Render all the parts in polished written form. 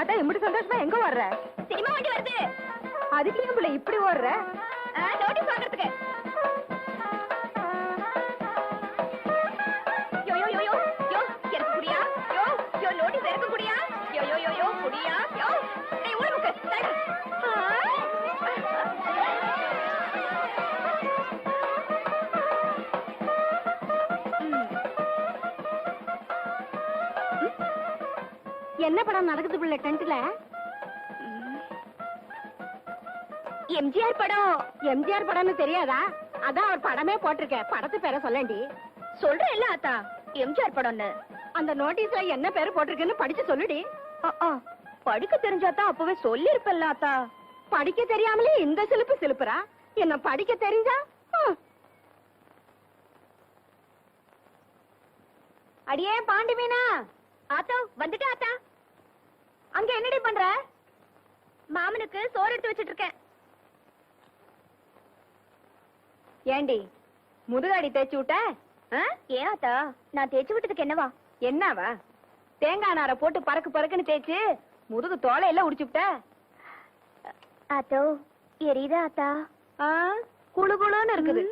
ஆட்டா இப்படி சந்தோஷமா எங்க ஓடுற? சினிமா வண்டி வருது. அதுக்கு ஏன் பிள்ளை இப்படி ஓடுற? நோட்டீஸ் வாங்குறதுக்கு. யோ யோ யோ யோ யோ எனக்கு புடியா? யோ யோ நோட்டீஸ் எனக்கு புடியா? யோ யோ யோ யோ புடியா? யோ டேய் உள்ள முக்கு. என்ன படம் நடக்குது பிள்ளை டென்ட்ல? எம்ஜிஆர் படம். எம்ஜிஆர் படம்னு தெரியாதா? அதான் அவர் படமே போட்டிருக்க. படத்து பேரை சொல்லண்டி. சொல்றேன் இல்ல ஆத்தா, எம்ஜிஆர் படம்னு. அந்த நோட்டீஸ்ல என்ன பேரு போட்டிருக்குன்னு படிச்சு சொல்லுடி. படிக்க தெரிஞ்சாதான் அப்பவே சொல்லிருப்பல்ல ஆத்தா. படிக்க தெரியாமலே இந்த சிலுப்பு சிலுப்புறா. என்ன படிக்க தெரிஞ்சா? அடியே பாண்டி மீனா. ஆத்தா வந்துட்டு ஆத்தா. அங்க என்னடி பண்ற? மாமனுக்கு சோறு எடுத்து வச்சிட்டு இருக்கேன். ஏண்டி முதுகாடி தேய்ச்சி விட்ட? ஏன் ஆத்தா, நான் தேய்ச்சி விட்டதுக்கு என்னவா? என்னவா? தேங்காய் நாரை போட்டு பறக்கு பறக்குன்னு தேய்ச்சு முதுகு தோலையெல்லாம் உடிச்சுட்ட. ஆத்தோ எரியுதா ஆத்தா? குளு குளுன்னு இருக்குது.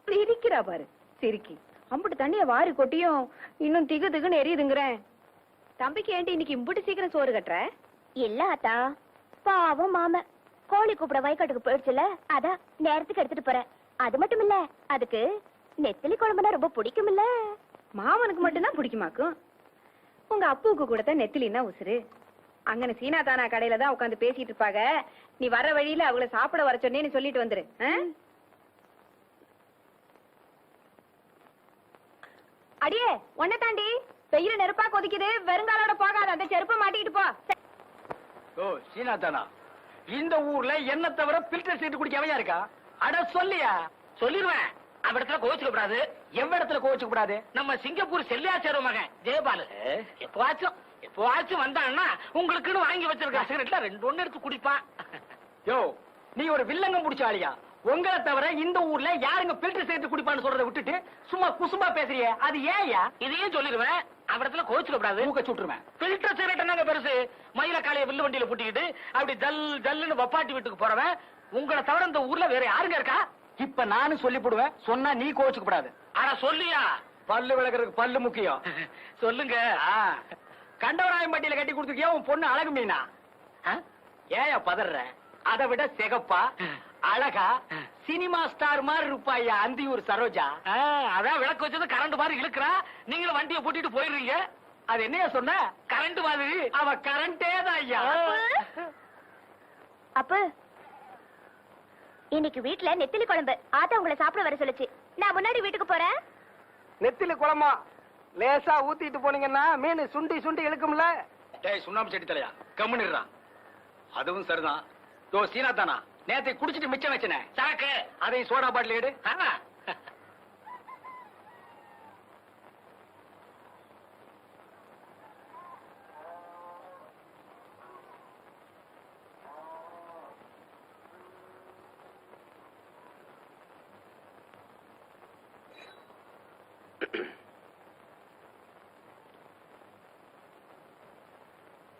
சிரிக்கிறா பாரு சிரிக்கி. அம்புட்டு தண்ணிய வாரி கொட்டியும் இன்னும் திகு திகுன்னு எரியுதுங்கிறேன். தம்பிக்கு ஏண்டி இன்னைக்கு இம்புட்டு சீக்கிரம் சோறு கட்டுற? இல்ல ஆத்தா, பாவம் மாம கோழி கூப்பிட வயக்காட்டுக்கு போயிடுச்சுல, அதான் நேரத்துக்கு எடுத்துட்டு போறேன். அது மட்டும் இல்ல, அதுக்கு நெத்திலி குழம்புனா ரொம்ப பிடிக்கும் இல்ல. மாமனுக்கு மட்டும்தான் பிடிக்குமாக்கும். உங்க அப்புவுக்கு கூட தான் நெத்திலின்னா உசுரு. அங்கன சீனா தானா கடையில தான் உட்காந்து பேசிட்டு இருப்பாங்க. நீ வர வழியில அவங்கள சாப்பிட வர சொன்னேன்னு சொல்லிட்டு வந்துரு. அடியே ஒன்ன தாண்டி வெயில நெருப்பா கொதிக்குது. வெறுங்காலோட போகாத, அந்த செருப்பை மாட்டிக்கிட்டு போ. ஓ சீனா தானா? இந்த ஊர்ல என்ன தவிர பில்டர் சீட்டு குடிக்க அவையா இருக்கா? அட சொல்லியா? சொல்லிடுவேன். அவ இடத்துல கோவிச்சுக்க கூடாது. எவ்வளவு இடத்துல கோவிச்சுக்க கூடாது? நம்ம சிங்கப்பூர் செல்லியாச்சேர மகன் ஜெயபாலு எப்பவாச்சும் வந்தான்னா உங்களுக்குன்னு வாங்கி வச்சிருக்க சிகரெட்ல 2 எடுத்து குடிப்பான். யோ நீ ஒரு வில்லங்கம் முடிச்ச ஆளியா? உங்களை தவிர இந்த ஊர்ல யாருங்க பில்டர் சீட்டு குடிப்பான்னு சொல்றதை விட்டுட்டு சும்மா குசும்பா பேசுறியே, அது ஏயா? இதையும் சொல்லிடுவேன். அவடத்துல கோச்சுக்க கூடாது. மூக்க சுட்டுருவேன். பில்டர் சிகரெட் என்னங்க பெருசு? மயில காலைய வில்லு வண்டியில புட்டிக்கிட்டு அப்படி ஜல் ஜல்லுன்னு வப்பாட்டி வீட்டுக்கு போறவன் உங்களை தவிர இந்த ஊர்ல வேற யாருங்க இருக்கா? இப்ப நானும் சொல்லி போடுவேன். சொன்னா நீ கோச்சுக்க கூடாது. ஆனா சொல்லியா? பல்லு விளக்குறதுக்கு பல்லு முக்கியம். சொல்லுங்க. கண்டவராயம் பட்டியில கட்டி கொடுத்துருக்கியா உன் பொண்ணு அழகு மீனா? ஏயா பதற? அதை விட சிகப்பா அழகா சினிமா ஸ்டார் மாதிரி இருப்பாயா அந்தியூர் சரோஜா. அதான் விளக்கு வச்சது கரண்ட் மாதிரி இழுக்கிறா. நீங்களும் வண்டியை பூட்டிட்டு போயிடுறீங்க. அது என்னையா சொன்ன? கரண்ட் மாதிரி. அவ கரண்டே தான் ஐயா. அப்ப இன்னைக்கு வீட்டுல நெத்திலி குழம்பு. ஆத்தா உங்களை சாப்பிட வர சொல்லுச்சு. நான் முன்னாடி வீட்டுக்கு போறேன். நெத்திலி குழம்பா லேசா ஊத்திட்டு போனீங்கன்னா மீன் சுண்டி சுண்டி இழுக்கும்ல. டேய் சுண்ணாம்பு செடி தலையா கம்முன்னுறான். அதுவும் சரிதான். தோ சீனா தானா நேத்தை குடிச்சிட்டு மிச்சம் வச்சனே சாக்கு அதையும் சோடா பாட்டில் எடு.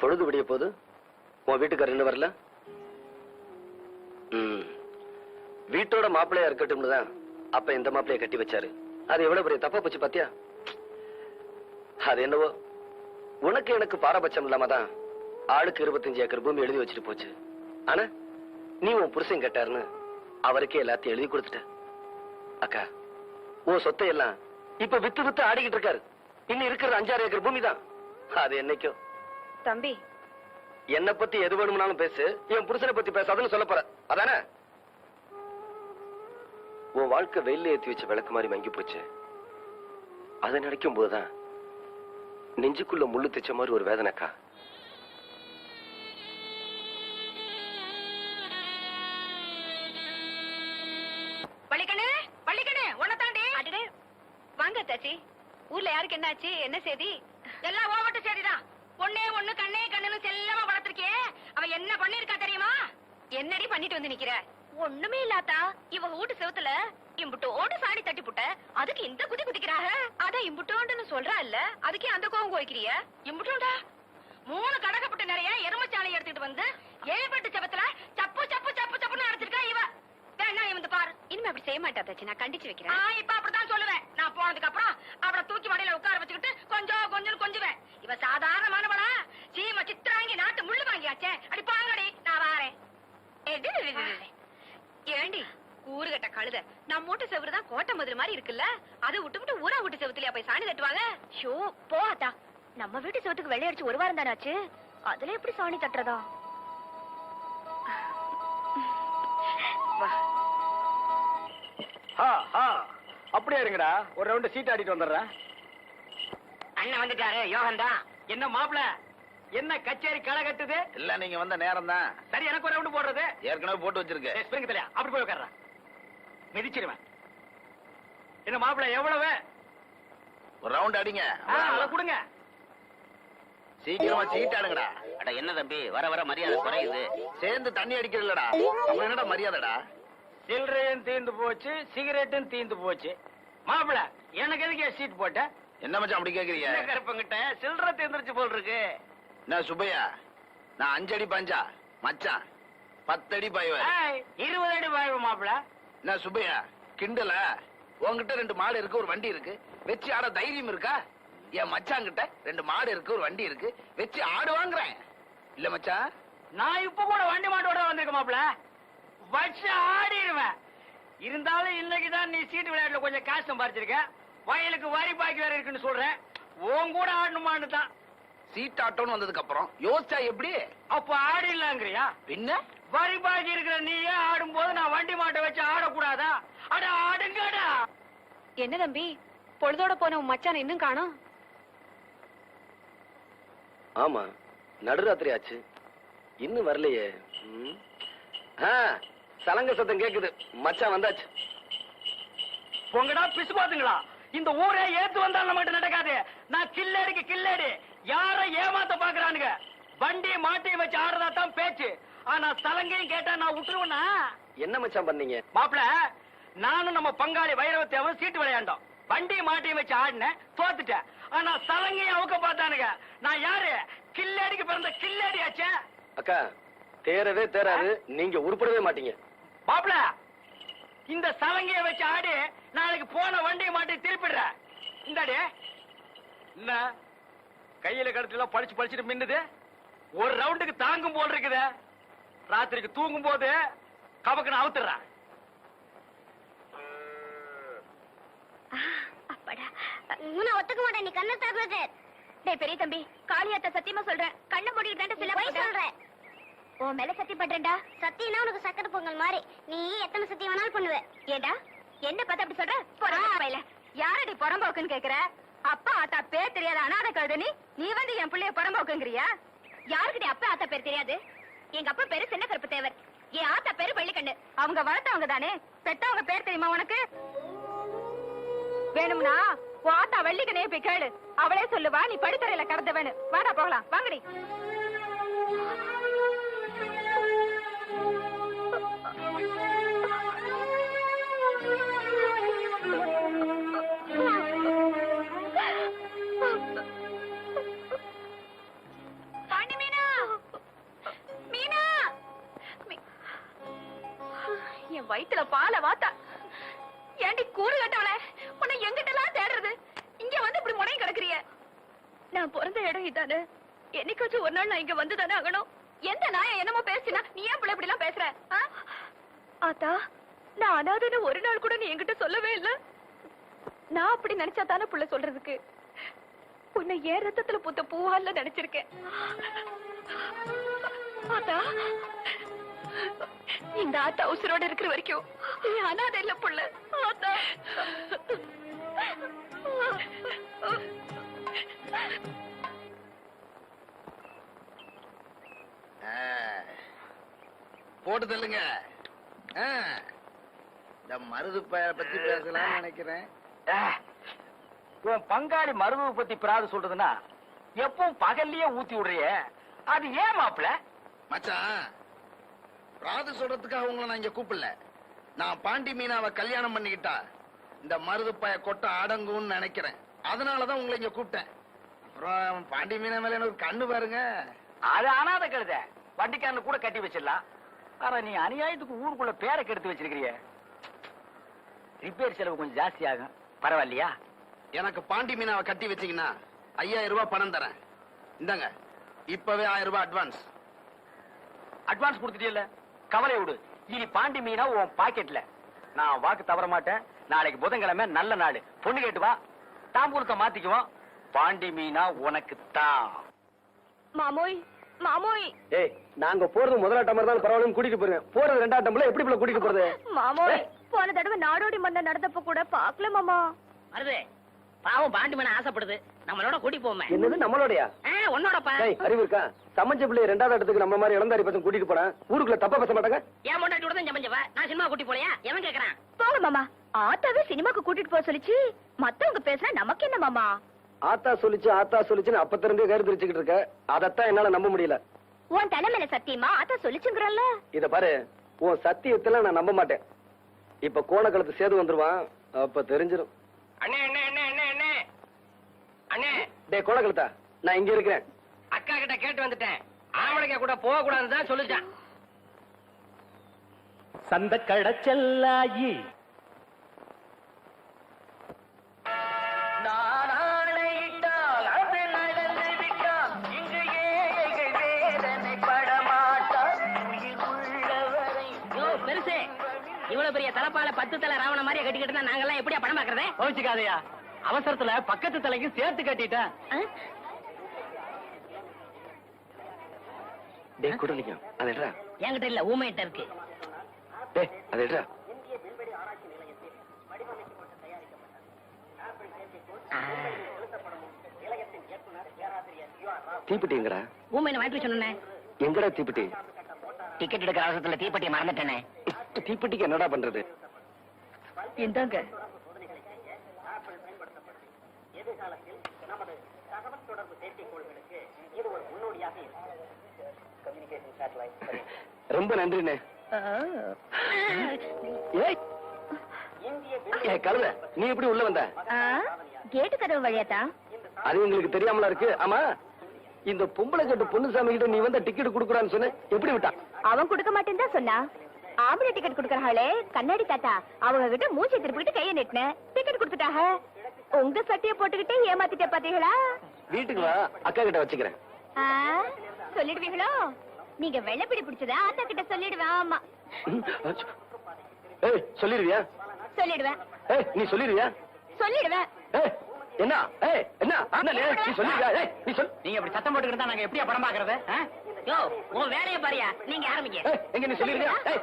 பொழுது விடிய போது உன் வீட்டுக்காரர் இன்னும் வரல? வீட்டோட மாப்பிள்ளையா இருக்கட்டும் தான் அப்ப இந்த மாப்பிள்ளைய கட்டி வச்சாரு. அது எவ்வளவு பெரிய தப்பா போச்சு பாத்தியா? அது என்னவோ உனக்கு எனக்கு பாரபட்சம் இல்லாம தான் ஆளுக்கு 25 ஏக்கர் பூமி எழுதி வச்சுட்டு போச்சு. ஆனா நீ உன் புருஷன் கேட்டாருன்னு அவருக்கே எல்லாத்தையும் எழுதி கொடுத்துட்ட. அக்கா உன் சொத்தை எல்லாம் இப்ப வித்து வித்து ஆடிக்கிட்டு இருக்காரு. இன்னும் இருக்கிற 5-6 ஏக்கர் பூமி தான். அது என்னைக்கும் தம்பி என்ன பத்தி எது வேணும்னாலும் பேசு, என் புருஷனை பத்தி பேசாதுன்னு சொல்ல போற அதானே? உன் வாழ்க்கை வெயில ஏத்தி வச்ச விளக்கு மாதிரி மங்கி போச்சு. அதை நினைக்கும் போதுதான் நெஞ்சுக்குள்ள முள்ளு தைச்ச மாதிரி ஒரு வேதனைக்கா. பள்ளிக்கண்ணு பள்ளிக்கண்ணு உன்னை தாண்டி. அடடே வாங்க தாச்சி. ஊர்ல யாருக்கு என்ன ஆச்சு? என்ன செய்தி? எல்லாம் ஓவட்ட செய்திதான். பொண்ணே ஒண்ணு கண்ணே கண்ணுன்னு செல்லமா வளர்த்திருக்கே. அவ என்ன பண்ணிருக்கா தெரியுமா? என்னடி பண்ணிட்டு வந்து நிக்கிற? ஒண்ணுமே இல்லாத்தா, இவ வீட்டு செவுத்துல இம்புட்டோண்டு சாணி தட்டி புட்ட, அதுக்கு இந்த குதி குதிக்கிறாக. அத இம்புட்டோண்டுன்னு சொல்றா இல்ல, அதுக்கே அந்த கோவம் கோய்க்கிறிய? இம்புட்டோண்டா 3 கடகப்பட்டு நிறைய எருமச்சாலை எடுத்துட்டு வந்து 7 பட்டு செபத்துல சப்பு சப்பு சப்பு சப்புன்னு அடிச்சிருக்கா இவ. வேணா இவந்து பாரு. இனிமே அப்படி செய்ய மாட்டா தாச்சி, நான் கண்டிச்சு வைக்கிறேன். இப்ப அப்படித்தான் சொல்லுவேன். நான் போனதுக்கு அப்புறம் அவளை தூக்கி மடியில உட்கார வச்சுக்கிட்டு கொஞ்சம் கொஞ்சம் கொஞ்சுவேன். இவ சாதாரணமானவளா? சீம சித்திராங்கி நாட்டு முள்ளு வாங்கியாச்சே. அடி பாங்கடி, நான் வாரேன். ஏண்டி ஊருகட்ட கழுத, நம்ம வீட்டு செவரு தான் கோட்டை மதுரை மாதிரி இருக்குல்ல, அதை விட்டு ஊரா வீட்டு செவத்துலயா போய் சாணி தட்டுவாங்க? ஷோ போட்டா, நம்ம வீட்டு செவத்துக்கு வெள்ளையடிச்சு 1 வாரம் தானே ஆச்சு, அதுல எப்படி சாணி தட்டுறதா? அப்படியே இருங்கடா, ஒரு ரவுண்ட் சீட் ஆடிட்டு வந்துடுறேன். அண்ணன் வந்துட்டாரு, யோகன் தான். என்ன மாப்பிள, என்ன கச்சேரி களை கட்டுது? இல்ல நீங்க வந்த நேரம் தான். சரி, எனக்கு ஒரு ரவுண்ட் போடுறது. ஏற்கனவே போட்டு வச்சிருக்கேன். ஸ்பிரிங் தலையா, அப்படி போய் உட்கார்றேன். மிதிச்சிருவேன். என்ன மாப்பிள, எவ்வளவு? ஒரு ரவுண்ட் அடிங்க. அதை கொடுங்க. சீக்கிரமா சீட் ஆடுங்கடா. அட என்ன தம்பி, வர வர மரியாதை குறையுது. சேர்ந்து தண்ணி அடிக்கிறதுலடா, அப்புறம் என்னடா மரியாதைடா? சில்லறையும் தீந்து போச்சு, சிகரெட்டும் தீந்து போச்சு. மாப்பிள, எனக்கு எதுக்கு சீட் போட்ட? என்ன மச்சான் அப்படி கேக்குறீங்க? கருப்பங்கிட்ட சில்லறை தீந்துருச்சு போல் இருக்கு. என்ன சுப்பையா, நான் 5 அடி பாஞ்சா மச்சான் 10 அடி பாய்வேன். 20 அடி பாய்வு மாப்பிள. என்ன சுப்பையா கிண்டல? உன்கிட்ட 2 மாடு இருக்கு, ஒரு வண்டி இருக்கு, வச்சு ஆட தைரியம் இருக்கா? என் மச்சான் கிட்ட 2 மாடு இருக்கு, ஒரு வண்டி இருக்கு, வச்சு ஆடு வாங்குறேன். இல்ல மச்சான், நான் இப்ப கூட வண்டி மாட்டோட வந்திருக்க மாப்பிள, வச்சு ஆடிடுவேன். இருந்தாலும் இன்னைக்குதான் நீ சீட்டு விளையாட்டுல கொஞ்சம் காசு சம்பாரிச்சிருக்க, வயலுக்கு வரி பாக்கி வேற இருக்குன்னு சொல்றேன். உன் கூட ஆடணுமான்னு தான். சீட் ஆட்டோன்னு வந்ததுக்கு அப்புறம் யோசிச்சா எப்படி? அப்ப ஆடிடலாங்கிறியா? பின்ன வரி பாக்கி இருக்கிற நீயே ஆடும் போது நான் வண்டி மாட்டை வச்சு ஆடக்கூடாதா? அட ஆடுங்கடா. என்ன தம்பி, பொழுதோட போன உன் மச்சான் இன்னும் காணோம்? ஆமா, நடுராத்திரி ஆச்சு, இன்னும் வரலையே. சலங்க சத்தம் கேக்குது, மச்சான் வந்தாச்சு. உங்கடா பிசு பாத்துங்களா? இந்த ஊரே ஏத்து வந்தாலும் நம்மகிட்ட நடக்காது. நான் கில்லடிக்கு கில்லடி, யார ஏமாத்த பாக்குறானுங்க. வண்டி மாட்டையும் வச்சு ஆடுறதா தான் பேச்சு, ஆனா சலங்கையும் கேட்டா நான் விட்டுருவேனா? என்ன மச்சான் பண்ணீங்க? மாப்பிள, நானும் நம்ம பங்காளி வைரவத்தேவன் சீட்டு விளையாண்டோம். வண்டி மாட்டையும் வச்சு ஆடினேன், தோத்துட்டேன். ஆனா சலங்கையும் அவங்க பார்த்தானுங்க. நான் யாரு? கில்லடிக்கு பிறந்த கில்லடியாச்சே. அக்கா, தேரவே தேராது, நீங்க உருப்படவே மாட்டீங்க. மாப்பிள, இந்த சலங்கைய வச்சு ஆடி நாளைக்கு போன வண்டியை மாட்டி திருப்பிடுற. இந்தாடி, என்ன கையில கடத்துல படிச்சு படிச்சுட்டு மின்னுது? ஒரு ரவுண்டுக்கு தாங்கும் போல் இருக்குது. ராத்திரிக்கு தூங்கும் போது கபக்குன்னு அவுத்துறேன். நான் ஒத்துக்க மாட்டேன், நீ கண்ணை திறந்து. டேய் பெரிய தம்பி, காளியாத்த சத்தியமா சொல்றேன், கண்ணை மூடிட்டு தான் சில போய் சொல்றேன். உன் மேல சத்தியம் பண்றேன்டா. சத்தியம்னா உனக்கு சக்கரை பொங்கல் மாதிரி, நீ எத்தனை சத்தியம் வேணாலும் பண்ணுவ. ஏண்டா என்ன பார்த்து அப்படி சொல்ற? போறா யாரடி புறம்போக்குன்னு கேக்குற? அப்பா ஆத்தா பேர் தெரியாத அனாதை கழுத நீ வந்து என் பிள்ளைய புறம்போக்குங்கிறியா? யாருக்கிட்ட அப்பா ஆத்தா பேர் தெரியாது? எங்க அப்பா பேரு சின்ன கருப்பு தேவர், என் ஆத்தா பேரு வெள்ளிக்கண்ணு. அவங்க வளர்த்தவங்க தானே, பெத்தவங்க பேர் தெரியுமா உனக்கு? வேணும்னா உன் ஆத்தா வெள்ளிக்கண்ணையே போய் கேளு, அவளே சொல்லுவா நீ படித்தறையில கடந்தவனு. வாடா போகலாம், வாங்கடி. என் வயிற்றுல பால வாத்தா. ஏண்டி கூறு கட்டவள, உன்னை எங்கிட்டலாம் தேடுறது? இங்க வந்து இப்படி முனை கிடக்குறிய. நான் பிறந்த இடம் இதானே, என்னைக்காச்சும் ஒரு நாள் நான் இங்க வந்து தானே ஆகணும். எந்த நாய என்னமோ பேசினா நீ ஏன் பிள்ளை இப்படி எல்லாம் பேசுற? ஆத்தா, நான் அனாதைன்னு ஒரு நாள் கூட நீ என்கிட்ட சொல்லவே இல்ல. நான் அப்படி நினைச்சா தானே புள்ள சொல்றதுக்கு. உன்னை ஏன் ரத்தத்துல பூத்த பூவால நினைச்சிருக்கேன். ஆத்தா, இந்த ஆத்தா உசுரோட இருக்கிற வரைக்கும் நீ அனாதை இல்ல புள்ள. ஆத்தா, போட்டு தள்ளுங்க. இந்த மருது பத்தி பேசலாம்னு நினைக்கிறேன். உன் பங்காளி மருதுவை பத்தி பிராது சொல்றதுன்னா எப்பவும் பகல்லையே ஊத்தி விடுறிய, அது ஏன் மாப்பிள? மச்சான், பிராது சொல்றதுக்காக உங்களை நான் இங்க கூப்பிடல. நான் பாண்டி மீனாவை கல்யாணம் பண்ணிக்கிட்டா இந்த மருது பய கொட்ட அடங்கும்னு நினைக்கிறேன். அதனாலதான் உங்களை இங்க கூப்பிட்டேன். அப்புறம் பாண்டி மீனா மேல எனக்கு ஒரு கண்ணு பாருங்க. அது அனாதை கழுத வண்டிக்காரனு கூட கட்டி வச்சிடலாம். ஆனா நீ அநியாயத்துக்கு ஊருக்குள்ள பேரை கெடுத்து வச்சிருக்கிறிய. ரிப்பேர் செலவு கொஞ்சம் ஜாஸ்தி ஆகும். பரவாயில்லையா? எனக்கு பாண்டி மீனாவை கட்டி வச்சீங்கன்னா 5000 ரூபாய் பணம் தரேன். இந்தாங்க, இப்பவே 1000 ரூபாய் அட்வான்ஸ். அட்வான்ஸ் கொடுத்துட்டியல்ல, கவலை விடு. இனி பாண்டி மீனா உன் பாக்கெட்ல. நான் வாக்கு தவற மாட்டேன். நாளைக்கு புதன்கிழமை நல்ல நாள். பொண்ணு கேட்டு வா, தாம்பூலத்தை மாத்திக்குவோம். பாண்டி மீனா உனக்கு தான். மாமோய் மாமோய் ஏய், நாங்க போறது முதலாட்டம் மாதிரி தான் பரவாயில்ல, கூட்டிட்டு போறேன். போறது ரெண்டாட்டம்ல எப்படி போல கூட்டிட்டு போறது? மாமோய் போன தடவை நாடோடி மன்ன நடந்தப்ப கூட பாக்கல மாமா. வருது பாவம் பாண்டி மன ஆசைப்படுது, நம்மளோட கூட்டி போமே. என்னது நம்மளோடயா? உன்னோடப்பா. ஏய், அறிவு இருக்கா? சமஞ்ச பிள்ளை ரெண்டாவது இடத்துக்கு நம்ம மாதிரி இளந்தாரி பசங்க கூட்டிட்டு போனா ஊருக்குள்ள தப்பா பேச மாட்டாங்க? என் முன்னாடி தான் சமைஞ்சவ, நான் சினிமா கூட்டி போலையா? எவன் கேக்குறான்? போங்க மாமா. ஆத்தாவே சினிமாக்கு கூட்டிட்டு போக சொல்லிச்சு. மத்தவங்க பேசினா நமக்கு என்ன மாமா? ஆத்தா சொல்லிச்சுன்னு அப்ப இருந்தே கருத்து வச்சுக்கிட்டு இருக்க. அதத்தான் என்னால நம்ப முடியல. உன் தலைமையில சத்தியமா ஆத்தா சொல்லிச்சுங்கறல்ல. இத பாரு, உன் சத்தியத்துல நான் நம்ப மாட்டேன். இப்ப கோணக்களத்து சேது வந்துருவான், அப்ப தெரிஞ்சிடும். அண்ணே அண்ணே அண்ணே அண்ணே அண்ணே அண்ணே. டேய் கோணக்களத்தா, நான் இங்க இருக்கிறேன். அக்கா கிட்ட கேட்டு வந்துட்டேன். ஆம்பளைங்க கூட போக கூடாதுன்னு தான் சொல்லிட்டான். சந்த கடச்செல்லாயி பெருசு இவ்வளவு பெரிய தலப்பால 10 தலை ராவண மாதிரியே கட்டிக்கிட்டு நாங்க எல்லாம் எப்படியா படம் பாக்குறதே? கோச்சுக்காதையா, அவசரத்துல பக்கத்து தலைக்கும் சேர்த்து கட்டிட்டேன். டேய் குடலிங்க, அது எடுறா. என்கிட்ட இல்ல, ஊமையிட்ட இருக்கு. டேய் அது எடுறா. தீப்பெட்டிங்கடா. ஊமையின வாய்ப்பு சொன்னேன். எங்கடா தீப்பெட்டி? டிக்கெட் எடுக்கிற அவசரத்துல தீப்பெட்டியை மறந்துட்டேனே. தீப்பெட்டிக்கு என்னடா பண்றது? இந்தாங்க. ரொம்ப நன்றிண்ணே. ஏய், ஏய் கழுத, நீ எப்படி உள்ள வந்த? கேட்டு கதவு வழியாத்தா? அது உங்களுக்கு தெரியாமலா இருக்கு. ஆமா, இந்த பொம்பளை கட்டு பொண்ணுசாமி கிட்ட நீ வந்த டிக்கெட் குடுக்குறான்னு சொன்ன, எப்படி விட்டா? அவன் கொடுக்க மாட்டேன்னு தான் சொன்னா. ஆம்பளை டிக்கெட் கொடுக்கறாளே கண்ணாடி தாத்தா, அவங்க கிட்ட மூஞ்சி திருப்பிட்டு கைய நெட்டின டிக்கெட் கொடுத்துட்டாக. உங்க சட்டைய போட்டுக்கிட்டே ஏமாத்திட்டே பாத்தீங்களா? வீட்டுக்கு வா, அக்கா கிட்ட வச்சுக்கிறேன். சொல்லிடுவீங்களோ? நீங்க வெள்ளப்பிடி பிடிச்சதா ஆத்தா கிட்ட சொல்லிடுவேன். ஆமா ஏய் சொல்லிடுவியா? சொல்லிடுவேன். ஏய் நீ சொல்லிடுவியா? சொல்லிடுவேன். ஏய் என்ன? ஏய் என்ன? நீ சொல்லிடுவியா? ஏய் நீ சொல். நீங்க அப்படி சத்தம் போட்டுக்கிட்டா நாங்க எப்படியா படம் பாக்குறது? யோ, உன் வேலையை பாரியா, நீங்க ஆரம்பிங்க. ஏய் எங்க நீ சொல்லிடுவியா? ஏய்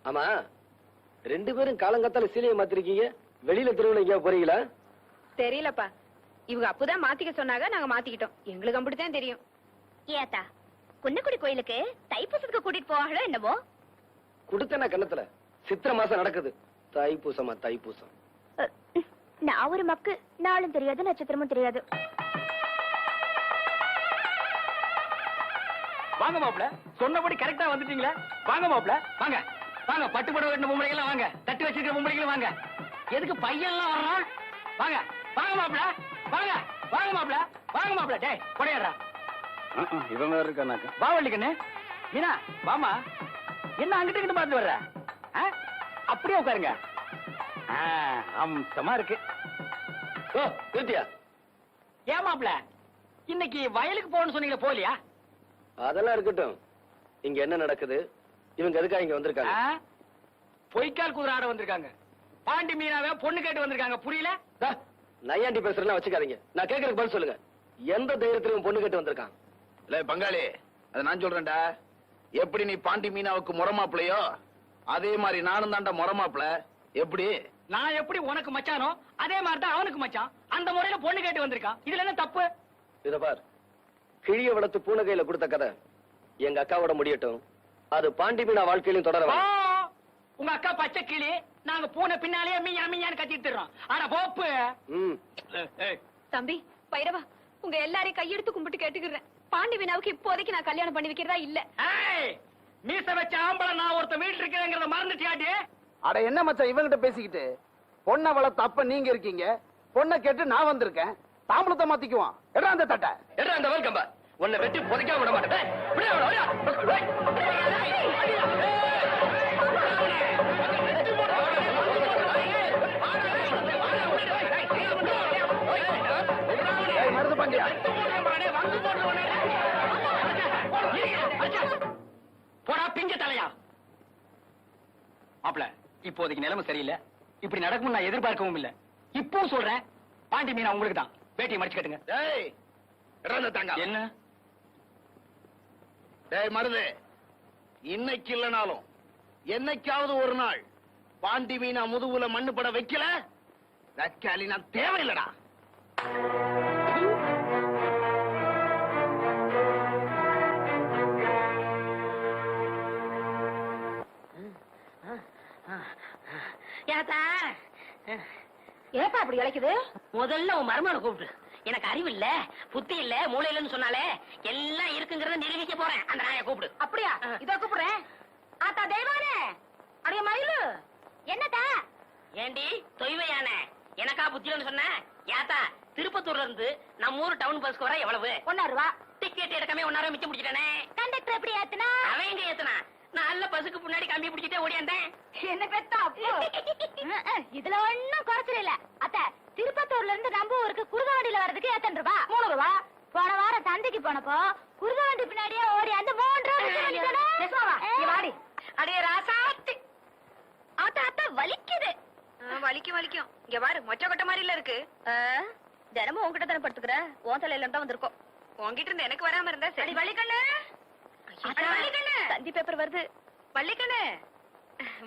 ஆமா, 2 பேரும் காலங்காத்தால சீலையை மாத்திருக்கீங்க. வெளியில தெருவுல எங்கேயா போறீங்களா? தெரியலப்பா, இவங்க அப்பதான் மாத்திக்க சொன்னாங்க, நாங்க மாத்திக்கிட்டோம். எங்களுக்கு அப்படித்தான் தெரியும். ஏத்தா, குன்னக்குடி கோயிலுக்கு தைப்பூசத்துக்கு கூட்டிட்டு போவாங்களோ என்னவோ? குடுத்தன கண்ணத்துல சித்திரை மாசம் நடக்குது. தைப்பூசமா தைப்பூசம். நான் ஒரு மக்கு, நாளும் தெரியாது நட்சத்திரமும் தெரியாது. வாங்க மாப்ள, சொன்னபடி கரெக்டா வந்துட்டீங்களா? வாங்க மாப்ள, வாங்க வாங்க. பட்டு படம் கட்டின பொம்பளைங்க எல்லாம் வாங்க. தட்டி வச்சிருக்கிற பொம்பளைங்களும் வாங்க. எதுக்கு பையன் எல்லாம் வர்றான்? வாங்க வாங்க மாப்ள, வாங்க வாங்க மாப்ள, வாங்க மாப்ள. டேய் கொடையாடுறா. இவன் வேற இருக்கானாக்க. வா வள்ளிக்கண்ணு. மீனா வாமா. என்ன அங்கிட்டு இங்கிட்டு பார்த்து வர்ற? அப்படியே உட்காருங்க. அம்சமா இருக்கு. ஓ திருத்தியா? ஏன் மாப்ள, இன்னைக்கு வயலுக்கு போகணும்னு சொன்னீங்களே, போலியா? அதெல்லாம் இருக்கட்டும். இங்க என்ன நடக்குது? இவங்க எதுக்காக இங்க வந்திருக்காங்க? பொய்க்கால் குதிரை ஆட வந்திருக்காங்க. பாண்டி மீனாவே பொண்ணு கேட்டு வந்திருக்காங்க. புரியல? நையாண்டி பேசுறேன்னா வச்சுக்காதீங்க. நான் கேட்கறதுக்கு பதில் சொல்லுங்க. எந்த தைரியத்திலும் பொண்ணு கேட்டு வந்திருக்கான்? இல்ல பங்காளி, அத நான் சொல்றேன்டா. எப்படி நீ பாண்டி மீனாவுக்கு முறமாப்பிளையோ அதே மாதிரி நானும் தான்டா முறமாப்பிள. எப்படி? நான் எப்படி உனக்கு மச்சானோ அதே மாதிரி தான் அவனுக்கு மச்சான். அந்த முறையில பொண்ணு கேட்டு வந்திருக்கான். இதுல என்ன தப்பு? இத பார், கிழிய வளர்த்து பூனை கையில கொடுத்த கதை எங்க அக்காவோட முடியட்டும். அது பாண்டி மீனா வாழ்க்கையிலும் தொடர. உங்க அக்கா பச்சை கிளி, நாங்க பூனை பின்னாலேயே மீயா மீயான்னு கத்திட்டு இருக்கோம். ஆனா போப்பு. தம்பி பைரவா, உங்க எல்லாரையும் கையெடுத்து கும்பிட்டு கேட்டுக்கிறேன். பாண்டி மீனாவுக்கு இப்போதைக்கு நான் கல்யாணம் பண்ணி வைக்கிறதா இல்ல. மீச வச்ச ஆம்பளை நான் ஒருத்த வீட்டு இருக்கிறேங்கிறத மறந்துட்டியாடி? அட என்ன மச்சான் இவங்கிட்ட பேசிக்கிட்டு, பொண்ணை வளர்த்த அப்ப நீங்க இருக்கீங்க, பொண்ணை கேட்டு நான் வந்திருக்கேன், தாம்பளத்தை மாத்திக்குவான். எடா அந்த தட்டை. எடா அந்த வேல்கம்பா, உன்னை வெட்டி புதைக்காம விட மாட்டேன். இப்படியே அவன, ஓடியா. ஏய், மருது பாண்டியா, போடா பிஞ்ச தலையா. மாப்ள, இப்போதைக்கு நிலைமை சரியில்லை. இப்படி நடக்கும் நான் எதிர்பார்க்கவும் இல்ல. இப்போ சொல்றேன், பாண்டி மீனா உங்களுக்கு தான். வேட்டியை மடிச்சு கட்டுங்க. டேய் எடா அந்த தாங்க. என்ன? டேய் மருது, இன்னைக்கு இல்லனாலும் என்னைக்காவது ஒரு நாள் பாண்டி மீனா முதுகுல மண்ணு பட வைக்கல, தக்காளி நான் தேவையில்லடா. ஏத்தா ஏப்பா அப்படி இழைக்குது? முதல்ல உன் மருமகளை கூப்பிடு. எனக்கு அறிவு இல்ல, புத்தி இல்ல, மூளை இல்லன்னு சொன்னாலே எல்லாம் இருக்குங்கிறத நிரூபிக்க போறேன். அந்த நாயை கூப்பிடு. அப்படியா? இதோ கூப்பிடுறேன். ஆத்தா தெய்வானே, அடைய மயிலு. என்னதா? ஏண்டி தொய்வையான எனக்கா புத்தின்னு சொன்ன? ஏத்தா திருப்பத்தூர்ல இருந்து நம்ம ஊர் டவுன் பஸ்க்கு வர எவ்வளவு? 1 ரூபா. டிக்கெட் எடுக்காம 1 நேரம் மிச்சம் பிடிச்சிட்டானே. கண்டக்டர் எப்படி ஏத்துனா? அவன் எங்க ஏத்துனா? நல்ல பஸ்ஸுக்கு முன்னாடி கம்பி பிடிச்சிட்டே ஓடியாந்தேன். என்ன பெத்தா அப்போ? இதுல ஒண்ணும் குறைச்சல இல்ல. அத்தை, திருப்பத்தூர்ல இருந்து நம்ம ஊருக்கு குருதவண்டியில வர்றதுக்கு எத்தனை ரூபா? 3 ரூபா. போன வாரம் சந்தைக்கு போனப்போ குருதவண்டி பின்னாடியே ஓடி அந்த 3 நெசமாவா? இங்க வாடி. அடைய ராசாத்தி. ஆத்தா ஆத்தா வலிக்குது. வலிக்கும். இங்க பாரு, மொச்ச கொட்டை மாதிரி இல்ல இருக்கு. தினமும் உன்கிட்ட தானே படுத்துக்கிற, உன் தலையில தான் வந்திருக்கோம். உன்கிட்ட இருந்து எனக்கு வராம இருந்தா சரி. வலிக்கண்ணு, வலிக்கண்ணு. தந்தி பேப்பர் வருது. வள்ளிக்கண்ணு,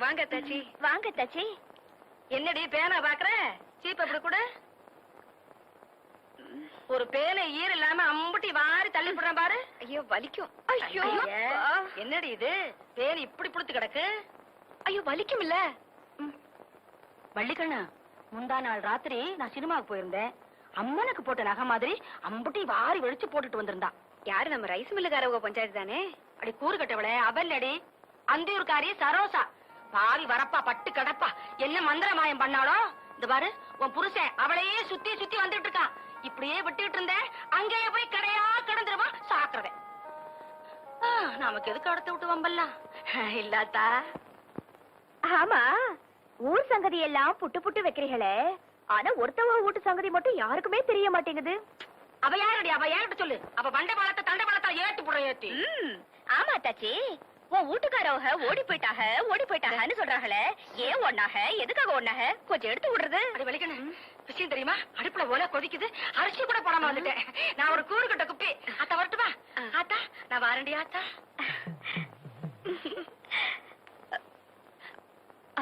வாங்க தாச்சி. வாங்க தச்சி. என்னடி பேனா பாக்குற? சீப் அப்படி கூட ஒரு பேனை ஈர இல்லாம அம்புட்டி வாரி தள்ளி போடுறேன் பாரு. ஐயோ வலிக்கும். ஐயோ என்னடி இது, பேன் இப்படி புடுத்து கிடக்கு. ஐயோ வலிக்கும் இல்ல. வள்ளிக்கண்ணு, முந்தா நாள் ராத்திரி நான் சினிமாவுக்கு போயிருந்தேன். அம்மனுக்கு போட்ட நகை மாதிரி அம்புட்டி வாரி வெடிச்சு போட்டுட்டு வந்திருந்தா. யாரு? நம்ம ரைஸ் மில்லுக்காரவங்க பஞ்சாயத்து தானே. அடி கூறு கட்டவளே அவல்லடி, அந்தியூர்காரி சரோசா. பாவி வரப்பா பட்டு கடப்பா, என்ன மந்திர மாயம் பண்ணாலோ. இந்த பாரு, உன் புருஷன் அவளையே சுத்தி சுத்தி வந்துட்டு இருக்கான். இப்படியே விட்டுட்டு இருந்தேன், அங்கேயே போய் கடையா கிடந்துருவா சாக்குறத. நமக்கு எதுக்கு அடுத்து விட்டு வம்பல்லாம் இல்லாத்தா? ஆமா, ஊர் சங்கதி எல்லாம் புட்டு புட்டு வைக்கிறீங்களே, ஆனா ஒருத்தவ வீட்டு சங்கதி மட்டும் யாருக்குமே தெரிய மாட்டேங்குது. அவ யாரடி? அவ ஏன்ட்டு சொல்லு. அவ பண்டை பாலத்தை தண்டை பாலத்தை ஏட்டு போட ஏத்தி. ஆமா தாச்சி, உன் வீட்டுக்காரவங்க ஓடி போயிட்டாங்கன்னு சொல்றாங்களே, ஏன் ஒண்ணாக, எதுக்காக ஒண்ணாக, கொஞ்சம் எடுத்து விடுறது. அடி வலிக்கணும். விஷயம் தெரியுமா? அடுப்புல ஓலை கொதிக்குது, அரிசி கூட போடாம வந்துட்டேன். நான் ஒரு கூறு கட்ட குப்பி. ஆத்தா வரட்டுமா? ஆத்தா நான் வாரண்டி ஆத்தா.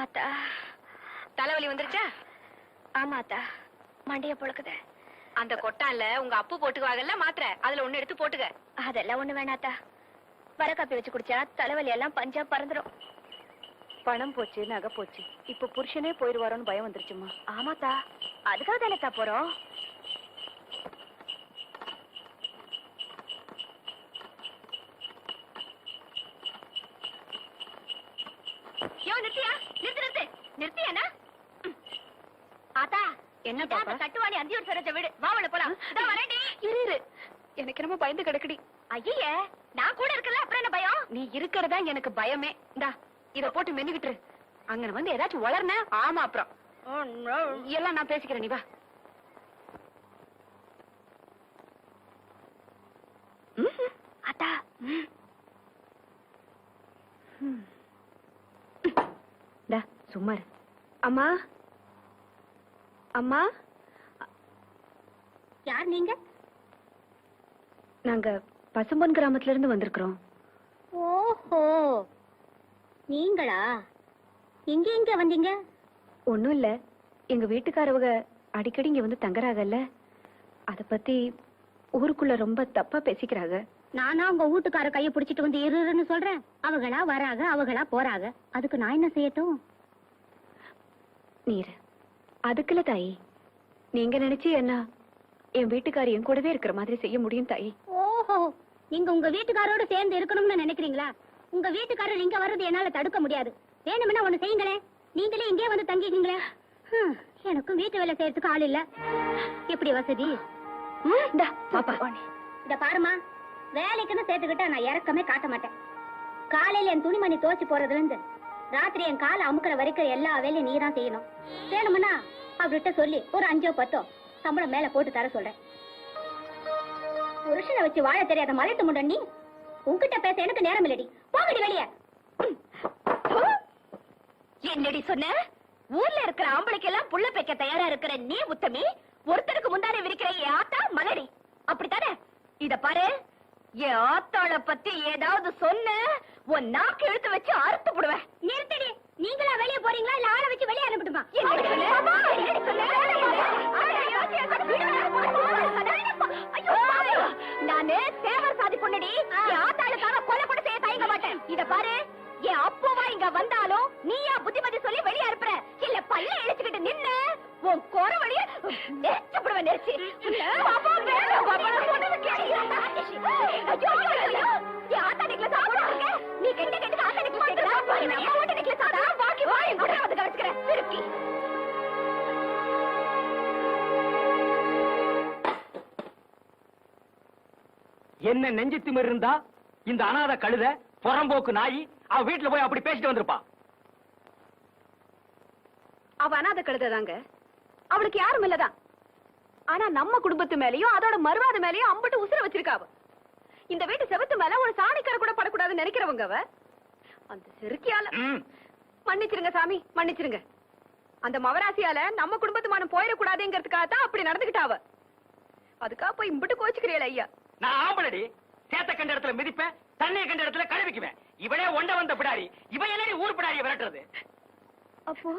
ஆத்தா தலைவலி வந்துருச்சா? ஆமா ஆத்தா, மண்டைய பொழுக்குது. அந்த கொட்டான்ல உங்க அப்பு போட்டுக்குவாங்கல்ல மாத்திரை, அதுல ஒண்ணு எடுத்து போட்டுக்க. அதெல்லாம் ஒண்ணு வேணாத்தா, வர காப்பி வச்சு குடிச்சா தலைவலி எல்லாம் பஞ்சா பறந்துடும். பணம் போச்சு, நகை போச்சு, இப்ப புருஷனே போயிருவாரோன்னு பயம் வந்துருச்சுமா. ஆமாத்தா, அதுக்காக தானேத்தா போறோம். நிறுத்தியானா? ஆத்தா, என்ன பாப்பா? கட்டுவாணி அந்தியூர் சரோஜ வீடு, வா உள்ள போலாம். இரு, எனக்கு ரொம்ப பயந்து கிடக்குடி. ஐயே, நான் கூட இருக்கல, அப்புறம் என்ன பயம்? நீ இருக்கிறதா எனக்கு பயமே. இந்தா இத போட்டு மென்னுகிட்டு அங்க வந்து ஏதாச்சும் வளர்ன. ஆமா அப்புறம் எல்லாம் நான் பேசிக்கிறேன், நீ வா. ஆத்தா, சும்மா இரு. அம்மா, அம்மா. யார் நீங்க? நாங்க பசும்பொன் கிராமத்துல இருந்து வந்திருக்கிறோம். ஓஹோ, நீங்களா? எங்க வந்தீங்க? ஒண்ணும் இல்ல, எங்க வீட்டுக்காரவங்க அடிக்கடி இங்க வந்து தங்குறாங்கல்ல, அத பத்தி ஊருக்குள்ள ரொம்ப தப்பா பேசிக்கிறாங்க. நானா உங்க வீட்டுக்கார கைய பிடிச்சிட்டு வந்து இருன்னு சொல்றேன்? அவங்களா வராங்க, அவங்களா போறாங்க, அதுக்கு நான் என்ன செய்யட்டும்? நீர் அதுக்குல தாயி, நீங்க நினைச்சு என்ன என் வீட்டுக்காரி என் கூடவே இருக்கிற மாதிரி செய்ய முடியும் தாயி. ஓஹோ, நீங்க உங்க வீட்டுக்காரோட சேர்ந்து இருக்கணும்னு நினைக்கிறீங்களா? உங்க வீட்டுக்காரர் இங்க வர்றது என்னால தடுக்க முடியாது. வேணும்னா ஒண்ணு செய்யுங்களே, நீங்களே இங்கே வந்து தங்கிக்கீங்களே. எனக்கும் வீட்டு வேலை செய்யறதுக்கு ஆள் இல்ல. எப்படி வசதி? இத பாருமா, வேலைக்குன்னு சேர்த்துக்கிட்டா நான் இறக்கமே காட்ட மாட்டேன். காலையில என் துணிமணி தோச்சு போறதுல இருந்து ராத்திரி என் காலை அமுக்கிற வரைக்கும் எல்லா வேலையும் நீ தான் செய்யணும். வேணும்னா அவர்கிட்ட சொல்லி ஒரு 5 or 10 சம்பளம் மேல போட்டு தர சொல்றேன். புருஷனை வச்சு வாழ தெரியாத மலைத்து முண்ட நீ, உன்கிட்ட பேச எனக்கு நேரம் இல்லடி. போகடி வெளியே. என்னடி சொன்ன? ஊர்ல இருக்கிற ஆம்பளைக்கு எல்லாம் புள்ள பெக்க தயாரா இருக்கிற நீ உத்தமி, ஒருத்தருக்கு முந்தானே விரிக்கிற என் ஆத்தா மலடி, அப்படித்தானே? இத பாரு, என் ஆத்தாள பத்தி ஏதாவது சொன்ன உன் நாக்கு இழுத்து வச்சு அறுத்து போடுவேன். நிறுத்தடி. நீங்களா வெளியே போறீங்களா இல்ல ஆளை வச்சு வெளியே அனுப்பிட்டுமா? நானு தேவர் சாதி பொண்ணடி, என் ஆத்தாளுக்காக கொலை கூட செய்ய தயங்க மாட்டேன். இத பாரு, என் அப்பவா இங்க வந்தாலும் நீயா புத்திமதி சொல்லி வெளியே அனுப்புற, இல்ல பல்ல இழுச்சுக்கிட்டு நின்னு உன் குற வழிய நெரிச்சு போடுவேன். நெரிச்சு நீ கெட்ட கெட்டு ஆத்தா நெக்லஸ் கேட்கிறா, நம்ம வீட்டு நெக்லஸ் ஆதா வாக்கி வாய் கூட வந்து கவனிச்சுக்கிறேன். திருக்கி என்ன நெஞ்சு திமிரு இருந்தா இந்த அனாதை கழுத புறம்போக்கு நாயி அவ வீட்டுல போய் அப்படி பேசிட்டு வந்திருப்பா. அவ அனாதை கழுததாங்க, அவளுக்கு யாரும் இல்லதான். ஆனா நம்ம குடும்பத்து மேலயும் அதோட மறுவாத மேலயும் அம்பட்டு உசுர வச்சிருக்காவ. இந்த வீட்டு செவத்து மேல ஒரு சாணிக்கரை கூட படக்கூடாதுன்னு நினைக்கிறவங்க அவ. அந்த செருக்கியால மன்னிச்சிருங்க சாமி, மன்னிச்சிருங்க. அந்த மவராசியால நம்ம குடும்பத்து மானம் போயிடக்கூடாதுங்கிறதுக்காக தான் அப்படி நடந்துகிட்டாவ. அதுக்காக போய் இம்பட்டு கோச்சுக்கிறீள் ஐயா. நான் ஆம்பளடி, சேத்த கண்ட இடத்துல மிதிப்பேன், தண்ணிய கண்ட இடத்துல கழுவிக்குவேன். இவனே ஒண்ட வந்த பிடாரி, இவன் எல்லாரும் ஊர் பிடாரிய விரட்டுறது. அப்போ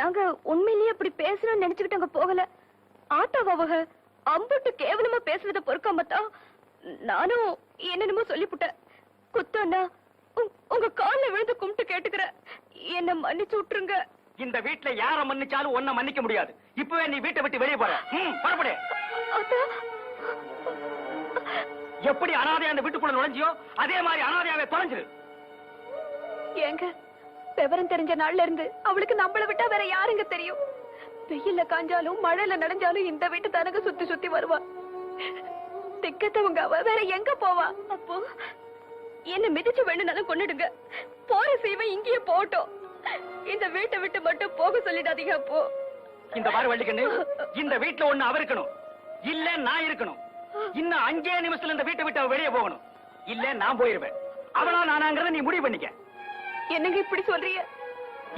நாங்க உண்மையிலேயே அப்படி பேசணும்னு நினைச்சுக்கிட்டு போகல. ஆட்டாவக அம்புட்டு கேவலமா பேசுறத பொறுக்காமத்தான் நானும் என்னென்னமோ சொல்லிவிட்டேன். குத்தோன்னா உங்க கால்ல விழுந்து கும்பிட்டு கேட்டுக்கிற, என்ன மன்னிச்சு விட்டுருங்க. இந்த வீட்டுல யார மன்னிச்சாலும் ஒன்ன மன்னிக்க முடியாது. இப்பவே நீ வீட்டை விட்டு வெளியே போற. புறப்படு. எப்படி அனாதையா அந்த வீட்டுக்குள்ள நுழைஞ்சியோ அதே மாதிரி அனாதையாவே தொலைஞ்சிரு. ஏங்க, விவரம் தெரிஞ்ச நாள்ல இருந்து அவளுக்கு நம்மள விட்டா வேற யாருங்க தெரியும்? வெயில்ல காஞ்சாலும் மழையில நனைஞ்சாலும் இந்த வீட்டு தானங்க சுத்தி சுத்தி வருவா. திக்கத்தவங்க அவ வேற எங்க போவா? அப்போ என்ன மிதிச்சு வேணும்னாலும் கொண்டுடுங்க. போற சீவை இங்கேயே போட்டோம். இந்த வீட்டை விட்டு மட்டும் போக சொல்லிடாதீங்க. அப்போ இந்த பாரு வள்ளிக்கண்ணு, இந்த வீட்டுல ஒண்ணு அவ இருக்கணும், இல்ல நான் இருக்கணும். இன்னும் 5 நிமிஷத்துல இந்த வீட்டை விட்டு அவ வெளியே போகணும், இல்ல நான் போயிருவேன். அவளா நானாங்கிறத நீ முடிவு பண்ணிக்க. என்னங்க இப்படி சொல்றீங்க?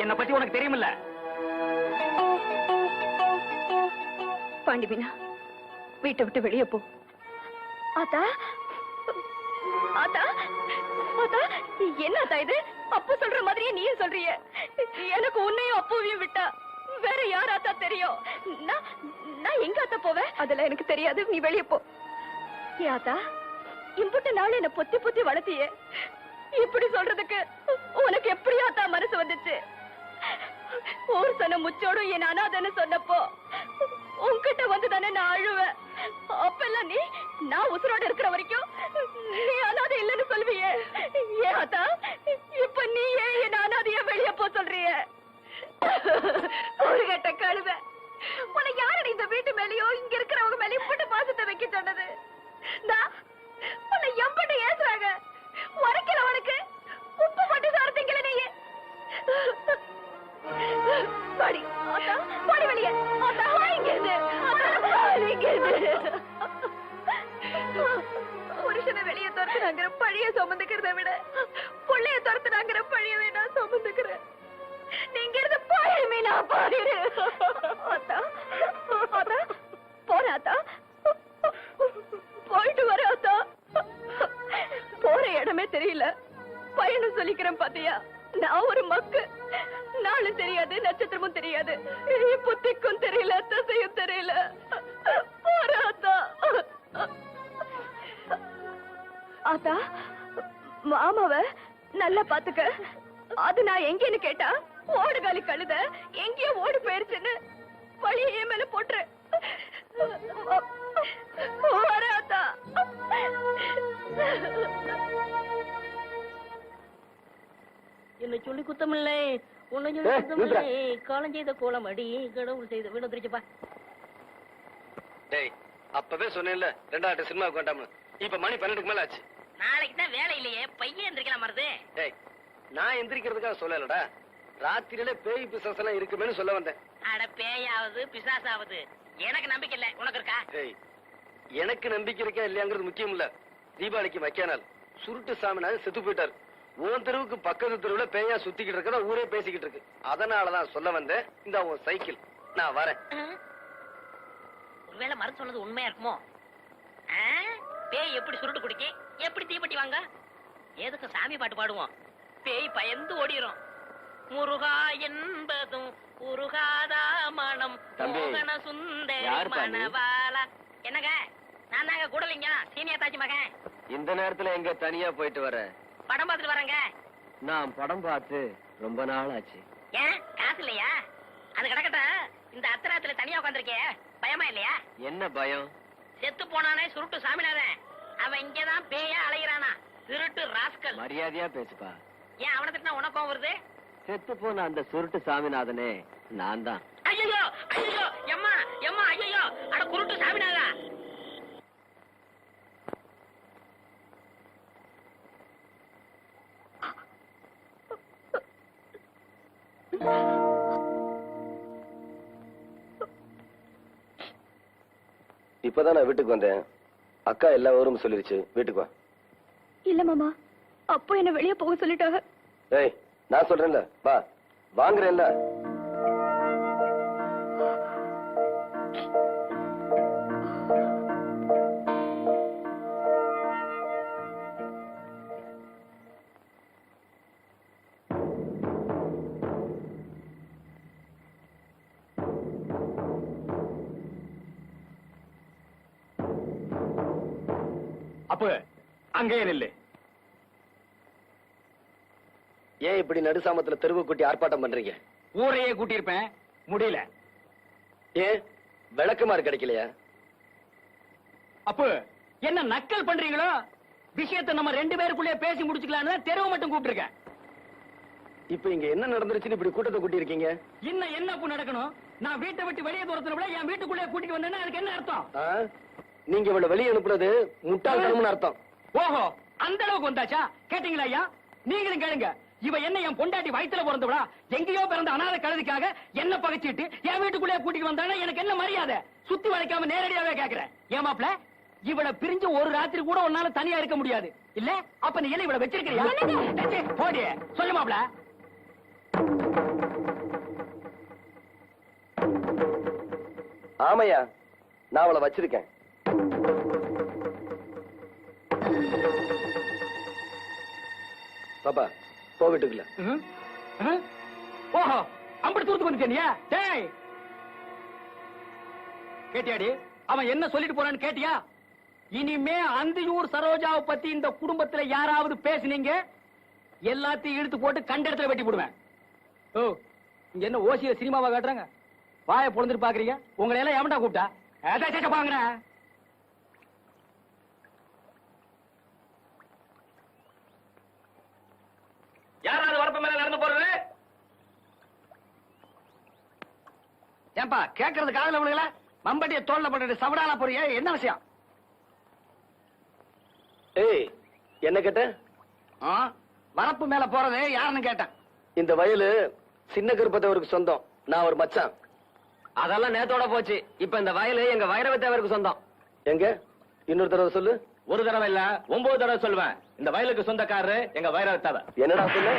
என்ன பத்தி உனக்கு தெரியுமில்ல? பாண்டிமீனா, வீட்டை விட்டு வெளியே போ. ஆத்தா, ஆத்தா, ஆத்தா, என்ன இது? அப்பு சொல்ற மாதிரியே நீயும் சொல்றீங்க. எனக்கு உன்னையும் அப்புவையும் விட்டா வேற யார் ஆத்தா தெரியும்? நான் எங்க ஆத்தா போவேன்? அதெல்லாம் எனக்கு தெரியாது. நீ வெளியே போ. ஆத்தா, இம்புட்டு நாள் என்ன பொத்தி பொத்தி வளர்த்தியே, இப்படி சொல்றதுக்கு உனக்கு எப்படி ஆத்தா மனசு வந்துச்சு? ஊர் சன முச்சோடும் என் அனாதன்னு சொன்னப்போ உன்கிட்ட வந்துதானே நான் அழுவேன். அப்பெல்லாம் நீ நான் உசுரோட இருக்கிற வரைக்கும் நீ அனாதை இல்லைன்னு சொல்வியே. ஏன் ஆத்தா இப்ப நீ ஏன் என் அனாதைய வெளியே போ சொல்றிய? ஒரு கட்ட கழுத, உன்னை யாரடி இந்த வீட்டு மேலயோ இங்க இருக்கிறவங்க மேலயும் போட்டு பாசத்தை வைக்க சொன்னது? உன்னை எம்பட்டு ஏசுறாங்க. உரைக்கிற உனக்கு உப்பு போட்டு சார்த்தீங்களே நீ. பாடி ஆத்தா, பாடி வெளியே. ஆத்தா, இங்கிருந்து புருஷனை வெளியே துரத்துனாங்கிற பழிய சுமந்துக்கிறத விட புள்ளைய துரத்துனாங்கிற பழியவே நான் சுமந்துக்கிறேன். நீங்க இருந்து போயிருமே, நான் போயிரு. ஆத்தா, ஆத்தா, போறாத்தா, போயிட்டு வர ஆத்தா. போற இடமே தெரியல, பயணம் சொல்லிக்கிறேன் பாத்தியா? நான் ஒரு மக்கு, நாளும் தெரியாது, நட்சத்திரமும் தெரியாது, புத்திக்கும் தெரியல, தசையும் தெரியல. போறாத்தா. ஆத்தா, மாமாவ நல்லா பாத்துக்க. அது நான் எங்கன்னு கேட்டா ஓடுகாலி கழுத எங்கேயோ ஓடி போயிருச்சுன்னு வழிய என் மேல போட்டுரு. வராத்தா. என்ன சொல்லி குத்தமில்லை உன்னை சொல்லி குத்தமில்லை காலம் செய்த கோலம் அடி கடவுள் செய்த வீடு திருச்சப்பா. டேய் அப்பவே சொன்னேன்ல ரெண்டாவது சினிமாவுக்கு வேண்டாம்னு. இப்ப மணி 12க்கு மேல ஆச்சு. நாளைக்கு தான் வேலை இல்லையே பையன் எந்திரிக்கலாம் மருது. டேய் நான் எந்திரிக்கிறதுக்காக சொல்லலடா, ராத்திரியில பேய் பிசாசு எல்லாம் இருக்குமேன்னு சொல்ல வந்தேன். அட பேயாவது பிசாசாவது எனக்கு நம்பிக்கை இல்ல, உனக்கு இருக்கா? டேய் எனக்கு நம்பிக்கை இருக்கா இல்லையாங்கிறது முக்கியம் இல்ல. தீபாவளிக்கு வைக்கானால் சுருட்டு சாமினாரு செத்து போயிட்டாரு. உன் தெருவுக்கு பக்கத்து தெருவுல பேயா சுத்திக்கிட்டு இருக்கதா ஊரே பேசிக்கிட்டு இருக்கு. அதனாலதான் சொல்ல வந்தேன். இந்த உன் சைக்கிள் நான் வரேன். ஒருவேளை மருந்து சொன்னது உண்மையா இருக்குமோ? பேய் எப்படி சுருட்டு குடிக்க, எப்படி தீப்பெட்டி வாங்க, எதுக்கு சாமி பாட்டு பாடுவோம், பேய் பயந்து ஓடிரும். முருகா என்பதும் உருகாதா மனம் தம்பி, மோகன சுந்தரி யாருப்பா நீ? மணவாளா. என்னங்க நான் தாங்க கூடலிங்க சீனியர் தாச்சி மகன். இந்த நேரத்துல எங்க தனியா போயிட்டு வர? படம் பார்த்துட்டு வரேங்க. நான் படம் பார்த்து ரொம்ப நாள் ஆச்சு. ஏன் காசு இல்லையா? அது கிடக்கட்டும், இந்த அத்தராத்துல தனியா உட்காந்துருக்கே பயமா இல்லையா? என்ன பயம்? செத்து போனானே சுருட்டு சாமிநாதன், அவன் இங்கதான் பேயா அலைகிறானா, திருட்டு ராஸ்கல். மரியாதையா பேசுப்பா. ஏன் அவனை திட்டினா உனக்கும் வருது? செத்து போன அந்த சுருட்டு சாமிநாதனே நான் தான். ஐயோ ஐயோ எம்மா எம்மா ஐயோ, அட குருட்டு சாமிநாதா. இப்பதான் நான் வீட்டுக்கு வந்தேன். அக்கா எல்லா ஊரும் சொல்லிருச்சு. வீட்டுக்கு வா. இல்ல மாமா, அப்போ என்ன வெளியே போக சொல்லிட்டாங்க. ஏய் நான் சொல்றேன்ல வா. வாங்குறேன்ல. அப்ப அங்கேயே நில்லு. ஏன் இப்படி நடுசாமத்துல தெருவு கூட்டி ஆர்ப்பாட்டம் பண்றீங்க? ஊரையே கூட்டியிருப்பேன், முடியல. ஏன் விளக்குமாறு கிடைக்கலையா? அப்ப என்ன நக்கல் பண்றீங்களோ? விஷயத்தை நம்ம 2 பேருக்குள்ளே பேசி முடிச்சுக்கலான்னு தெருவை மட்டும் கூப்பிட்டுருக்கேன். இப்ப இங்க என்ன நடந்துருச்சுன்னு இப்படி கூட்டத்தை கூட்டி இருக்கீங்க? இன்னும் என்ன அப்ப நடக்கணும்? நான் வீட்டை விட்டு வெளியே தூரத்துல விட என் வீட்டுக்குள்ளே கூட்டிட்டு வந்தேன்னா அதுக்கு என்ன அர்த்தம்? நீங்க இவ்வளவு வெளியே அனுப்புனது முட்டாள்தனம்னு அர்த்தம். ஓஹோ, அந்த அளவுக்கு வந்தாச்சா? கேட்டீங்களா ஐயா? நீங்களும் கேளுங்க. இவ என்ன என் பொண்டாட்டி வயித்துல பிறந்தவளா? எங்கேயோ பிறந்த அனாதை கழுதிக்காக என்ன பகைச்சிட்டு என் வீட்டுக்குள்ளே கூட்டிட்டு வந்தானே எனக்கு என்ன மரியாதை? சுத்தி வளைக்காம நேரடியாவே கேக்குறேன். ஏன் மாப்ள, இவளை பிரிஞ்சு ஒரு ராத்திரி கூட உன்னால தனியா இருக்க முடியாது இல்ல? அப்ப நீ என்ன இவளை வச்சிருக்கிறியா? போடி சொல்லு மாப்ள. ஆமையா, நான் அவளை வச்சிருக்கேன். பாப்பா போ வீட்டுக்குள்ள. ஓஹோ, அப்படி தூரத்துக்கு வந்துட்டியா? டேய் கேட்டியாடி அவன் என்ன சொல்லிட்டு போறான்னு கேட்டியா? இனிமே அந்தியூர் சரோஜாவை பத்தி இந்த குடும்பத்துல யாராவது பேசுனீங்க எல்லாத்தையும் இழுத்து போட்டு கண்ட இடத்துல வெட்டி போடுவேன். ஓ, இங்க என்ன ஓசியில சினிமாவா காட்டுறாங்க? வாயை பொழுதுட்டு பாக்குறீங்க. உங்களை எல்லாம் எவன்டா கூப்பிட்டா? பாங்க. யாராவது வரப்பு மேல நடந்து போறது? ஏன்பா கேட்கறது காதல விழுகல? மம்பட்டிய தோல்ல போட்டு சவடால போறிய, என்ன விஷயம்? ஏய் என்ன கேட்ட? வரப்பு மேல போறது யாருன்னு கேட்டேன். இந்த வயலு சின்ன கருப்பத்தவருக்கு சொந்தம். நான் ஒரு மச்சான். அதெல்லாம் நேத்தோட போச்சு. இப்ப இந்த வயலு எங்க வைரவத்தேவருக்கு சொந்தம். எங்க இன்னொரு தடவை சொல்லு. ஒரு தடவை இல்ல 9 தடவை சொல்லுவேன். இந்த வயலுக்கு சொந்தக்காரரு எங்க வைரவத்தேவர். என்னடா சொல்லு?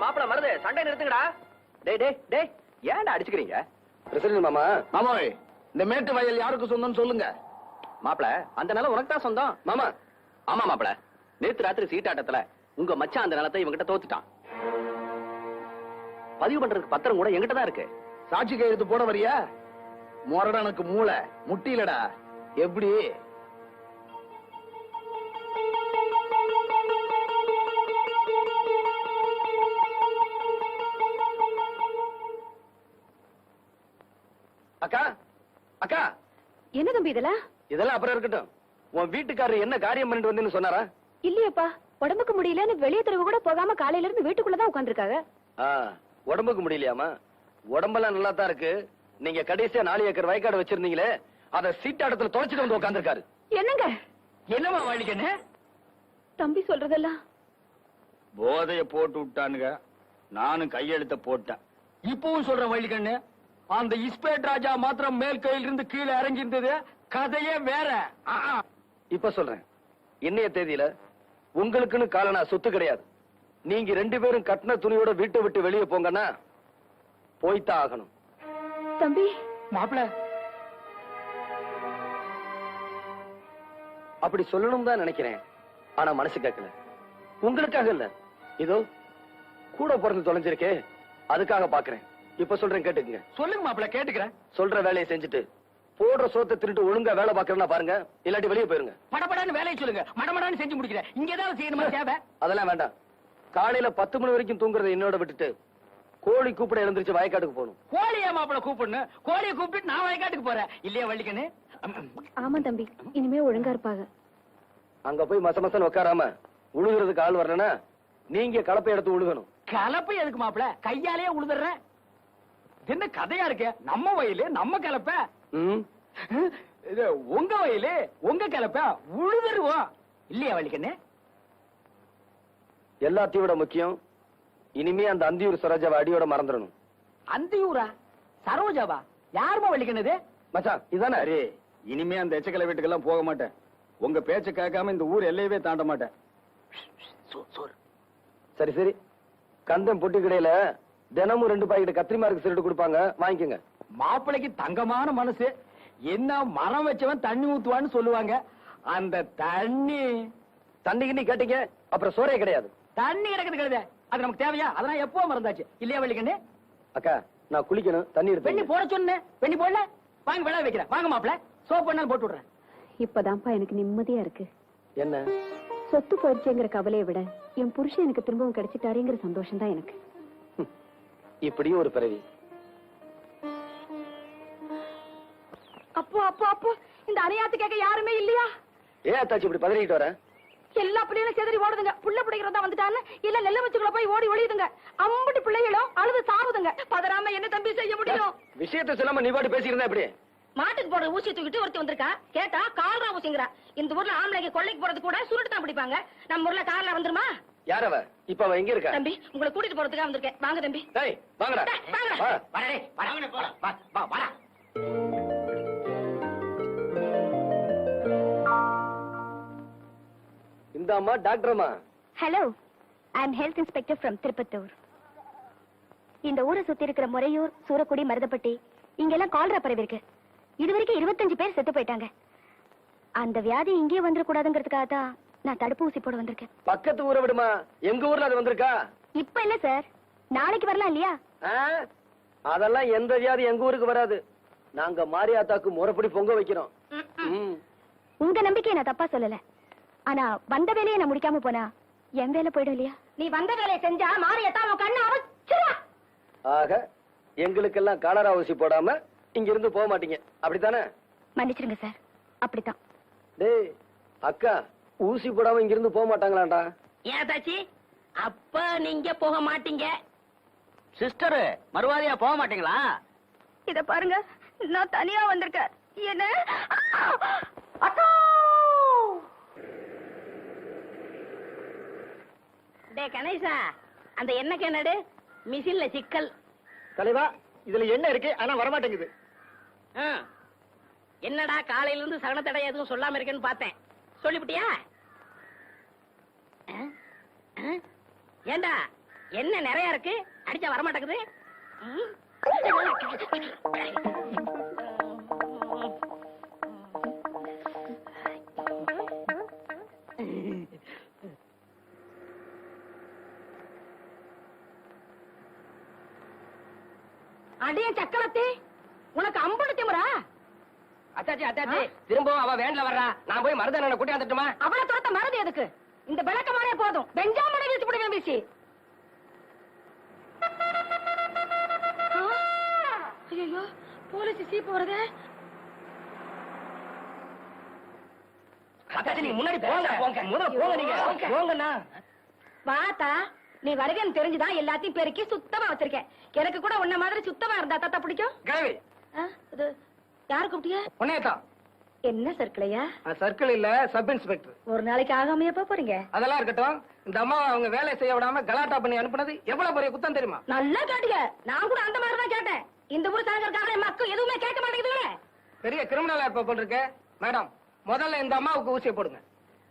மாப்பிள மருது சண்டை நிறுத்துங்கடா. டேய் டேய் டேய் ஏன்டா அடிச்சுக்கிறீங்க? பிரசிடன்ட் மாமா. மாமாய் இந்த மேட்டு வயல் யாருக்கு சொந்தம்னு சொல்லுங்க. மாப்பிள அந்த நிலம் உனக்கு தான் சொந்தம். மாமா. ஆமா மாப்பிள, நேத்து ராத்திரி சீட்டாட்டத்துல உங்க மச்சான் அந்த நிலத்தை இவங்கிட்ட தோத்துட்டான். பதிவு பண்றதுக்கு பத்திரம் கூட எங்கிட்ட தான் இருக்கு. சாட்சி கையெழுத்து போட வரியா? முரடனுக்கு மூளை முட்டிலடா. எப்படி? அக்கா அக்கா. என்ன தம்பி இதெல்லாம்? இதெல்லாம் அப்புறம் இருக்கட்டும். உன் வீட்டுக்காரர் என்ன காரியம் பண்ணிட்டு வந்தேன்னு சொன்னாரா? இல்லையப்பா, உடம்புக்கு முடியலன்னு வெளியே தெருவு கூட போகாம காலையில இருந்து வீட்டுக்குள்ளதான் உட்காந்துருக்காங்க. உடம்புக்கு முடியலையாமா? உடம்பெல்லாம் நல்லா தான் இருக்கு. நீங்க கடைசியா 4 ஏக்கர் வயக்காடு வச்சிருந்தீங்களே, அத சீட்டாட்டத்துல தொலைச்சிட்டு வந்து உட்காந்துருக்காரு. என்னங்க? என்னமா வழிக்கண்ணு? தம்பி சொல்றதெல்லாம் போதைய போட்டு விட்டானுங்க. நானும் கையெழுத்த போட்டேன். இப்பவும் சொல்றேன் வழிக்கண்ணு, அந்த இஸ்பேட் ராஜா மாத்திரம் மேல் கையில இருந்து கீழே இறங்கி இருந்தது கதையே வேற. இப்ப சொல்றேன், இன்னைய தேதியில உங்களுக்குன்னு காலனா சொத்து கிடையாது. நீங்க 2 பேரும் கட்டின துணியோட வீட்டை விட்டு வெளியே போங்கன்னா போய்தான் ஆகணும். தம்பி. மாப்பிள அப்படி சொல்லணும் தான் நினைக்கிறேன். ஆனா மனசு கேட்கல. உங்களுக்காக இல்ல, இதோ கூட பிறந்து தொலைஞ்சிருக்கே அதுக்காக பாக்குறேன். இப்ப சொல்றேன் கேட்டுக்குங்க. சொல்லுங்க மாப்பிள, கேட்டுக்கிறேன். சொல்ற வேலையை செஞ்சுட்டு போடுற சோத்தை திருட்டு ஒழுங்கா வேலை பாக்குறேன்னா பாருங்க, இல்லாட்டி வெளியே போயிருங்க. படபடான்னு வேலையை சொல்லுங்க, மடமடான்னு செஞ்சு முடிக்கிறேன். இங்க ஏதாவது செய்யணுமா தேவை? அதெல்லாம் வேண்டாம். காலையில 10 மணி வரைக்கும் தூங்குறத என்னோட விட்டுட்டு கோழி கூப்பிட எழுந்திருச்சு வயக்காட்டுக்கு போகணும். கோழியா மாப்பிள கூப்பிடணும்? கோழியை கூப்பிட்டு நான் வயக்காட்டுக்கு போறேன் இல்லையா வள்ளிக்கண்ணு? ஆமா தம்பி, இனிமே ஒழுங்கா இருப்பாங்க. அங்க போய் மசமசன்னு உட்காராம உழுகுறதுக்கு ஆள் வரலன்னா நீங்க கலப்பை எடுத்து உழுகணும். கலப்பை எதுக்கு மாப்பிள? கையாலேயே உழுதுறேன். என்ன கதையா இருக்கு? நம்ம வயலு நம்ம கலப்ப, இது உங்க வயலு உங்க கலப்ப, உழுதுருவோம் இல்லையா வள்ளிக்கண்ணு? எல்லாத்தையும் விட முக்கியம், இனிமே அந்த அந்தியூர் சரோஜாவை அடியோட மறந்துடணும். அந்தியூரா? சரோஜாவா? யாருமா வள்ளிக்கண்ணது? மச்சான் இதானே? சரி, இனிமே அந்த எச்சக்கலை வீட்டுக்கெல்லாம் போக மாட்டேன். உங்க பேச்ச கேட்காம இந்த ஊர் எல்லையவே தாண்ட மாட்டேன். சரி சரி, கந்தம் பொட்டி கடையில தினமும் 2 பாக்கெட் கத்திரிமாருக்கு சிரட்டு கொடுப்பாங்க, வாங்கிக்கோங்க. மாப்பிளைக்கு தங்கமான மனசு. என்ன மரம் வச்சவன் தண்ணி ஊத்துவான்னு சொல்லுவாங்க. அந்த தண்ணிக்கு நீ கேட்டீங்க அப்புறம் சோறே கிடையாது. தண்ணி கிடக்குது கிடையாது, அது நமக்கு தேவையா? அதெல்லாம் எப்போ மறந்தாச்சு இல்லையா வள்ளிக்கண்ணு? அக்கா நான் குளிக்கணும், தண்ணி பெண்ணி எடுத்து. போட சொன்ன பெண்ணி போடல. வாங்க விளைய வைக்கிறேன். வாங்க மாப்பிள, சோப் பண்ணாலும் போட்டு விடுறேன். இப்பதான்ப்பா எனக்கு நிம்மதியா இருக்கு. என்ன சொத்து போயிடுச்சுங்கிற கவலையை விட என் புருஷன் எனக்கு திரும்பவும் கிடைச்சிட்டாருங்கிற சந்தோஷம் தான் எனக்கு. இப்படியும் ஒரு பிறவி. அப்போ அப்போ அப்போ இந்த அரையாத்து கேட்க யாருமே இல்லையா? ஏன் அத்தாச்சி இப்படி பதறிக்கிட்டு வர? எல்லா பிள்ளைகளும் செதறி ஓடுதுங்க. புள்ள பிடிக்கிறதா வந்துட்டான்னு இல்ல நெல்ல வச்சுக்குள்ள போய் ஓடி ஒளியுதுங்க. அம்புட்டு பிள்ளைகளும் அழுது சாவுதுங்க. பதறாம என்ன தம்பி செய்ய முடியும்? விஷயத்தை சொல்லாம நீ பாட்டு பேசிக்கிறதா எப்படி? மாட்டுக்கு போடுற ஊசியை தூக்கிட்டு ஒருத்தி வந்திருக்கா. கேட்டா கால்ரா ஊசிங்கிறா. இந்த ஊர்ல ஆம்பளைக்கு கொள்ளைக்கு போறது கூட சுருட்டு தான் பிடிப்பாங்க. நம்ம ஊர்ல கார்ல வந்துருமா? யார் அவ? இப்ப அவ எங்க இருக்கா? தம்பி உங்களை கூட்டிட்டு போறதுக்காக வந்திருக்கேன். வாங்க தம்பி. டேய் வாங்கடா. டேய், வாங்க. வா. வரடே வரவன போலாம். வா வா வாடா. இந்த அம்மா டாக்டர்மா. Hello, I am health inspector from Tirupattur. இந்த ஊரை சுத்தி இருக்கிற முறையூர், சூரக்குடி, மருதப்பட்டி இங்கெல்லாம் கால்ரா பரவி இருக்கு. இதுவரைக்கும் 25 பேர் செத்து போயிட்டாங்க. அந்த வியாதி இங்கே வந்துடக்கூடாதுங்கிறதுக்காக தான் நான் தடுப்பூசி போட வந்திருக்கேன். பக்கத்து ஊரை விடுமா, எங்க ஊர்ல அது வந்திருக்கா. இப்ப என்ன சார், நாளைக்கு வரலாம் இல்லையா? அதெல்லாம் எந்த வியாதி எங்க ஊருக்கு வராது. நாங்க மாரியாத்தாக்கு முறைப்படி பொங்க வைக்கிறோம். உங்க நம்பிக்கையை நான் தப்பா சொல்லல. ஆனா வந்த வேலையை நான் முடிக்காம போனா என் வேலை போயிடும் இல்லையா? நீ வந்த வேலையை செஞ்சா மாரியத்தா உன் கண்ணு அவச்சிரா. ஆக எங்களுக்கெல்லாம் காலரா ஊசி போடாம இங்க இருந்து போக மாட்டீங்க, அப்படித்தானே? மன்னிச்சிருங்க சார், அப்படித்தான். டேய் அக்கா, ஊசி போடாம இங்க இருந்து போக மாட்டாங்களாண்டா? ஏன் தாச்சி அப்ப நீங்க போக மாட்டீங்க? சிஸ்டர் மறுவாதியா போக மாட்டீங்களா? இத பாருங்க, நான் தனியா வந்திருக்கேன். என்ன அக்கா! டே கணேசா, அந்த எண்ணெய் கிணடு மிஷின்ல சிக்கல். தலைவா, இதுல என்ன இருக்கு ஆனா வரமாட்டேங்குது. என்னடா காலையில இருந்து சகனத்தடை எதுவும் சொல்லாம இருக்கேன்னு பார்த்தேன். சொல்லிவிட்டியா? ஏண்டா என்ன நிறைய இருக்கு, அடிச்சா வரமாட்டேங்குது. அடியே சக்கரத்தி, உனக்கு அம்புட்டு திமிரா? அத்தாச்சி அத்தாச்சி, திரும்பவும் அவ வேன்ல வர்றா. நான் போய் மருதனை கூட்டி வந்துட்டுமா? அவளை துரத்த மறதி எதுக்கு? இந்த விளக்கமானே போதும். பெஞ்சாமனை வீசி விடுவேன் வீசி. ஐயோ, போலீஸ் சீப்பு வருதே. அத்தாச்சி நீங்க முன்னாடி போங்க. முதல்ல போங்க நீங்க. போங்கண்ணா. வாத்தா, நீ வருகன்னு தெரிஞ்சுதான் எல்லாத்தையும் பெருக்கி சுத்தமா வச்சிருக்கேன். எனக்கு கூட உன்ன மாதிரி சுத்தமா இருந்தா தாத்தா பிடிக்கும். கிழவி இது யாரு கூப்பிட்டியா? உன்னையத்தான். என்ன சர்க்கிளையா? சர்க்கிள் இல்ல, சப் இன்ஸ்பெக்டர். ஒரு நாளைக்கு ஆகாமையா போறீங்க? அதெல்லாம் இருக்கட்டும். இந்த அம்மா அவங்க வேலை செய்ய விடாம கலாட்டா பண்ணி அனுப்புனது எவ்வளவு பெரிய குத்தம் தெரியுமா? நல்லா கேட்டீங்க. நான் கூட அந்த மாதிரி தான் கேட்டேன். இந்த ஊர் சாகர்காரன் மக்கள் எதுவுமே கேட்க மாட்டேங்குதுங்களே. பெரிய கிரிமினலா இப்ப போட்டிருக்க. மேடம், முதல்ல இந்த அம்மாவுக்கு ஊசியை போடுங்க.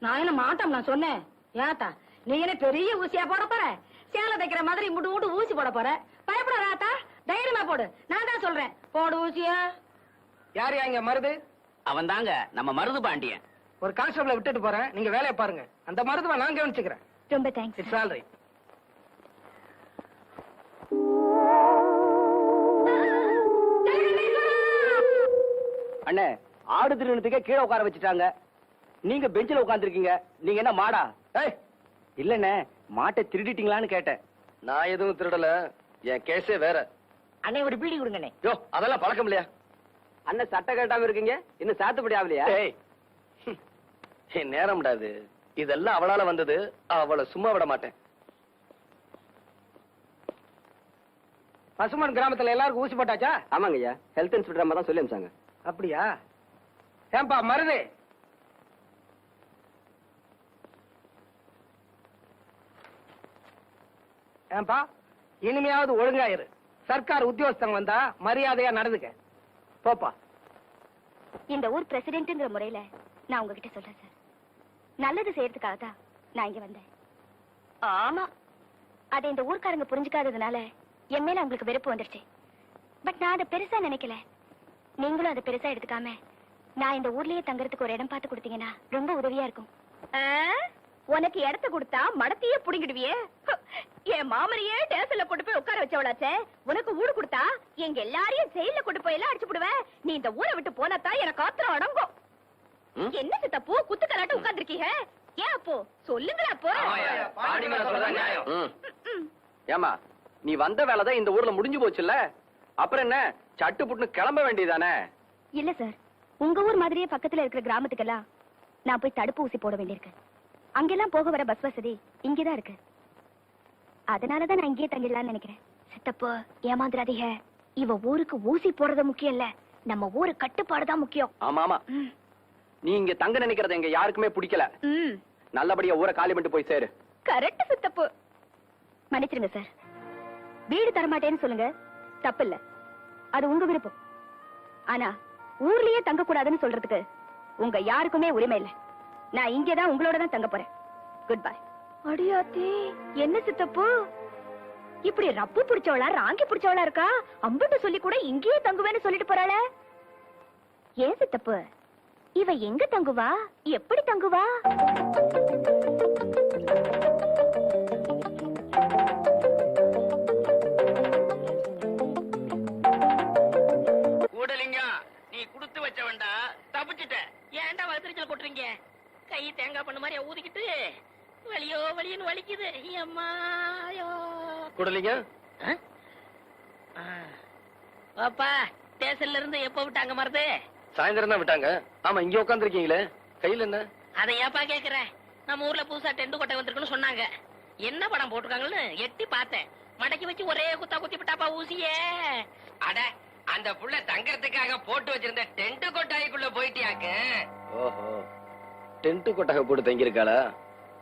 நான் என்ன மாட்டோம் நான் சொன்னேன். ஏத்தா, நீ என்ன பெரிய ஊசியா போட போற? சேலை தைக்கிற மாதிரி முட்டு முட்டு ஊசி போட போற? பயப்படாத ஆத்தா, தைரியமா போடு. நான் தான் சொல்றேன், போடு ஊசியா. யார் இங்க மருது? அவன் தாங்க நம்ம மருது பாண்டியன். ஒரு கான்ஸ்டபிளை விட்டுட்டு போறேன், நீங்க வேலையை பாருங்க. அந்த மருதுவை நான் கவனிச்சுக்கிறேன். ரொம்ப தேங்க்ஸ். It's all right. அண்ணே, ஆடு திருநத்துக்கே கீழே உட்கார வச்சுட்டாங்க. நீங்க பெஞ்சில உட்கார்ந்துருக்கீங்க. நீங்க என்ன மாடா? ஏய், இல்லண்ணே, மாட்டை திருடிட்டீங்களான்னு கேட்டேன். நான் எதுவும் திருடல. என் கேஸே வேற. அண்ணே ஒரு பீடி கொடுங்கண்ணே. யோ, அதெல்லாம் பழக்கம் இல்லையா? அண்ணன் சட்டை கட்டாம இருக்கீங்க, இன்னும் சாத்துப்படி ஆகலையா? ஏய், என் நேரம் விடாது. இதெல்லாம் அவளால வந்தது. அவளை சும்மா விட மாட்டேன். பசுமன் கிராமத்துல எல்லாருக்கும் ஊசி போட்டாச்சா? ஆமாங்க ஐயா, ஹெல்த் இன்ஸ்பெக்டர் அம்மா தான் சொல்லி அனுப்பிச்சாங்க. அப்படியா? ஏன்பா மருது, ஏன்பா இனிமையாவது ஒழுங்காயிரு. சர்க்கார் உத்தியோகஸ்தங்க வந்தா மரியாதையா நடந்துக்க. போப்பா. இந்த ஊர் பிரசிடென்ட்ங்கிற முறையில நான் உங்ககிட்ட சொல்றேன் சார். நல்லது செய்யறதுக்காக தான் நான் இங்க வந்தேன். ஆமா, அதை இந்த ஊர்க்காரங்க புரிஞ்சுக்காததுனால என் மேல அவங்களுக்கு வெறுப்பு வந்துருச்சு. பட் நான் அதை பெருசா நினைக்கல. நீங்களும் அதை பெருசா எடுத்துக்காம நான் இந்த ஊர்லயே தங்கறதுக்கு ஒரு இடம் பார்த்து கொடுத்தீங்கன்னா ரொம்ப உதவியா இருக்கும். உனக்கு இடத்த கொடுத்தா மடத்தையே புடிங்கிடுவியே. என் மாமனையே டேசல்ல கொண்டு போய் உட்கார வச்சவளாச்சே. உனக்கு ஊடு கொடுத்தா எங்க எல்லாரையும் ஜெயில கொண்டு போய் எல்லாம் அடிச்சு விடுவேன். நீ இந்த ஊரை விட்டு போனதான் எனக்கு ஆத்திரம் அடங்கும். ம்? என்ன சித்தப்பு குத்து கலாட்டம் உட்கார்ந்திருக்கீங்க? ஏன் அப்போ சொல்லுங்களா அப்போ? ம். ஏமா நீ வந்த வேலைதான் இந்த ஊர்ல முடிஞ்சு போச்சுல்ல, அப்புறம் என்ன சட்டு புட்டுன்னு கிளம்ப வேண்டியதானே? இல்ல சார், உங்க ஊர் மாதிரியே பக்கத்துல இருக்கிற கிராமத்துக்கெல்லாம் நான் போய் தடுப்பு ஊசி போட வேண்டியிருக்கு. அங்கெல்லாம் போக வர பஸ் வசதி இங்கதான் இருக்கு. அதனாலதான் நான் இங்கேயே தங்கிடலாம்னு நினைக்கிறேன். சித்தப்பு ஏமாந்துராதீங்க. இவ ஊருக்கு ஊசி போடுறது முக்கியம் இல்ல, நம்ம ஊரு கட்டுப்பாடுதான் முக்கியம். ஆமா ஆமா, நீ இங்க தங்க நினைக்கிறது எங்க யாருக்குமே பிடிக்கல. நல்லபடியா ஊரை காலி பண்ணிட்டு போய் சேரு. கரெக்ட் சித்தப்பு. மன்னிச்சிருங்க சார், வீடு தரமாட்டேன்னு சொல்லுங்க, தப்பு இல்ல, அது உங்க விருப்பம். ஆனா ஊர்லயே தங்க கூடாதுன்னு சொல்றதுக்கு உங்க யாருக்குமே உரிமை இல்ல. நான் இங்கதான் உங்களோட தான் தங்க போறேன். Good bye. அடியாத்தி, என்ன சித்தப்பு இப்படி ரப்பு பிடிச்சவளா ராங்கி பிடிச்சவளா இருக்கா? அம்பிட்டு சொல்லி கூட இங்கேயே தங்குவேன்னு சொல்லிட்டு போறாளே. ஏன் சித்தப்பு, இவ எங்க தங்குவா, எப்படி தங்குவா? கூடலிங்கம், நீ குடுத்து வச்ச வேண்டா, தப்பிச்சிட்ட. ஏன்டா வத்திரிச்சல் கொட்டுறீங்க? கை தேங்காய் பண்ண மாதிரி ஊதிக்கிட்டு வலியோ வலின்னு வலிக்குது. அம்மாயோ கூடலிங்க, பாப்பா, ஸ்டேஷன்ல இருந்து எப்ப விட்டாங்க மருது? சாயந்தரம் தான் விட்டாங்க. ஆமா, இங்க உட்காந்துருக்கீங்களே, கையில என்ன? அதை ஏப்பா கேக்குறேன்? நம்ம ஊர்ல புதுசா டென்ட் கொட்டை வந்திருக்குன்னு சொன்னாங்க. என்ன படம் போட்டுருக்காங்கன்னு எட்டி பார்த்தேன். மடக்கி வச்சு ஒரே குத்தா குத்தி விட்டாப்பா ஊசியே. அட, அந்த புள்ள தங்கறதுக்காக போட்டு வச்சிருந்த டென்ட் கொட்டாய்க்குள்ள போயிட்டியாக்கு. ஓஹோ, டென்ட் கொட்டகை போட்டு தங்கியிருக்காளா?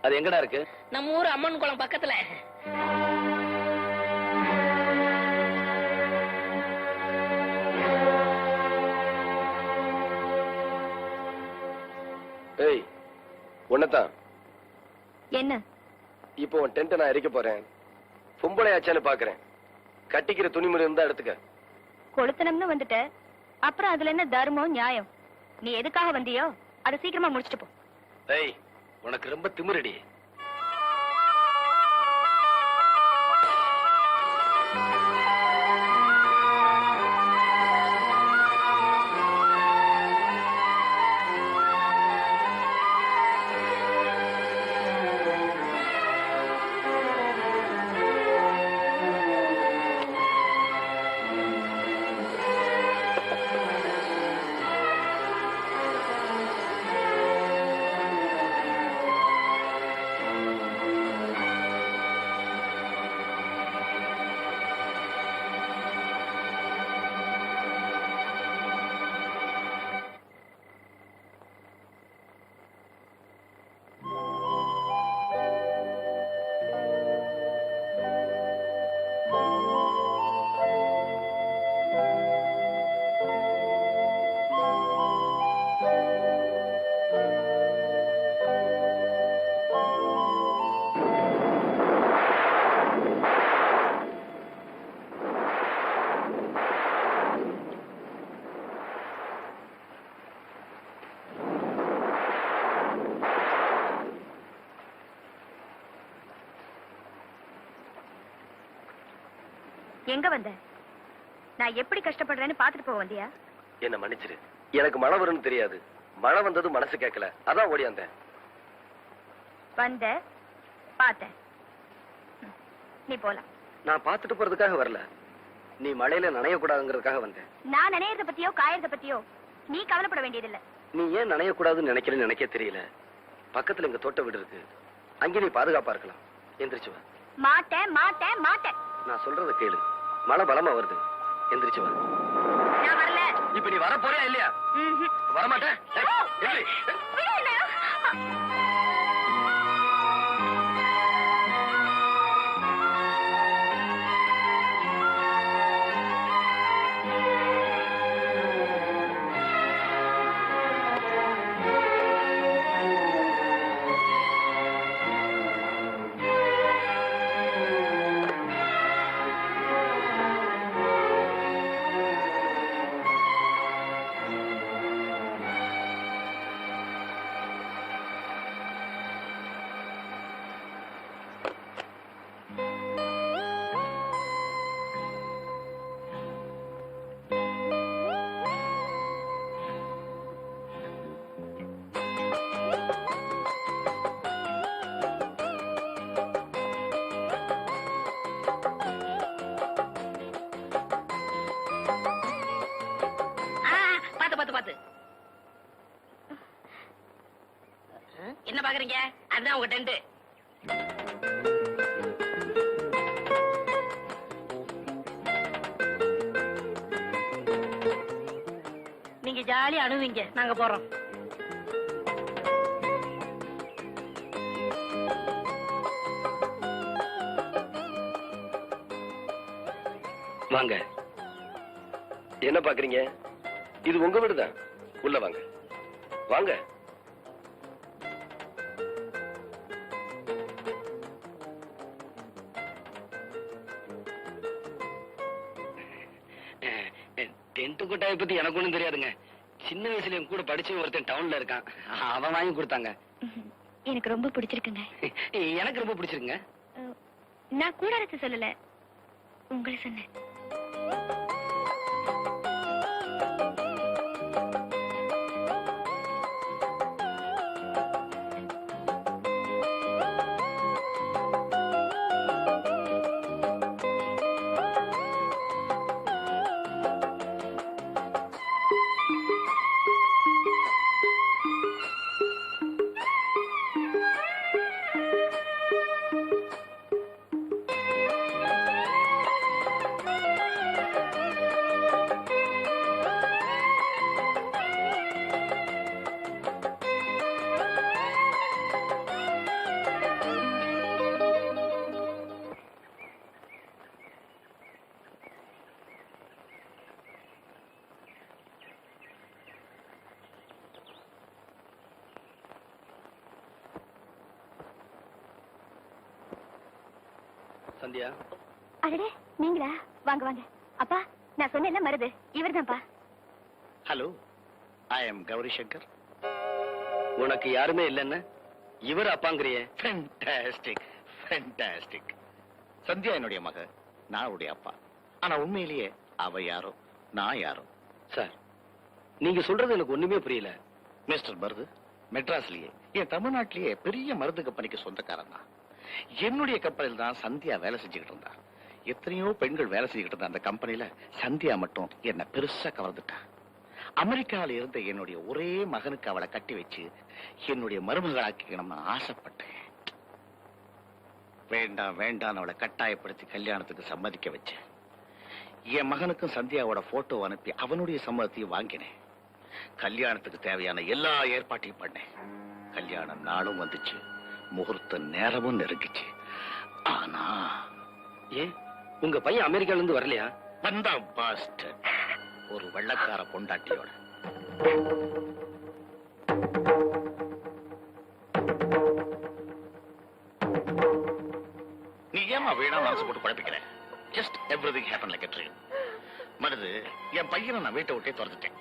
அது எங்கடா இருக்கு? நம்ம ஊர் அம்மன் குளம் பக்கத்துல. ஏய், உன்னதான். என்ன? இப்போ உன் டென்ட் நான் எரிக்க போறேன். பொம்பளையாச்சான்னு பாக்குறேன். கட்டிக்கிற துணிமணி இருந்தா எடுத்துக்க. கொளுத்தனம்னு வந்துட்ட, அப்புறம் அதுல என்ன தர்மம் நியாயம்? நீ எதுக்காக வந்தியோ அதை சீக்கிரமா முடிச்சிட்டு போ. ஏய், உனக்கு ரொம்ப திமிரடி. எங்க வந்த? நான் எப்படி கஷ்டப்படுறேன்னு பாத்துட்டு போக வந்தியா? என்ன மன்னிச்சிரு, எனக்கு மழை வரும்னு தெரியாது. மழை வந்தது மனசு கேட்கல, அதான் ஓடியாந்தேன். வந்த, பார்த்தேன், நீ போலாம். நான் பாத்துட்டு போறதுக்காக வரல, நீ மழையில நனையக்கூடாதுங்கிறதுக்காக வந்தேன். நான் நினைறத பத்தியோ காயறத பத்தியோ நீ கவலைப்பட வேண்டியதில்லை. நீ ஏன் நனையக்கூடாதுன்னு நினைக்கிறேன்னு எனக்கே தெரியல. பக்கத்துல எங்க தோட்ட வீடு இருக்கு, அங்கே நீ பாதுகாப்பா இருக்கலாம். எந்திரிச்சு வா. மாட்டேன் மாட்டேன் மாட்டேன். நான் சொல்றத கேளு, மழை பலமா வருது. எந்திரிச்சு வா. நான் வரல. இப்ப நீ வர போறியா இல்லையா? வரமாட்டேன். என்ன பாக்குறீங்க? அதுதான் உங்க டென்ட். நீங்க ஜாலியா அணுவீங்க, நாங்க போறோம். வாங்க. என்ன பாக்குறீங்க? இது உங்க வீடுதான். உள்ள வாங்க. வாங்க. டென்ட் கொட்டாயை பத்தி எனக்கு ஒண்ணும் தெரியாதுங்க. சின்ன வயசுல என் கூட படிச்ச ஒருத்தன் டவுன்ல இருக்கான், அவன் வாங்கி கொடுத்தாங்க. எனக்கு ரொம்ப பிடிச்சிருக்குங்க. எனக்கு ரொம்ப பிடிச்சிருக்குங்க. நான் கூடாரத்தை சொல்லல, உங்களை சொன்னேன். சந்தியா, அடடே, நீங்களா? வாங்க வாங்க. அப்பா, நான் சொன்னேன்ல மருது, இவர்தான்ப்பா. Hello, I am Gowri Shankar. உனக்கு யாருமே இல்லைன்னு இவர் அப்பாங்கிறியே. Fantastic, fantastic. சந்தியா என்னுடைய மக, நான் அவருடைய அப்பா. ஆனா உண்மையிலேயே அவ யாரோ நான் யாரோ. சார், நீங்க சொல்றது எனக்கு ஒண்ணுமே புரியல. மிஸ்டர் மருது மெட்ராஸ்லயே, என் தமிழ்நாட்டிலேயே பெரிய மருந்து கம்பெனிக்கு சொந்தக்காரன் தான். என்னுடைய கம்பெனியில் தான் சந்தியா வேலை செஞ்சுக்கிட்டு இருந்தா. எத்தனையோ பெண்கள் வேலை செஞ்சுக்கிட்டு இருந்த அந்த கம்பெனில சந்தியா மட்டும் என்ன பெருசா கவர்ந்துட்டா. அமெரிக்காவில இருந்த என்னுடைய ஒரே மகனுக்கு அவளை கட்டி வச்சு என்னுடைய மருமகளாக்கிக்கணும்னு ஆசைப்பட்டேன். வேண்டாம் வேண்டாம் அவளை கட்டாயப்படுத்தி கல்யாணத்துக்கு சம்மதிக்க வச்சேன். என் மகனுக்கும் சந்தியாவோட போட்டோ அனுப்பி அவனுடைய சம்மதத்தையும் வாங்கினேன். கல்யாணத்துக்கு தேவையான எல்லா ஏற்பாட்டையும் பண்ணேன். கல்யாண நாளும் வந்துச்சு, முகூர்த்த நேரமும் நெருங்கிச்சு. ஆனா ஏன் உங்க பையன் அமெரிக்கால இருந்து வரலையா? வந்தா பாஸ்டர், ஒரு வெள்ளக்கார பொண்டாட்டியோட. நீ ஏமா வீணா மனசு போட்டு குழப்பிக்கிற? Just everything happen like a dream. Marudhu, என் பையனை நான் வீட்டை விட்டே துரத்துட்டேன்.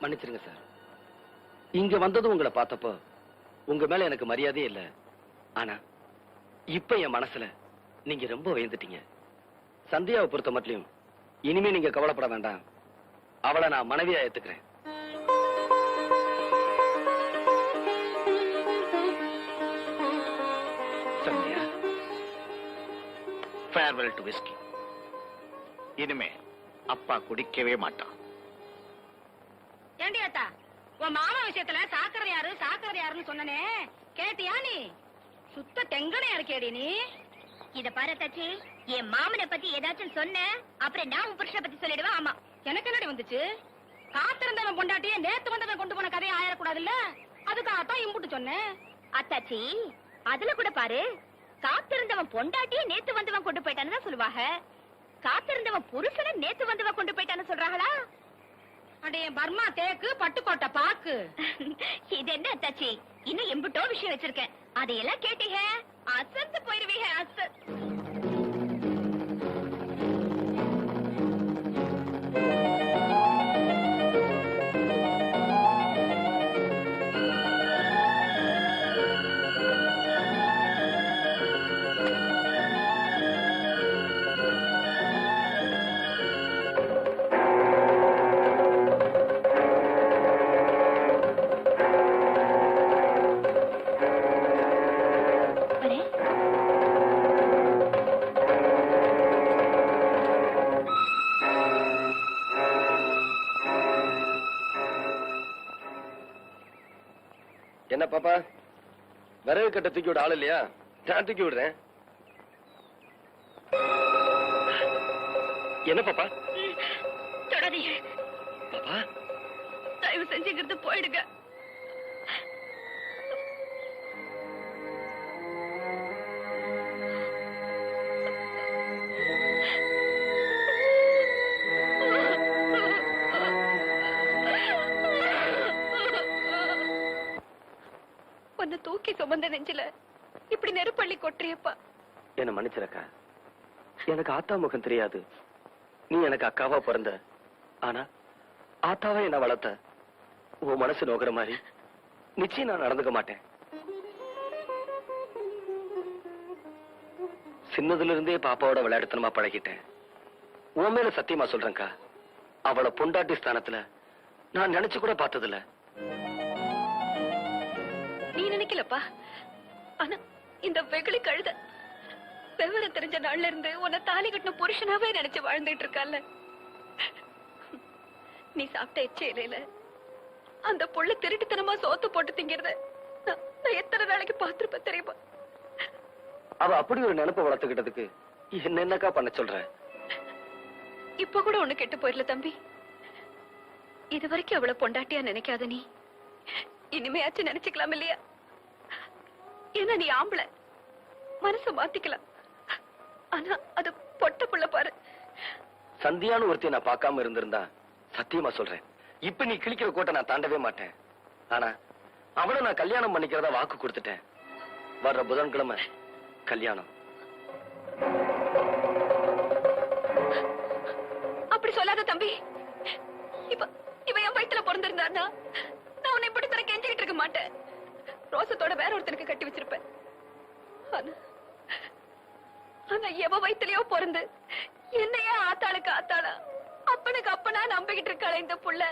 மன்னிச்சிருங்க சார். இங்க வந்ததும் உங்களை பார்த்தப்போ உங்க மேல எனக்கு மரியாதையே இல்ல. ஆனா இப்ப என் மனசுல நீங்க ரொம்ப உயர்ந்துட்டீங்க. சந்தியாவை பொறுத்த மட்டும் இனிமே நீங்க கவலைப்பட வேண்டாம். அவளை நான் மனைவியா ஏத்துக்கிறேன். Sandhya, farewell to whisky. இனிமே அப்பா குடிக்கவே மாட்டான். ஏண்டி அத்தா, உன் மாமா விஷயத்துல சாக்கரை யாருன்னு சொன்னனே, கேட்டியா நீ? சுத்த தெங்கனையா இருக்கேடி நீ. இத பாரு தச்சி, என் மாமனை பத்தி ஏதாச்சும் சொன்ன அப்புறம் நான் உன் புருஷனை பத்தி சொல்லிடுவேன். ஆமா, எனக்கு என்னடி வந்துச்சு? காத்திருந்தவன் பொண்டாட்டியே நேத்து வந்தவன் கொண்டு போன கதையை ஆயிடக்கூடாதுல்ல, அதுக்காகத்தான் இம்புட்டு சொன்னேன். அத்தாச்சி, அதுல கூட பாரு, காத்திருந்தவன் பொண்டாட்டியே நேத்து வந்தவன் கொண்டு போயிட்டான்னு தான் சொல்லுவாங்க. காத்திருந்தவன் புருஷனை நேத்து வந்தவன் கொண்டு போயிட்டான்னு சொல்றாங்களா? அடே பர்மா தேக்கு பட்டுக்கோட்டை பாக்கு. இது என்ன அத்தாச்சி, இன்னும் எம்புட்டோ விஷயம் வச்சிருக்கேன். அதையெல்லாம் கேட்டீங்க அசத்து போயிருவீங்க. என்ன பாப்பா, விறகு கட்ட தூக்கி விட ஆள் இல்லையா? நான் தூக்கி விடுறேன். என்ன பாப்பா? தொடாதீங்க பாப்பா, தயவு செஞ்சுங்கிறது போயிடுங்க. உன்னை தூக்கி சுமந்த நெஞ்சில இப்படி நெருப்பள்ளி கொட்டுறியப்பா. என்ன மன்னிச்சிருக்கா. எனக்கு ஆத்தா முகம் தெரியாது. நீ எனக்கு அக்காவா பிறந்த. ஆனா ஆத்தாவா என்ன வளர்த்த. உன் மனசு நோக்கிற மாதிரி நிச்சயம் நான் நடந்துக்க மாட்டேன். சின்னதுல இருந்தே பாப்பாவோட விளையாடுத்தனமா பழகிட்டேன். உன் மேல சத்தியமா சொல்றேன்க்கா, அவளை பொண்டாட்டி ஸ்தானத்துல நான் நினைச்சு கூட பார்த்ததில்ல. நீ நினைக்கலப்பா, ஆனா இந்த வெகுளி கழுத விவரம் தெரிஞ்ச நாள்ல இருந்து உன்னை தாலி கட்டின புருஷனாவே நினைச்சு வாழ்ந்துட்டு இருக்கால. நீ சாப்பிட்ட எச்ச இலையில அந்த புள்ள திருட்டுத்தனமா சோத்து போட்டு திங்கிறத நான் எத்தனை நாளைக்கு பார்த்திருப்பேன் தெரியுமா? அவ அப்படி ஒரு நினைப்ப வளர்த்துக்கிட்டதுக்கு என்னக்கா பண்ண சொல்ற? இப்ப கூட ஒண்ணு கெட்டு போயிடல தம்பி. இது வரைக்கும் அவளை பொண்டாட்டியா நினைக்காத நீ இனிமையாச்சும் நினைச்சுக்கலாம் இல்லையா? ஏன்னா நீ ஆம்பளை, மனச மாத்திக்கலாம். ஆனா அது பொட்ட புள்ள பாரு. சந்தியான்னு ஒருத்தி நான் பார்க்காம இருந்திருந்தா சத்தியமா சொல்றேன், இப்ப நீ கிழிக்கிற கோட்டை நான் தாண்டவே மாட்டேன். ஆனா அவளை நான் கல்யாணம் பண்ணிக்கிறதா வாக்கு கொடுத்துட்டேன். வர்ற புதன்கிழமை கல்யாணம். அப்படி சொல்லாத தம்பி. இவ என் வயித்துல பிறந்திருந்தான்னா நான் உன்னை இப்படி தர கெஞ்சிக்கிட்டு இருக்க மாட்டேன். ரோசத்தோட வேற ஒருத்தனுக்கு கட்டி வச்சிருப்பேன். ஆனா எவ வயிற்றுலயோ பிறந்து என்னையே ஆத்தாளுக்கு ஆத்தாளா அப்பனுக்கு அப்பனா நம்பிக்கிட்டு இருக்காளே இந்த புள்ள.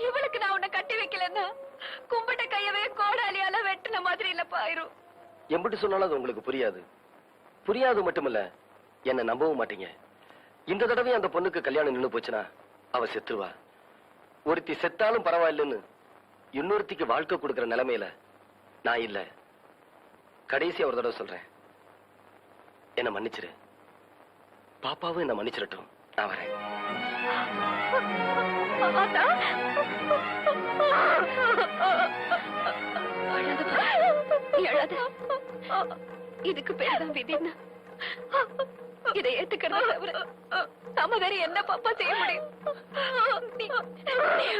இவளுக்கு நான் உன்னை கட்டி வைக்கலன்னா கும்பிட்ட கையவே கோடாலியால வெட்டின மாதிரி இல்லப்பா ஆயிரும். எம்பிட்டு சொன்னாலும் அது உங்களுக்கு புரியாது. புரியாது மட்டுமில்ல, என்ன நம்பவும் மாட்டீங்க. இந்த தடவை அந்த பொண்ணுக்கு கல்யாணம் நின்னு போச்சுன்னா அவ செத்துருவா. ஒருத்தி செத்தாலும் பரவாயில்லைன்னு இன்னொருத்திக்கு வாழ்க்கை கொடுக்கிற நிலைமையில நான் இல்ல. கடைசியா ஒரு தடவை சொல்றேன், என்ன மன்னிச்சிரு. பாப்பாவும் என்ன மன்னிச்சிடட்டும். நான் வரேன். இதுக்கு பேர்தான் விதின்னு இதை ஏத்துக்கிறத தவிர நாம வேற என்ன பாப்பா செய்ய முடியும்? நீ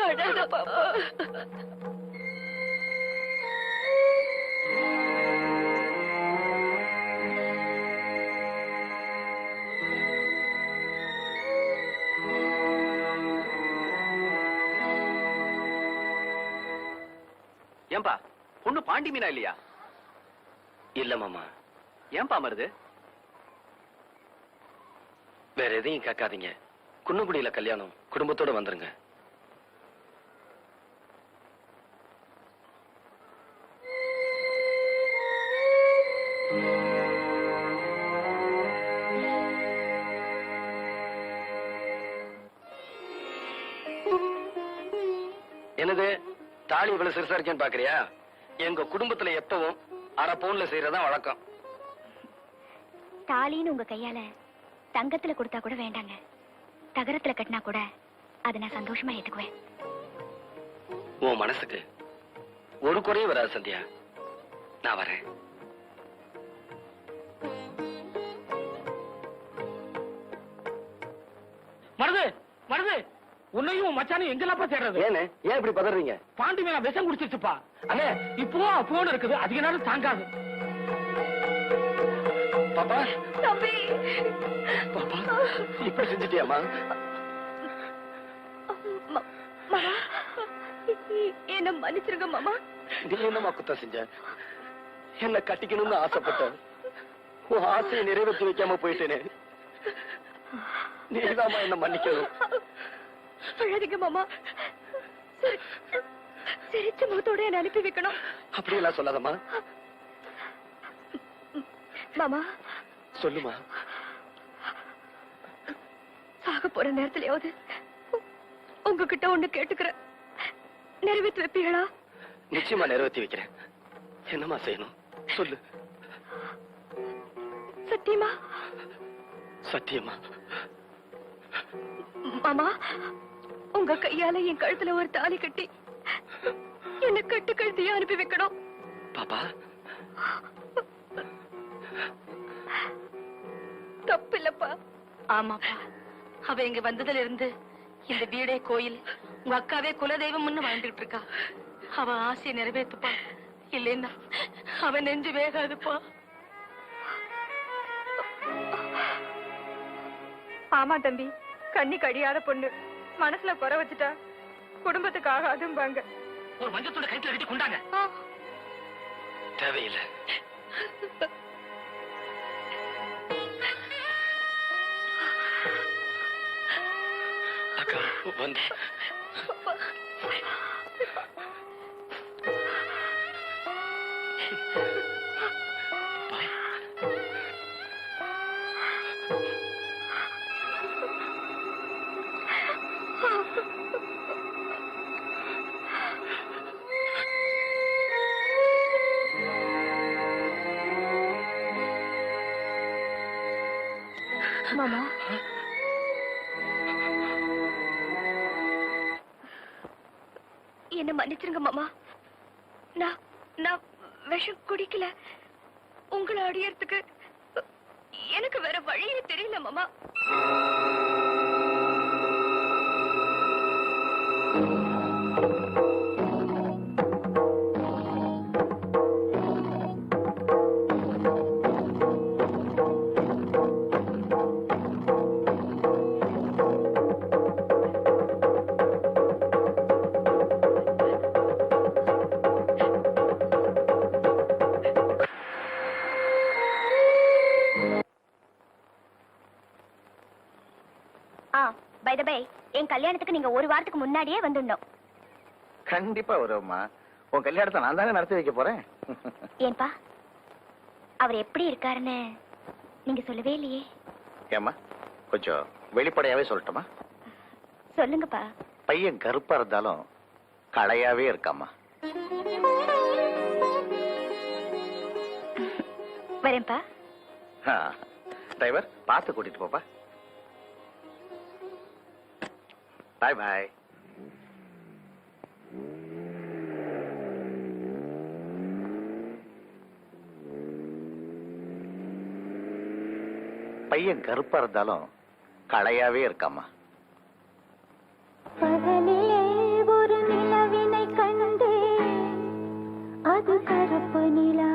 அழாத பாப்பா. ஏன்பா பொண்ணு பாண்டி மீனா இல்லையா? இல்ல மாமா. ஏன்பா மருது? வேற எதையும் கேட்காதீங்க. குன்னக்குடியில கல்யாணம், குடும்பத்தோட வந்துருங்க. என்னது தாலி இவ்வளவு சிறுசா இருக்கேன்னு பாக்குறியா? எங்க குடும்பத்துல எப்பவும் அரை பவுன்ல செய்யறதா வழக்கம். தாலின்னு உங்க கையால தங்கத்துல கொடுத்தா கூட வேண்டாங்க, தகரத்துல கட்டினா கூட அதை நான் சந்தோஷமா ஏத்துக்குவேன். உன் மனசுக்கு ஒரு குறையும் வராது சந்தியா. நான் வரேன். மருது மருது, உன்னையும் மச்சானும் எங்கெல்லாம் தேடுறது? ஏன் இப்படி பதறீங்க? பாண்டி மீனா விஷம் குடிச்சிருச்சுப்பா. அண்ணே இப்போ போன் இருக்குது, அதிக நேரம் தாங்காது. பாப்பா தம்பி, பாப்பா இப்படி செஞ்சுட்டியாமா? மாமா என்ன மன்னிச்சிருங்க மாமா. நீ என்னமா குத்தம் செஞ்ச? என்ன கட்டிக்கணும்னு ஆசைப்பட்ட உன் ஆசையை நிறைவேற்றி வைக்காம போயிட்டேனே. நீதாமா என்ன மன்னிக்கணும். அழாதீங்க மாமா. சிரிச்ச முகத்தோட என்ன அனுப்பி வைக்கணும். அப்படியெல்லாம் சொல்லாதம்மா. மாமா சொல்லுமா. சாக போற நேரத்திலயாவது உங்ககிட்ட ஒண்ணு கேட்டுக்கிறேன், நிறைவேற்றி வைப்பீங்களா? நிச்சயமா நிறைவேற்றி வைக்கிறேன். என்னம்மா செய்யணும் சொல்லு. சத்தியமா? சத்தியமா. மாமா, உங்க கையால என் கழுத்துல ஒரு தாலி கட்டி என்ன கட்டு கழுத்தையே அனுப்பி வைக்கணும். பாப்பா, தப்பு இல்லப்பா. ஆமாப்பா, அவ இங்க வந்ததுல இருந்து இந்த வீடே கோயில், உங்க அக்காவே குலதெய்வம்னு வாழ்ந்துட்டு இருக்கா. அவ ஆசையை நிறைவேற்றுப்பா, இல்லைன்னா அவ நெஞ்சு வேகாதுப்பா. ஆமா தம்பி, கண்ணி கடியாத பொண்ணு மனசுல குறை வச்சுட்டா குடும்பத்துக்கு ஆகாதும்பாங்க. ஒரு மஞ்சத்தோட கைத்துல கட்டி கொண்டாங்க. தேவையில்லை. அக்கா வந்து மாமா, என்ன மன்னிச்சிருங்க மாமா. நான் விஷம் குடிக்கல. உங்களை அடியறதுக்கு எனக்கு வேற வழியே தெரியல மாமா. பை தி பை, என் கல்யாணத்துக்கு நீங்க ஒரு வாரத்துக்கு முன்னாடியே வந்துடணும். கண்டிப்பா வரும்மா. உன் கல்யாணத்தை நான் தானே நடத்தி வைக்க போறேன். ஏன்பா, அவர் எப்படி இருக்காருன்னு நீங்க சொல்லவே இல்லையே. ஏம்மா, கொஞ்சம் வெளிப்படையாவே சொல்லட்டுமா? சொல்லுங்கப்பா. பையன் கருப்பா இருந்தாலும் களையாவே இருக்காம்மா. வரேன்ப்பா. டிரைவர், பார்த்து கூட்டிட்டு போப்பா. பாய் பாய். பையன் கருப்பா இருந்தாலும் களையாவே இருக்காம்மா. பகலிலே ஒரு நிலவினை கண்டே, அது கருப்பு நிலா.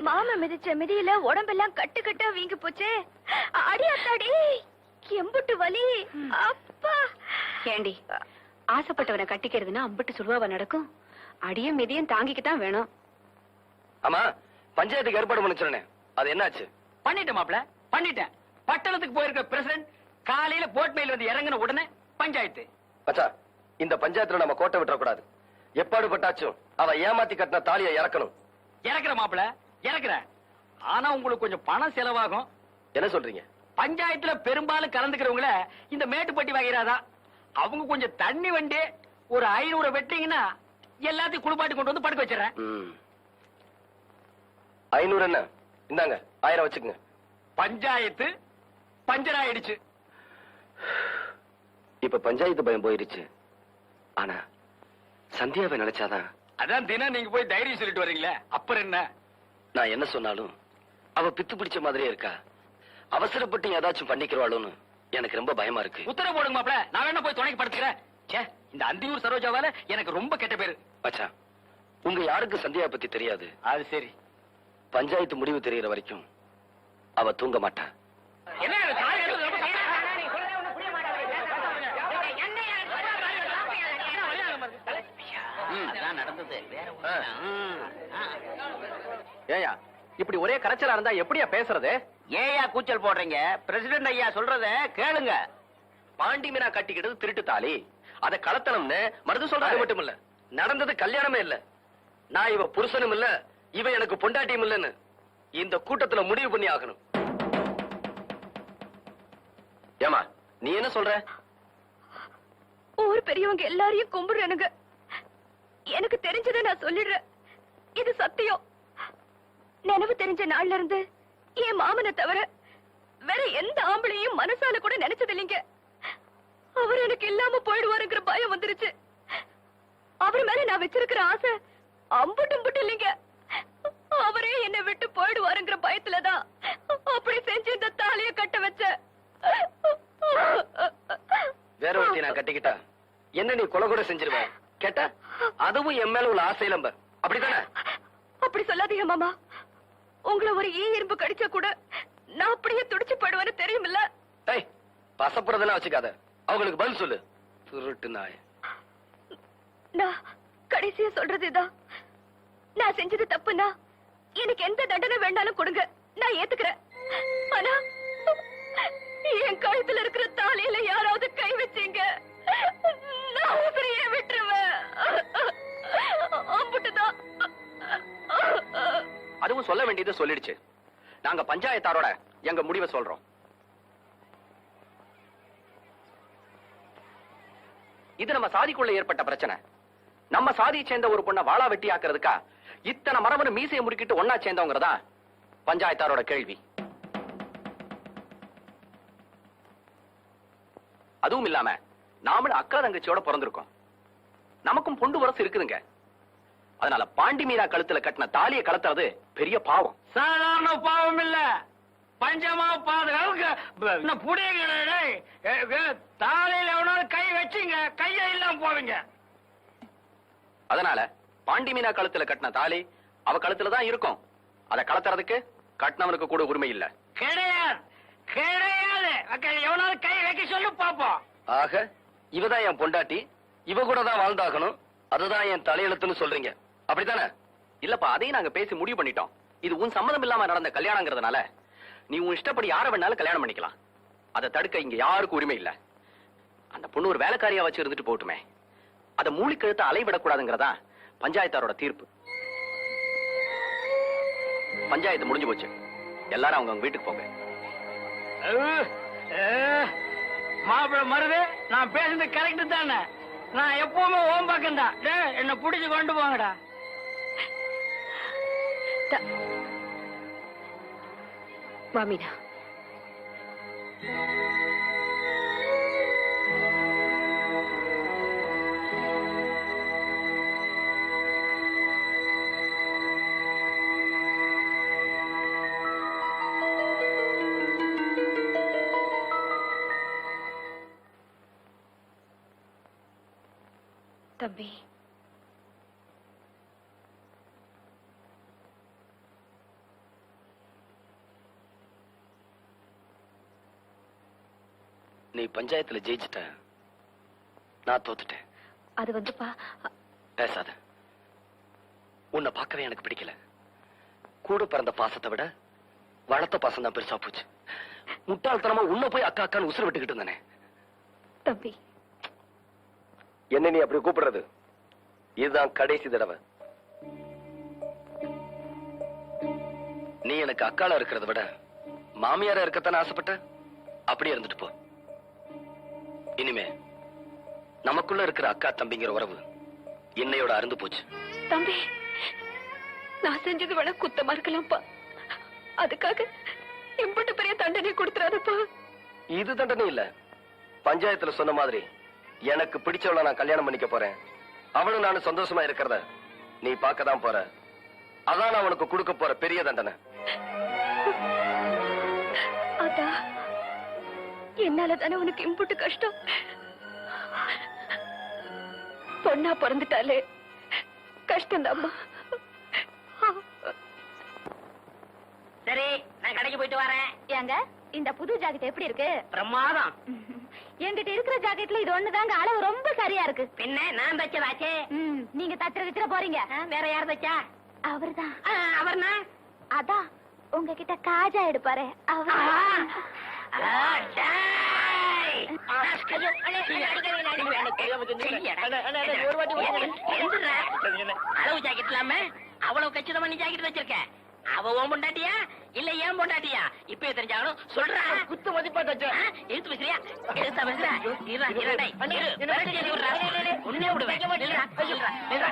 மாமா மிதிச்ச மிதியில உடம்பெல்லாம் கட்டு கட்டா வீங்கி போச்சே. அடி அத்தாடி, எம்புட்டு வலி. அப்பா ஏண்டி, ஆசைப்பட்டவனை கட்டிக்கிறதுன்னா அம்பிட்டு சுழுவாவ நடக்கும். அடியும் மிதியும் தாங்கிக்கத்தான் வேணும். ஆமா, பஞ்சாயத்துக்கு ஏற்பாடு பண்ண சொன்னேன், அது என்னாச்சு? பண்ணிட்டேன் மாப்ள, பண்ணிட்டேன். பட்டணத்துக்கு போயிருக்க பிரசிடண்ட் காலையில போட் மேல வந்து இறங்கின உடனே பஞ்சாயத்து. மச்சா, இந்த பஞ்சாயத்துல நம்ம கோட்டை விட்டுற கூடாது. எப்பாடு பட்டாச்சும் அவ ஏமாத்தி கட்டின தாலியை இறக்கணும். இறக்குற மாப்ள, இறக்குற. ஆனா உங்களுக்கு கொஞ்சம் பணம் செலவாகும். என்ன சொல்றீங்க? பஞ்சாயத்துல பெரும்பாலும் கலந்துக்கிறவங்கள இந்த மேட்டுப்பட்டி வகைராதான். அவங்க கொஞ்சம் தண்ணி வண்டி ஒரு 500 வெட்டிங்கன்னா எல்லாத்தையும் குளிப்பாட்டி கொண்டு வந்து படுக்க வச்சிடறேன். 500 என்ன? இந்தாங்க 1000 வச்சுக்கங்க. பஞ்சாயத்து பஞ்சர் ஆயிடுச்சு. இப்ப பஞ்சாயத்து பயம் போயிருச்சு. ஆனா சந்தியாவை நினைச்சாதான். அதான் தினம் நீங்க போய் தைரியம் சொல்லிட்டு வர்றீங்களே, அப்புறம் என்ன? நான் என்ன சொன்னாலும் அவ பித்து பிடிச்ச மாதிரியே இருக்கா. அவசரப்பட்டு ஏதாச்சும் பண்ணிக்கிறவாளுன்னு எனக்கு ரொம்ப பயமா இருக்கு. உத்தரவு போடுங்க மாப்ள, நான் வேணா போய் துணைக்கு படுத்துக்கிறேன். ச்சே, இந்த அந்தியூர் சரோஜாவால எனக்கு ரொம்ப கெட்ட பேரு. மச்சான், உங்க யாருக்கு சந்தியா பத்தி தெரியாது. அது சரி. பஞ்சாயத்து முடிவு தெரியற வரைக்கும் அவ தூங்க மாட்டா. என்ன இது, காய் எடுத்து ரொம்ப கையில அதான் நடந்தது. வேற ஏயா இப்படி ஒரே கரைச்சலா இருந்தா எப்படியா பேசுறது? ஏயா கூச்சல் போடுறீங்க? பிரசிடென்ட் ஐயா சொல்றத கேளுங்க. பாண்டி மீனா கட்டிக்கிட்டது திருட்டு தாலி, அத கலத்தனம்னு மருது சொல்றது மட்டும் இல்ல, நடந்தது கல்யாணமே இல்ல. நான் இவ புருஷனும் இல்ல, இவ எனக்கு பொண்டாட்டியும் இல்லன்னு இந்த கூட்டத்துல முடிவு பண்ணி ஆகணும். ஏமா நீ என்ன சொல்ற? ஊர் பெரியவங்க எல்லாரையும் கும்பிடுறேனுங்க. எனக்கு தெரிஞ்சதை நான் சொல்லிடுறேன். இது சத்தியம். நினைவு தெரிஞ்ச நாள்ல இருந்து என் மாமனை தவிர வேற எந்த ஆம்பளையும் மனசால கூட நினைச்சது இல்லைங்க. அவர் எனக்கு இல்லாம போயிடுவாருங்கிற பயம் வந்துருச்சு. அவர் மேல நான் வச்சிருக்கிற ஆசை அம்புட்டு இல்லைங்க. அவரே என்னை விட்டு போயிடுவாருங்கிற பயத்துலதான் அப்படி செஞ்சு இந்த தாலிய கட்ட வச்ச. வேற ஒருத்தி நான் கட்டிக்கிட்டா என்ன நீ கொலை கூட செஞ்சிருவ கேட்டா? அதுவும் என் மேல உள்ள ஆசையிலம்ப அப்படித்தானே? அப்படி சொல்லாதீங்க மாமா. உங்களை ஒரு இரும்பு கடிச்சா கூட நான் அப்படியே துடிச்சு போயிடுவேன்னு தெரியுமில்ல. டேய் பசப்புறதெல்லாம் வச்சுக்காத. அவங்களுக்கு பதில் சொல்லு. திருட்டு நாய். நான் கடைசியா சொல்றதுதான், நான் செஞ்சது தப்புன்னா எனக்கு எந்த தண்டனை வேண்டாலும் கொடுங்க, நான் ஏத்துக்கிறேன். ஆனா என் கழுத்துல இருக்கிற தாலியில யாராவது கை வச்சீங்க, நான் உசிரியே விட்டுருவேன். அம்புட்டுதான். அதுவும் சொல்ல வேண்டியதை சொல்லிடுச்சு. நாங்க பஞ்சாயத்தாரோட எங்க முடிவை சொல்றோம். இது நம்ம சாதிக்குள்ள ஏற்பட்ட பிரச்சனை. நம்ம சாதியை சேர்ந்த ஒரு பொண்ணை வாளா வெட்டி ஆக்குறதுக்கா இத்தனை மரபணு மீசையை முறுக்கிட்டு ஒன்னா சேர்ந்தவங்கிறதா பஞ்சாயத்தாரோட கேள்வி. அதுவும் இல்லாம நாமளும் அக்கா தங்கச்சியோட பிறந்திருக்கோம். நமக்கும் பொண்டு வரசு இருக்குதுங்க. அதனால பாண்டி மீரா கழுத்துல கட்டின தாலியை கலத்துறது பெரிய பாவம். சாதாரண பாவம் இல்ல, பஞ்சமா பாதுகாப்பு. தாலையில எவனாலும் கை வச்சுங்க, கைய இல்லாம போவீங்க. அதனால பாண்டி மீனா கழுத்துல கட்டின தாலி அவ கழுத்துல தான் இருக்கும். அதை கலத்துறதுக்கு கட்டினவனுக்கு கூட உரிமை இல்ல. கிடையாது கிடையாது. எவனாலும் கை வைக்க சொல்லு பாப்போம். ஆக இவதான் என் பொண்டாட்டி, இவ கூட தான் வாழ்ந்தாகணும், அதுதான் என் தலையெழுத்துன்னு சொல்றீங்க அப்படித்தானே? இல்லப்பா, அதையும் நாங்க பேசி முடிவு பண்ணிட்டோம். இது உன் சம்மதம் இல்லாம நடந்த கல்யாணங்கிறதுனால நீ உன் இஷ்டப்படி யார வேணாலும் கல்யாணம் பண்ணிக்கலாம். அதை தடுக்க இங்க யாருக்கும் உரிமை இல்ல. அந்த பொண்ணு ஒரு வேலைக்காரியா வச்சு இருந்துட்டு போட்டுமே, அதை மூலிக்கழுத்த அலைவிடக்கூடாதுங்கிறதா பஞ்சாயத்தாரோட தீர்ப்பு. பஞ்சாயத்து முடிஞ்சு போச்சு. எல்லாரும் அவங்க வீட்டுக்கு போங்க. மாப்பிள்ள மருது, நான் பேசுறது கரெக்ட் தானே? நான் எப்பவுமே ஓம் பக்கம் தான். என்ன புடிச்சு கொண்டு போங்கடா. மாமினா, தம்பி, நீ பஞ்சாயத்துல ஜெயிச்சிட்ட, நான் தோத்துட்டேன். அது வந்துப்பா. பேசாத. உன்னை பார்க்கவே எனக்கு பிடிக்கல. கூட பிறந்த பாசத்தை விட வளர்த்த பாசம் தான் பெருசா போச்சு. முட்டாள்தனமா உன்னை போய் அக்கா அக்கான்னு உசுர விட்டுக்கிட்டு இருந்தானே. தம்பி, என்ன நீ அப்படி கூப்பிடுறது? இதுதான் கடைசி தடவை. நீ எனக்கு அக்கால இருக்கிறத விட மாமியாரா இருக்கத்தானே ஆசைப்பட்ட. அப்படி இருந்துட்டு போ. இனிமே நமக்குள்ள இருக்கிற அக்கா தம்பிங்கிற உறவு என்னையோட அருந்து போச்சு. தம்பி, நான் செஞ்சது வேணா குத்தமா இருக்கலாம்ப்பா. அதுக்காக எம்பட்டு பெரிய தண்டனை கொடுத்துறாதப்பா. இது தண்டனை இல்ல. பஞ்சாயத்துல சொன்ன மாதிரி எனக்கு பிடிச்சவள நான் கல்யாணம் பண்ணிக்க போறேன். அவளும் நானும் சந்தோஷமா இருக்கிறத நீ பார்க்கதான் போற. அதான் நான் உனக்கு கொடுக்க போற பெரிய தண்டனை. அதான் என்னால தானே உனக்கு இம்புட்டு கஷ்டம். பொண்ணா பிறந்துட்டாலே கஷ்டம்தாம்மா. சரி, நான் கடைக்கு போயிட்டு வரேன். ஏங்க, இந்த புது ஜாக்கெட் எப்படி இருக்கு? பிரமாதம். என்கிட்ட இருக்கிற ஜாக்கெட்ல இது ஒண்ணுதாங்க அளவு ரொம்ப சரியா இருக்கு. பின்ன நான் தச்சதாச்சே. நீங்க தச்சுற போறீங்க. வேற யார் தச்சா? அவர்தான். அவர்னா? அதான் உங்ககிட்ட காஜா எடுப்பாரு அவர். அளவு ஜாக்கெட் இல்லாம அவ்வளவு கச்சிதமா நீ ஜாக்கெட் வச்சிருக்க. அவ ஓம் பொண்டாட்டியா இல்ல ஏன் பொண்டாட்டியா இப்பயே தெரிஞ்சாலும் சொல்றா. குத்து மதிப்பா தச்சேன். எழுத்து பேசுறியா? எழுத்தா பேசுற? இருடா, இருடா, டேய், இரு. விரட்டி எழுதி விடுறா. உன்னையே விடுவேன். நில்றா, நில்றா, நில்றா.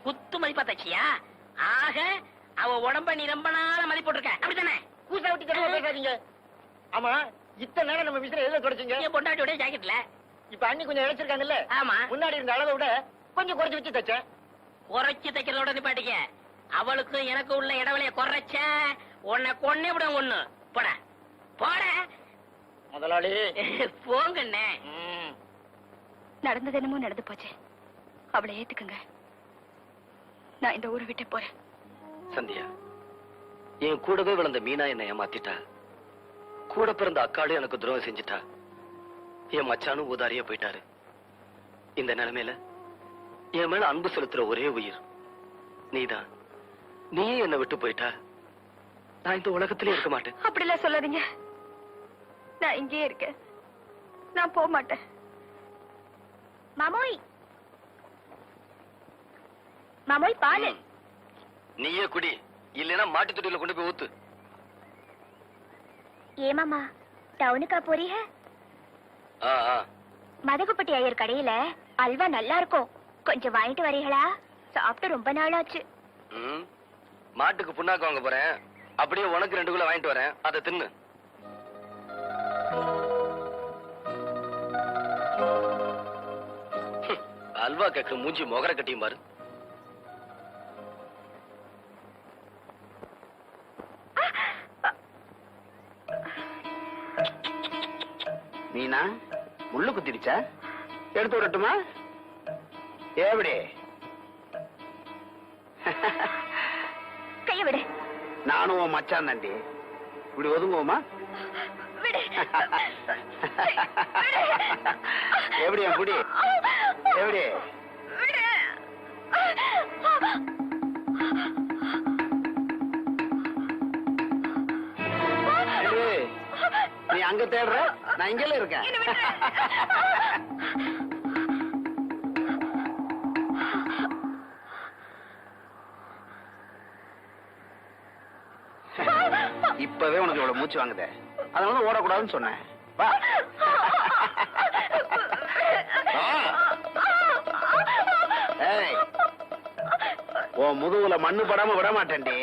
குத்து மதிப்பா தச்சியா? ஆக அவ உடம்ப நீ ரொம்ப நாளா மதிப்பு போட்டிருக்க அப்படித்தானே? கூசா விட்டு கடுவா பேசாதீங்க. ஆமா, இத்தனை நேரம் நம்ம விசிற எதுல தொடச்சீங்க? என் பொண்டாட்டியோட ஜாக்கெட்ல. இப்ப அண்ணி கொஞ்சம் இழைச்சிருக்காங்கல்ல? ஆமா. முன்னாடி இருந்த அளவை விட கொஞ்சம் குறைச்சு வச்சு தச்சேன். குறைச்சு தைக்கிறதோட நிப்பாட்டிக்க. அவளுக்கும் எனக்கு உள்ள இடைவெளிய குறைச்ச உன்னை கொன்னே விட ஒண்ணு. போட போட முதலாளி. போங்கண்ணே. நடந்தது என்னமோ நடந்து போச்சு. அவளை ஏத்துக்குங்க. நான் இந்த ஊரை விட்டு போறேன். சந்தியா, என் கூடவே வளர்ந்த மீனா என்னை ஏமாத்திட்டா. கூட பிறந்த அக்காளும் எனக்கு துரோகம் செஞ்சுட்டா. என் மச்சானும் ஊதாரியா போயிட்டாரு. இந்த நிலைமையில என் மேல அன்பு செலுத்துற ஒரே உயிர் நீதான். நீயே என்னை விட்டு போயிட்டா நான் இந்த உலகத்திலே இருக்க மாட்டேன். அப்படிலாம் சொல்லாதீங்க. நான் இங்கேயே இருக்கேன். நான் போக மாட்டேன். மாமோய் மாமோய் பாலு. நீயே குடி, இல்லைன்னா மாட்டு தொட்டியில கொண்டு போய் ஊத்து. ஏமாமா டவுனுக்கா போறீங்க? மதகுப்பட்டி ஐயர் கடையில அல்வா நல்லா இருக்கும், கொஞ்சம் வாங்கிட்டு வரீங்களா? சாப்பிட்டு ரொம்ப நாள் ஆச்சு. மாட்டுக்கு புண்ணாக்கு வாங்க போறேன். அப்படியே உனக்கு 2 கிலோ வாங்கிட்டு வரேன், அதை தின்னு. அல்வா கேட்க மூஞ்சி மொகர கட்டியும் பாரு. மீனா முள்ளு குத்திடுச்சா? எடுத்து விடட்டுமா? எப்படி? கைய விடு. நானும் உன் மச்சான் தாண்டி. இப்படி ஒதுங்குவோமா? விடு. எப்படி என் குடி? எப்படி? விடு. ஏய், நீ அங்க தேடுற, நான் இங்கல இருக்கேன். இப்பவே உனக்கு இவ்வளவு மூச்சு வாங்குதே, அதனால ஓடக்கூடாதுன்னு சொன்னேன். வா. ஏய், உன் முதுகுல மண்ணு படாம விட மாட்டேன்டி.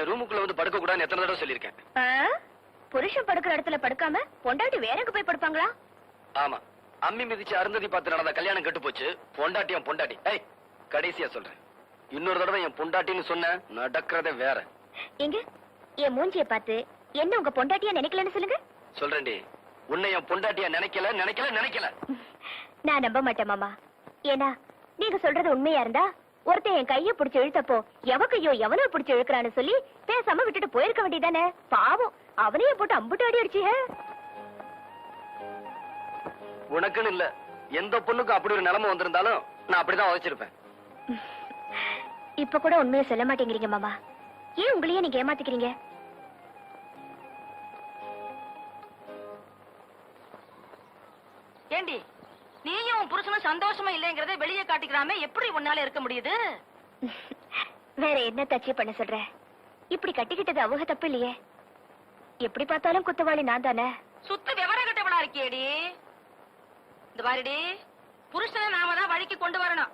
ரூமுக்குள்ள வந்து படுக்க கூடாதுன்னு எத்தனை தடவை சொல்லியிருக்கேன். புருஷன் படுக்கிற இடத்துல படுக்காம பொண்டாட்டி வேற எங்க போய் படுப்பாங்களா? ஆமா, அம்மி மிதிச்சு அருந்ததி பார்த்து நடந்த கல்யாணம் கெட்டு போச்சு. பொண்டாட்டியும் பொண்டாட்டி. ஏய், கடைசியா சொல்றேன், இன்னொரு தடவை என் பொண்டாட்டின்னு சொன்ன நடக்கிறதே வேற. எங்க என் மூஞ்சிய பார்த்து என்ன உங்க பொண்டாட்டியா நினைக்கலன்னு சொல்லுங்க. சொல்றேன்டி, உன்னை என் பொண்டாட்டியா நினைக்கல. நான் நம்ப மாட்டேன் மாமா. ஏன்னா நீங்க சொல்றது உண்மையா இருந்தா ஒருத்தன் என் கைய பிடிச்சு இழுத்தப்போ எவக்கையோ எவனோ பிடிச்சு இழுக்கிறான்னு சொல்லி பேசாம விட்டுட்டு போயிருக்க வேண்டியதானே. பாவம், அவனையே போட்டு அம்புட்டு அடி அடிச்சிய. உனக்குன்னு இல்ல, எந்த பொண்ணுக்கும் அப்படி ஒரு நிலைமை வந்திருந்தாலும் நான் அப்படிதான் உழைச்சிருப்பேன். இப்ப கூட உண்மையை சொல்ல மாட்டேங்கிறீங்க மாமா. ஏன் உங்களையே நீங்க ஏமாத்திக்கிறீங்க? ஏண்டி, நீயும் உன் புருஷனும் சந்தோஷமா இல்லைங்கிறத வெளியே காட்டிக்கிறாம எப்படி உன்னால இருக்க முடியுது? வேற என்ன தச்சு பண்ண சொல்ற? இப்படி கட்டிக்கிட்டது அவங்க தப்பு இல்லையே. எப்படி பார்த்தாலும் குத்தவாளி நான் தானே. சுத்த விவரம் கட்டவளா இருக்கியேடி. இந்த பாருடி, புருஷனை நாம தான் வழிக்கு கொண்டு வரணும்.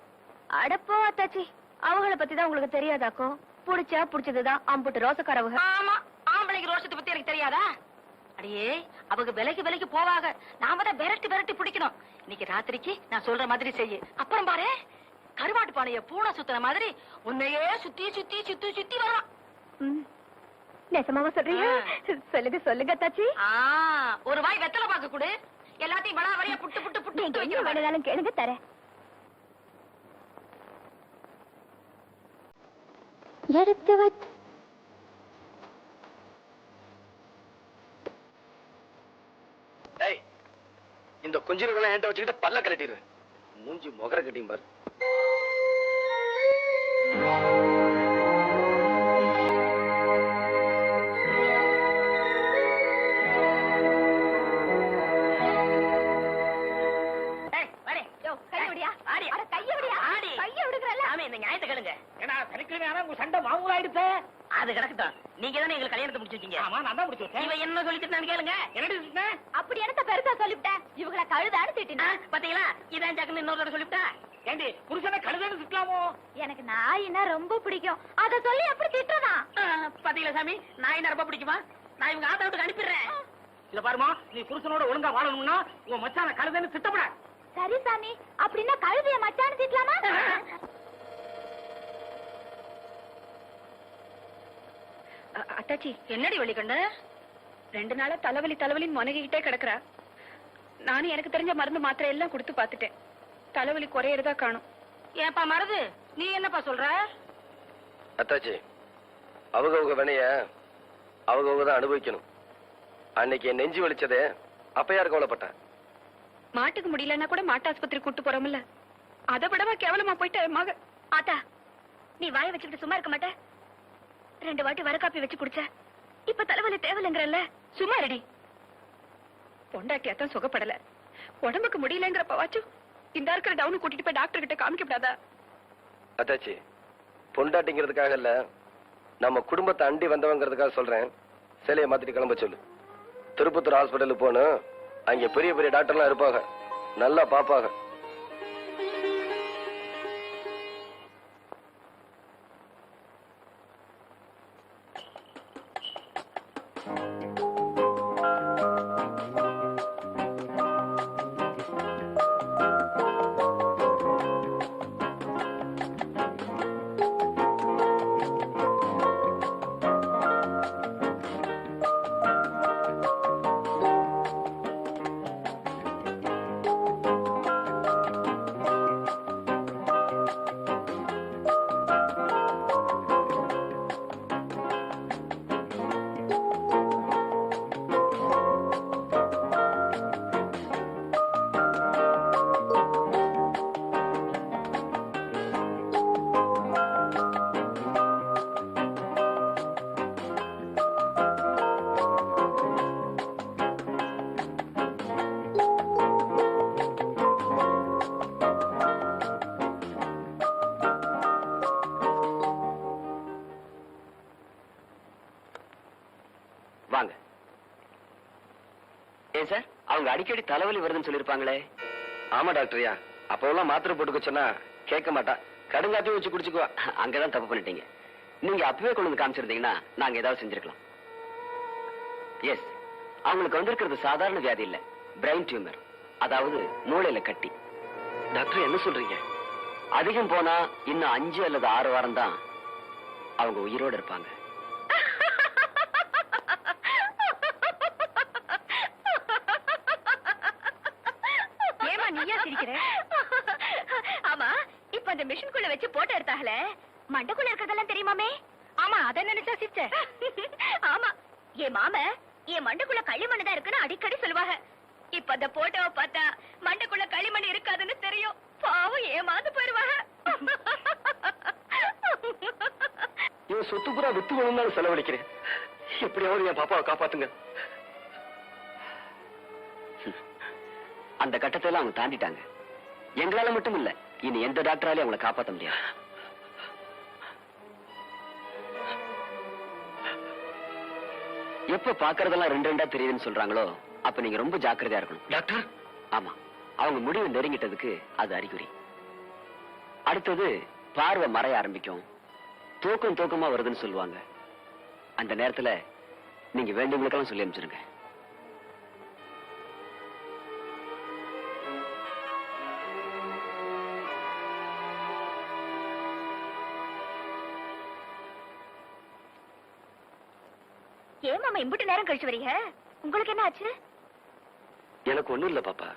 அடப்போ அத்தாச்சி, அவங்கள பத்தி தான் உங்களுக்கு தெரியாதாக்கும். புடிச்சா புடிச்சதுதான் அம்புட்டு ரோசக்காரவங்க. ஆமா, ஆம்பளைக்கு ரோஷத்தை பத்தி எனக்கு தெரியாதா? அடியே, அவங்க விலைக்கு போவாங்க. நாம தான் விரட்டி பிடிக்கணும். இன்னைக்கு ராத்திரிக்கு நான் சொல்ற மாதிரி செய்யு. அப்புறம் பாரு, கருவாட்டு பானைய பூனை சுத்துற மாதிரி உன்னையே சுத்தி வரலாம். நெசமாவா சொல்றீங்க? சொல்லுங்க அத்தாச்சி. ஒரு வாய் வெத்தலை பாக்க கொடு. எல்லாத்தையும் வளா வரைய புட்டு என்ன வேணும்னாலும் கேளுங்க, தரேன். எடுத்து வச்சு இந்த கொஞ்சம் என்கிட்ட வச்சுக்கிட்டு பல்ல கலட்டிடுவேன். மூஞ்சி முகர கட்டியும் பாரு. சண்டை மாமூல் ஆயிடுச்சு. அது கிடக்கட்டும். நீங்க தானே எங்களுக்கு கல்யாணத்தை முடிச்சு வச்சீங்க. ஆமா, நான் தான் முடிச்சு வச்சேன். இவன் என்ன சொல்லிட்டு நான் கேளுங்க. என்னடி சொன்னேன்? அப்படி எனக்கு பெருசா சொல்லிவிட்டேன். இவங்களை கழுதான்னு திட்டினா பாத்தீங்களா, இதான் ஜாக்குன்னு இன்னொரு தடவை சொல்லிவிட்டா. ஏண்டி, புருஷனை கழுதன்னு திட்டலாமோ? எனக்கு நாயினா ரொம்ப பிடிக்கும். அத சொல்லி எப்படி திட்டுறதா? பாத்தீங்களா சாமி, நான் என்ன ரொம்ப பிடிக்குமா? நான் இவங்க ஆத்தா வீட்டுக்கு அனுப்பிடுறேன். இத பாருமா, நீ புருஷனோட ஒழுங்கா வாழணும்னா உன் மச்சான கழுதன்னு திட்டப்பட. சரி சாமி, அப்படின்னா கழுதைய மச்சான்னு திட்டலாமா? அத்தாச்சி, என்னடி வலிக்கண்ணு? 2 நாளா தலைவலின்னு முனகிக்கிட்டே கிடக்குறா. நானும் எனக்கு தெரிஞ்ச மருந்து மாத்திரை எல்லாம் கொடுத்து பாத்துட்டேன். தலைவலி குறையறதா காணும். ஏப்பா மருது, நீ என்னப்பா சொல்ற? அத்தாச்சி, அவங்க வினைய அவங்க தான் அனுபவிக்கணும். அன்னைக்கு என் நெஞ்சு வலிச்சதே அப்ப யாரு கவலைப்பட்டேன்? மாட்டுக்கு முடியலன்னா கூட மாட்டாஸ்பத்திரி கூட்டு போறோம்ல, அதை விடவா கேவலமா போயிட்ட மக. ஆத்தா, நீ வாய வச்சுக்கிட்டு சும்மா இருக்க மாட்ட? 2 வாட்டி வர காப்பி வச்சு குடிச்ச. இப்ப தலைவலி தேவலைங்கிறல்ல, சும்மா ரெடி. பொண்டாட்டியாத்தான் சுகப்படல, உடம்புக்கு முடியலங்கிறப்பவாச்சும் இந்த இருக்கிற டவுன் கூட்டிட்டு போய் டாக்டர் கிட்ட காமிக்கப்படாதா? அத்தாச்சி, பொண்டாட்டிங்கிறதுக்காக இல்ல, நம்ம குடும்பத்தை அண்டி வந்தவங்கிறதுக்காக சொல்றேன். சிலையை மாத்திட்டு கிளம்ப சொல்லு. திருப்பத்தூர் ஹாஸ்பிட்டலுக்கு போகணும். அங்க பெரிய டாக்டர்லாம் இருப்பாங்க, நல்லா பாப்பாங்க. வாங்க. ஏன் சார், அவங்க அடிக்கடி தலைவலி வருதுன்னு சொல்லிருப்பாங்களே? ஆமா டாக்டர்யா, அப்பெல்லாம் மாத்திரை போட்டுக்க சொன்னா கேட்க மாட்டா. கடுங்காத்தையும் வச்சு குடிச்சுக்குவா. அங்கதான் தப்பு பண்ணிட்டீங்க. நீங்க அப்பவே கொண்டு வந்து காமிச்சிருந்தீங்கன்னா நாங்க ஏதாவது செஞ்சிருக்கலாம். எஸ், அவங்களுக்கு வந்திருக்கிறது சாதாரண வியாதி இல்ல, பிரெயின் டியூமர், அதாவது மூளையில கட்டி. டாக்டர் என்ன சொல்றீங்க? அதிகம் போனா இன்னும் 5 அல்லது 6 வாரம் தான் அவங்க உயிரோட இருப்பாங்க. ஏமா நீயா சிரிக்கிற? ஆமா, இப்ப அந்த மிஷின்குள்ள வச்சு போட்டோ எடுத்தாங்களே, மண்டக்குள்ள இருக்கதெல்லாம் தெரியுமாமே? ஆமா, அத நினைச்சா சிரிச்ச. ஆமா, என் மாம என் மண்டக்குள்ள களிமண் தான் இருக்குன்னு அடிக்கடி சொல்லுவாங்க. இப்ப அந்த போட்டோவை பார்த்தா மண்டக்குள்ள களிமண் இருக்காதுன்னு தெரியும். பாவம் ஏமாந்து போயிருவாங்க. இவன் சொத்து பூரா வித்து வேணும்னு செலவழிக்கிறேன். எப்படியாவது என் பாப்பாவை காப்பாத்துங்க. அந்த கட்டத்தை எல்லாம் அவங்க தாண்டிட்டாங்க. எங்களால மட்டும் இல்ல, இனி எந்த டாக்டராலையும் அவங்களை காப்பாற்ற முடியாது. எப்ப பாக்குறதெல்லாம் 2 தெரியுதுன்னு சொல்றாங்களோ அப்ப நீங்க ரொம்ப ஜாக்கிரதையா இருக்கணும். டாக்டர், ஆமா, அவங்க முடிவு நெருங்கிட்டதுக்கு அது அறிகுறி. அடுத்தது பார்வை மறைய ஆரம்பிக்கும், தூக்கமா வருதுன்னு சொல்லுவாங்க. அந்த நேரத்துல நீங்க வேண்டியவங்களுக்கெல்லாம் சொல்லி அனுப்பிச்சிருங்க. ஏன் மாமா இம்புட்டு நேரம் கழிச்சு வரீங்க? உங்களுக்கு என்ன ஆச்சு? எனக்கு ஒண்ணும் இல்ல பாப்பா.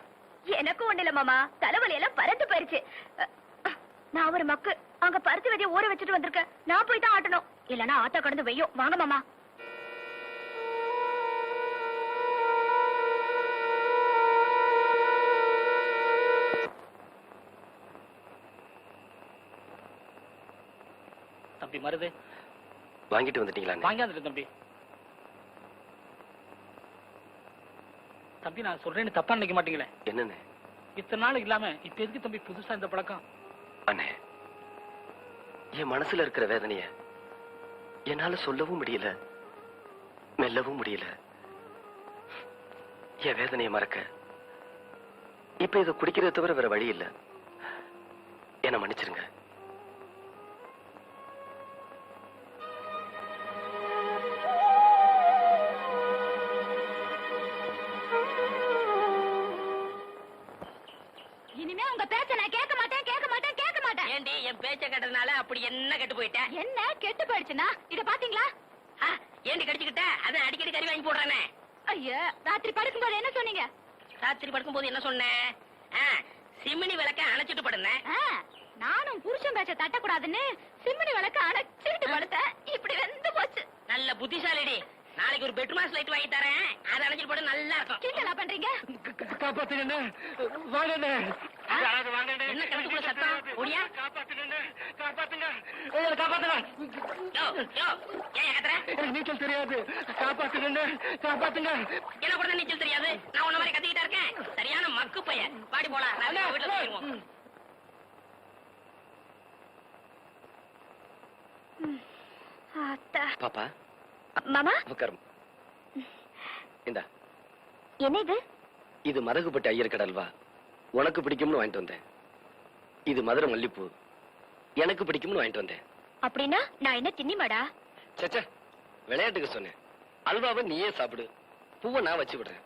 எனக்கும் ஒண்ணு இல்ல மாமா, தலைவலி எல்லாம் பறந்து போயிருச்சு. நான் ஒரு மக்கு அங்க பருத்தி விதைய ஊற வச்சுட்டு வந்திருக்கேன். நான் போய் தான் ஆட்டணும், இல்லன்னா ஆத்தா கடந்து வெய்யும். வாங்க மாமா. தம்பி மருது வாங்கிட்டு வந்துட்டீங்களா? வாங்கியாந்துட்டு தம்பி. தம்பி நான் சொல்றேன்னு தப்பா நினைக்க மாட்டீங்களே? என்னன்னு? இத்தனை நாள் இல்லாம இப்ப எதுக்கு தம்பி புதுசா இந்த பழக்கம்? அண்ணே, என் மனசுல இருக்கிற வேதனைய என்னால சொல்லவும் முடியல, மெல்லவும் முடியல. என் வேதனையை மறக்க இப்ப இதை குடிக்கிறத தவிர வேற வழி இல்ல. என்ன மன்னிச்சிருங்க. இனிமே உங்க பேச்ச நான் கேட்க மாட்டேன், கேட்க மாட்டேன், கேட்க மாட்டேன். ஏண்டி என் பேச்ச கேட்டதுனால அப்படி என்ன கெட்டு போயிட்டேன்? என்ன கெட்டு போயிடுச்சுன்னா இத பாத்தீங்களா? ஏண்டி கடிச்சுக்கிட்ட? அதான் அடிக்கடி கறி வாங்கி போடுறானே. ஐயா, ராத்திரி படுக்கும்போது என்ன சொன்னீங்க? ராத்திரி படுக்கும்போது என்ன சொன்னேன்? சிமினி விளக்க அணைச்சிட்டு படுனேன். நானும் புருஷன் பேச்ச தட்டக்கூடாதுன்னு சிம்னி விளக்க அணைச்சிட்டு படுத்தேன். இப்படி வெந்து போச்சு. நல்ல புத்திசாலிடி. நாளைக்கு ஒரு பெட்ரூம் லைட் வாங்கி தரேன், அதை அணைச்சிட்டு போட நல்லா இருக்கும். கிண்டலா பண்றீங்க? காப்பாத்துங்க, வாங்க. என்ன கணக்குள்ள சத்தம்? ஓடியா? காப்பாத்துங்க. யோ, யோ, ஏன் கத்துற? நீச்சல் தெரியாது, காப்பாத்துங்க. என்ன கூட நீச்சல் தெரியாது? நான் உன்ன மாதிரி கத்திக்கிட்டா இருக்கேன். சரியான மக்கு பையன். பாடி போலாம், நான் வீட்டுல போயிருவோம். அத்தா. பாப்பா மாமா, உட்காரும். இந்தா, என்ன இது? இது மதகுப்பட்டி ஐயர் கடல்வா. உனக்கு பிடிக்கும்னு வாங்கிட்டு வந்தேன். இது மதுரை மல்லிப்பூ, எனக்கு பிடிக்கும்னு வாங்கிட்டு வந்தேன். அப்படின்னா நான் என்ன தின்னிமாடா? சச்சா, விளையாட்டுக்கு சொன்னேன். அல்வாவை நீயே சாப்பிடு, பூவை நான் வச்சு விடுறேன்.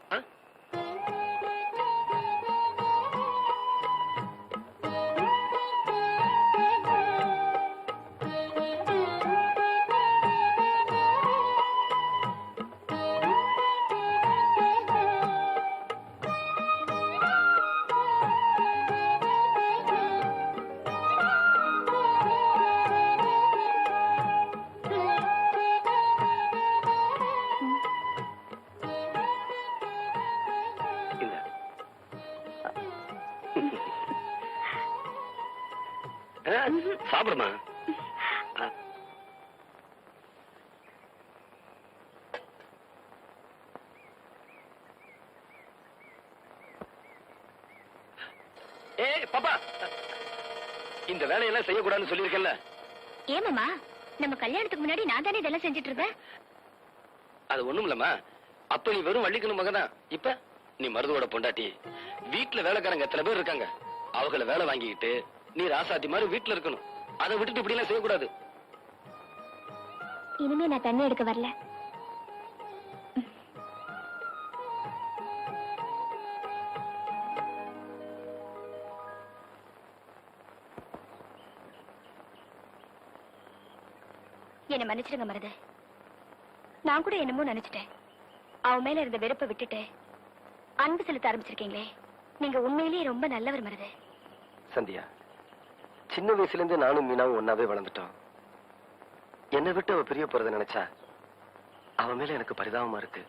சாப்பிடுமா? பாப்பா, இந்த வேலையெல்லாம் செய்யக்கூடாதுன்னு சொல்லியிருக்கேன்ல. ஏமாமா, நம்ம கல்யாணத்துக்கு முன்னாடி நான் தானே இதெல்லாம் செஞ்சுட்டு இருந்தேன். அது ஒண்ணும் இல்லம்மா. அப்ப நீ வெறும் வள்ளிக்கணும் மகதான். இப்ப நீ மருதுவோட பொண்டாட்டி. வீட்டுல வேலைக்காரங்க எத்தனை பேர் இருக்காங்க, அவங்கள வேலை வாங்கிக்கிட்டு நீ ராசாத்தி மாதிரி வீட்டுல இருக்கணும். அதை விட்டுட்டு இப்படி எல்லாம் செய்யக்கூடாது. இனிமே நான் தண்ணி எடுக்க வரல. என்ன மன்னிச்சிடுங்க மருது. நான் கூட என்னமோ நினைச்சிட்டேன். அவன் மேல இருந்த வெறுப்பை விட்டுட்டு அன்பு செலுத்த ஆரம்பிச்சிருக்கீங்களே. நீங்க உண்மையிலேயே ரொம்ப நல்லவர் மருது. சந்தியா, சின்ன வயசுல இருந்து நானும் மீனாவும் ஒன்னாவே வளர்ந்துட்டோம். என்னை விட்டு அவ பிரிய போறதை நினைச்சா அவன் மேல எனக்கு பரிதாபமா இருக்கு.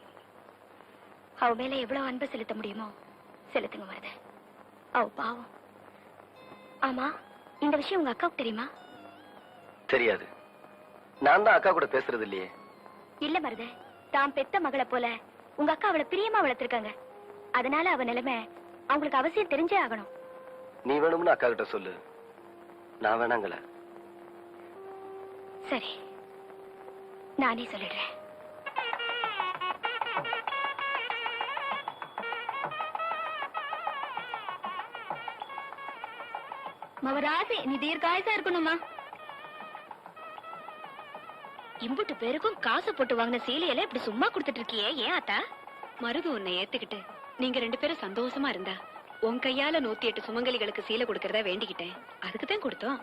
அவ மேல எவ்வளவு அன்பு செலுத்த முடியுமோ செலுத்துங்க மருது. அவ பாவம். ஆமா, இந்த விஷயம் உங்க அக்காவுக்கு தெரியுமா? தெரியாது. நான் தான் அக்கா கூட பேசுறது இல்லையே. இல்ல மருது, தான் பெத்த மகளை போல உங்க அக்கா அவளை பிரியமா வளர்த்திருக்காங்க. அதனால அவ நிலைமை அவங்களுக்கு அவசியம் தெரிஞ்சே ஆகணும். நீ வேணும்னு அக்கா கிட்ட சொல்லு, நான் வேணாங்கள. சரி, நானே சொல்லிடுறேன். மவராசி, நீ தீர்க்காயசா இருக்கணுமா? இம்புட்டு பேருக்கும் காசு போட்டு வாங்கின சீலையில இப்படி சும்மா கொடுத்துட்டு இருக்கியே, ஏன் ஆத்தா? மருது உன்னை ஏத்துக்கிட்டு நீங்க 2 பேரும் சந்தோஷமா இருந்தா உன் கையால 108 சுமங்கலிகளுக்கு சீலை கொடுக்கறதா வேண்டிக்கிட்டேன். அதுக்குதான் கொடுத்தோம்.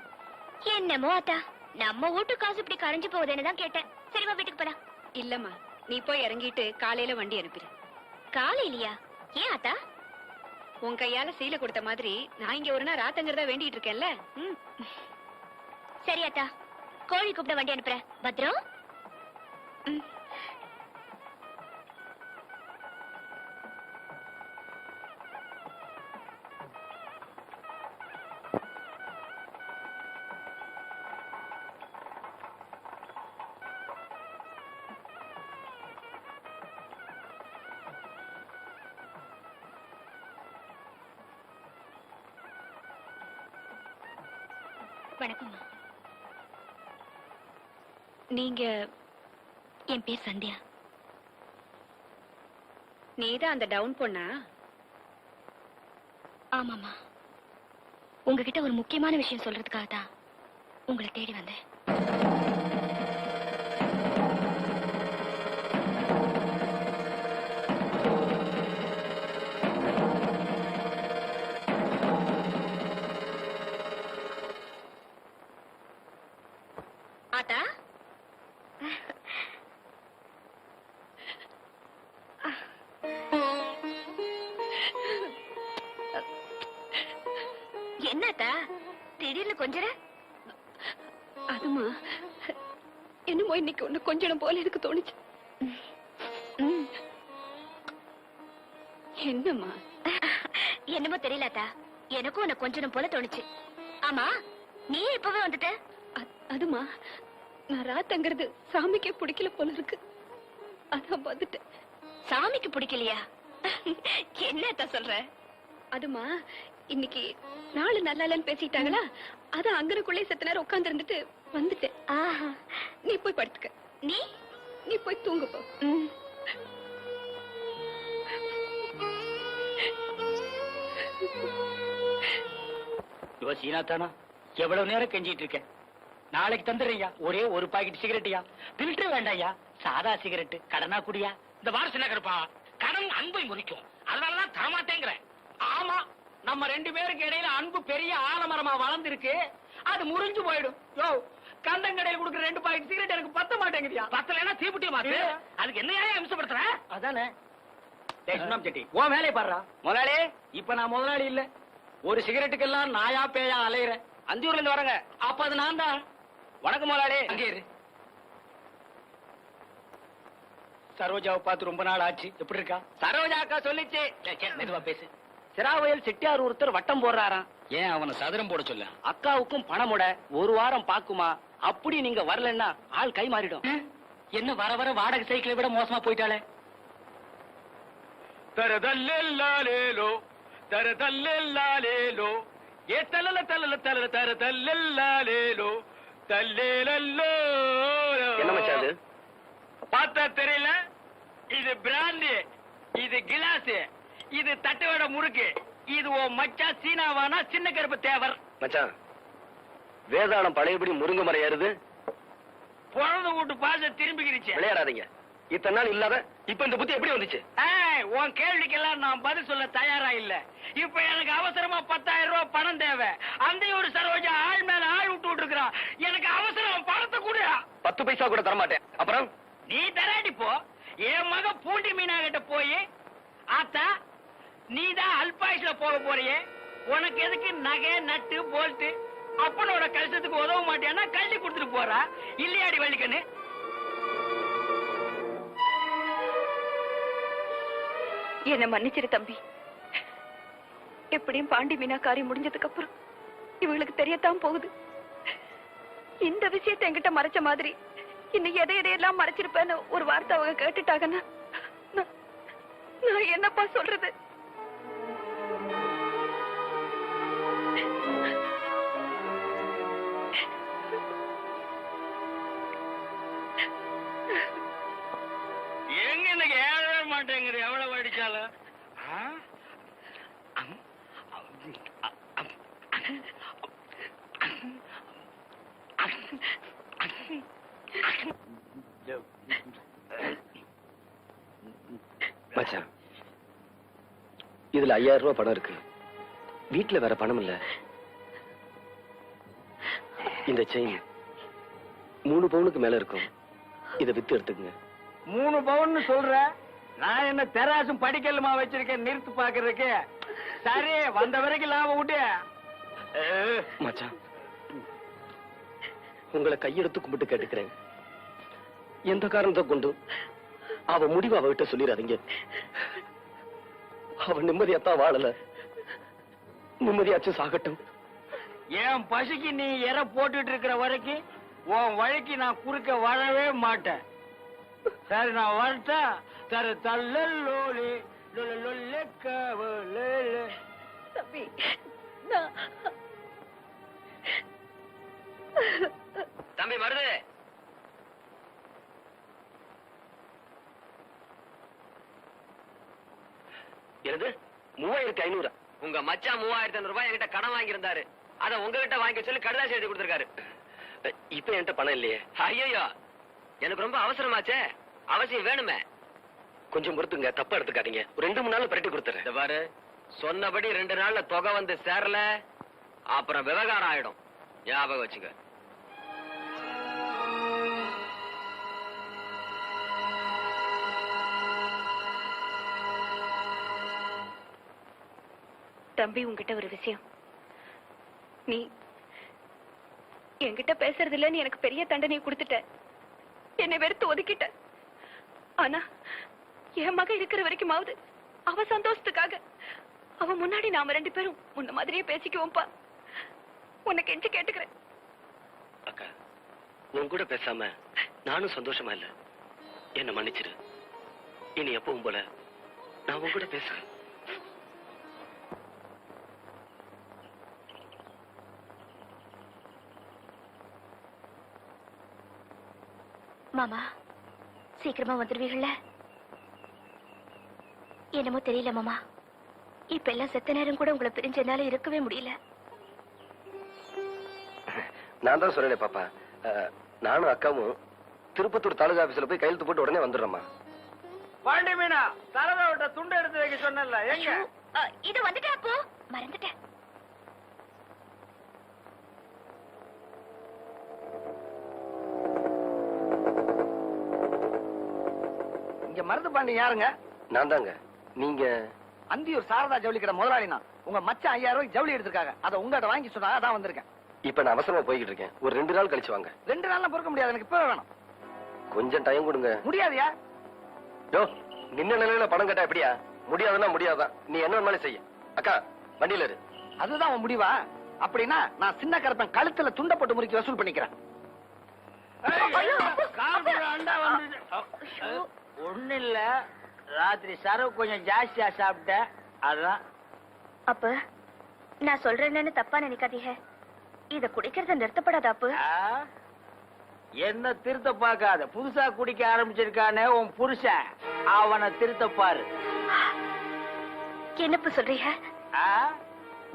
என்னமோ ஆத்தா, நம்ம வீட்டு காசு இப்படி கரைஞ்சு போகுதுன்னு தான் கேட்டேன். சரிவா, வீட்டுக்கு போலாம். இல்லம்மா, நீ போய் இறங்கிட்டு காலையில வண்டி அனுப்பிடு. காலையிலயா? ஏன் ஆத்தா? உன் கையால சீலை கொடுத்த மாதிரி நான் இங்க ஒரு நாள் ராத்தங்கிறதா வேண்டிட்டு இருக்கேன்ல. சரி ஆத்தா, கோழி கூப்பிட வண்டி அனுப்புறேன். பத்ரம். வணக்கம்மா. நீங்க? என் பேர் சந்தியா. நீதான் அந்த டவுன் பொண்ணா? ஆமாமா. உங்ககிட்ட ஒரு முக்கியமான விஷயம் சொல்றதுக்காக தான் உங்களை தேடி வந்தேன். ஆத்தா, என்னத்தா திடீர்னு கொஞ்சற? அதுமா, என்னமோ இன்னைக்கு ஒண்ணு கொஞ்சம் போல எனக்கு தோணுச்சு. என்னம்மா? என்னமோ தெரியலத்தா, எனக்கும் உன்னை கொஞ்சம் போல தோணுச்சு. ஆமா, நீ இப்பவே வந்துட்ட? அதுமா, நான் ராத்தங்கிறது சாமிக்கே பிடிக்கல போல இருக்கு. அதான் வந்துட்டேன். சாமிக்கு பிடிக்கலையா? என்னத்தா சொல்ற? அதுமா, இன்னைக்கு நாளு நல்லா இல்லன்னு பேசிட்டாங்களா, அதான் அங்கனக்குள்ளே செத்த நேரம் உட்கார்ந்து இருந்துட்டு வந்துட்டேன். நீ போய் படுத்துக்க. நீ போய் தூங்கு போ. சீனாத்தானா, எவ்வளவு நேரம் கெஞ்சிட்டு இருக்கேன். நாளைக்கு தந்துடுறியா? ஒரே ஒரு பாக்கெட் சிகரெட்டியா? பில்டர் வேண்டாயா, சாதா சிகரெட். கடனா குடியா? இந்த வாரசு நகர்ப்பா, கடன் அன்பை முறிக்கும். அதனாலதான் தரமாட்டேங்கிறேன். ஆமா, நம்ம 2 பேருக்கு இடையில அன்பு பெரிய ஆலமரமா வளர்ந்துருக்கு. அது முறிஞ்சு போயிடும். யோ, கந்தங்கடையில் கொடுக்குற 2 பாக்கெட் சிகரெட் எனக்கு பத்த மாட்டேங்குதியா? பத்தலைன்னா தீப்புட்டி மாத்து. அதுக்கு என்ன அம்சப்படுத்துற? அதானே. சுண்ணாம்பு செட்டி, உன் வேலையை பாடுறா. முதலாளி, இப்ப நான் முதலாளி இல்ல. ஒரு சிகரெட்டுக்கெல்லாம் நாயா பேயா அலையிறேன். அந்தியூர்ல இருந்து வரங்க. அப்ப அது நான் தான். வணக்கம் முதலாளி. அங்கே இரு. சரோஜாவை பார்த்து ரொம்ப நாள் ஆச்சு. எப்படி இருக்கா? சரோஜா அக்கா சொல்லிச்சு. மெதுவா பேசு. சிராவயல் செட்டியார் ஒருத்தர் வட்டம் போடுறாராம். ஏன் அவனை சதுரம் போட சொல்ல? அக்காவுக்கும் பணமுட 1 வாரம் பாக்குமா. அப்படி நீங்க வரலன்னா ஆள் கை மாறிடும். என்ன வர வர வாடகை சைக்கிளை விட மோசமா போயிட்டாளே. தரதல்லேலோ தரதல்லேலோ ஏ தலல தலல தலல தரதல்லேலோ தல்லேலோ. என்ன மச்சான் அது? பார்த்தா தெரியல? இது பிராண்டி, இது கிளாஸ், இது தட்டுவட முறுக்கு. இது ஓ மச்சா சீனாவானா சின்ன கருப்பு தேவர். மச்சான், வேதாளம் பழையபடி முருங்க மரம் ஏறுது. பிறந்த வீட்டு பாச திரும்பிக்கிருச்சு. விளையாடாதீங்க. இத்தனை நாள் இல்லாத இப்ப இந்த புத்தி எப்படி வந்துச்சு? உன் கேள்விக்கெல்லாம் நான் பதில் சொல்ல தயாரா இல்ல. இப்ப எனக்கு அவசரமா 10,000 ரூபாய் பணம் தேவை. அந்த ஒரு சரோஜா ஆள் மேல ஆள் விட்டு இருக்கிறான். எனக்கு அவசரம், பணத்தை கூட 10 பைசா கூட தரமாட்டேன். அப்புறம் நீ தராடி போ. என் மக பூண்டி மீனா கிட்ட போய், ஆத்தா நீதான் அல்பாயுஸ்ல போக போறியே, உனக்கு எதுக்கு நகை நட்டு போல்ட்டு, அப்பனோட கஷ்டத்துக்கு உதவ மாட்டேன்னா கல்வி கொடுத்துட்டு போறா இல்லையாடி வள்ளிக்கண்ணு? என்ன மன்னிச்சிரு தம்பி. எப்படியும் பாண்டி மீனா காரியம் முடிஞ்சதுக்கு அப்புறம் இவங்களுக்கு தெரியத்தான் போகுது. இந்த விஷயத்தை என்கிட்ட மறைச்ச மாதிரி இன்னும் எதையெல்லாம் மறைச்சிருப்பேன்னு ஒரு வார்த்தை அவங்க கேட்டுட்டாங்கன்னா நான் என்னப்பா சொல்றது? எங்க எனக்கு ஏறவே மாட்டேங்குது எவ்வளவு அடிச்சாலும். மச்சான், இதுல 5,000 ரூபாய் பணம் இருக்கு. வீட்டுல வேற பணம் இல்ல. இந்த செயின் 3 பவுனுக்கு மேல இருக்கும். இதை வித்து எடுத்துக்கங்க. 3 பவுன்னு சொல்ற? நான் என்ன தெராசும் படிக்கலுமா வச்சிருக்கேன் நிறுத்து பாக்குறதுக்கு? சரி, வந்த வரைக்கும் லாபம் விட்டு. மச்சான், உங்களை கையெடுத்து கும்பிட்டு கேட்டுக்கிறேன். எந்த காரணத்தை கொண்டு அவ முடிவு அவகிட்ட சொல்லிடாதீங்க. அவ நிம்மதியாத்தான் வாழல, நிம்மதியாச்சும் சாகட்டும். என் பசிக்கு நீ எற போட்டுட்டு இருக்கிற வரைக்கும் உன் வழிக்கு நான் குறுக்க வரவே மாட்டேன். சரி, நான் வரட்டா? தர தள்ளி தம்பி, தம்பி மருது, எனது 3,500. உங்க மச்சான் 3,500 ரூபாய் என்கிட்ட கடன் வாங்கியிருந்தாரு. அத உங்ககிட்ட வாங்கி சொல்லி கடுதாசி எழுதி கொடுத்திருக்காரு. இப்ப என்கிட்ட பணம் இல்லையே. ஐயோ, எனக்கு ரொம்ப அவசரமாச்சே, அவசியம் வேணுமே. கொஞ்சம் பொறுத்துங்க, தப்பா எடுத்துக்காதீங்க. ஒரு 2-3 நாள்ல பரட்டி கொடுத்துறேன். இந்த பாரு, சொன்னபடி 2 நாள்ல தொகை வந்து சேரல, அப்புறம் விவகாரம் ஆயிடும். ஞாபகம் வச்சுக்க. தம்பி, உங்ககிட்ட ஒரு விஷயம். நீ என்கிட்ட பேசுறது இல்லன்னு எனக்கு பெரிய தண்டனை கொடுத்துட்ட. என்னை வெறுத்து ஒதுக்கிட்ட. ஆனா என் மக இருக்கிற வரைக்குமாவது அவ சந்தோஷத்துக்காக அவ முன்னாடி நாம 2 பேரும் முன்ன மாதிரியே பேசிக்குவோம்ப்பா. உன்னை கெஞ்சி கேட்டுக்கிறேன். அக்கா, உன் கூட பேசாம நானும் சந்தோஷமா இல்ல. என்ன மன்னிச்சிரு. இனி எப்பவும் போல நான் உன் கூட பேசுறேன். மாமா, சீக்கிரமா வந்துருவீங்கல்ல? என்னமோ தெரியல மாமா, இப்ப எல்லாம் செத்த நேரம் கூட உங்களை பிரிஞ்ச என்னால இருக்கவே முடியல. நான் தான் சொல்லல பாப்பா. நானும் அக்காவும் திருப்பத்தூர் தாலுகா ஆபீஸ்ல போய் கையெழுத்து போட்டு உடனே வந்துடுறோம்மா. பாண்டி மீனா, தலதாவிட்ட துண்டு எடுத்து வைக்க சொன்னல, எங்க? இது வந்துட்டேன். அப்போ மறந்துட்டேன். இங்க மருந்து பாண்டி யாருங்க? நான் தாங்க. நீங்க? அந்தியூர் சாரதா ஜவுளி கடை முதலாளினா. உங்க மச்சான் 5,000 ரூபாய்க்கு ஜவுளி எடுத்திருக்காங்க. அதை உங்ககிட்ட வாங்கி சொன்னாங்க, அதான் வந்திருக்கேன். இப்ப நான் அவசரமா போய்கிட்டு இருக்கேன். ஒரு 2 நாள் கழிச்சு வாங்க. 2 நாள்லாம் பொறுக்க முடியாது, எனக்கு இப்பவே வேணும். கொஞ்சம் டைம் கொடுங்க. முடியாதியா? யோ, நின்ன நிலையில பணம் கேட்டா எப்படியா? முடியாதுன்னா முடியாதான். நீ என்ன வேணாலும் செய்ய. அக்கா, வண்டியில இரு. அதுதான் உன் முடிவா? அப்படின்னா நான் சின்ன கருப்பன் கழுத்துல துண்ட போட்டு முறுக்கி வசூல் பண்ணிக்கிறேன். ஒண்ணு இல்ல, ராத்திரி சரவு கொஞ்சம் ஜாஸ்தியா சாப்பிட்டேன், அதான். அப்ப நான் சொல்றேன்னு தப்பா நினைக்காதீங்க. இத குடிக்கிறத நிறுத்தப்படாத அப்பு. என்ன திருத்த பார்க்காத. புதுசா குடிக்க ஆரம்பிச்சிருக்கானே உன் புருஷன், அவனை திருத்த பாரு. என்னப்பு சொல்றீங்க?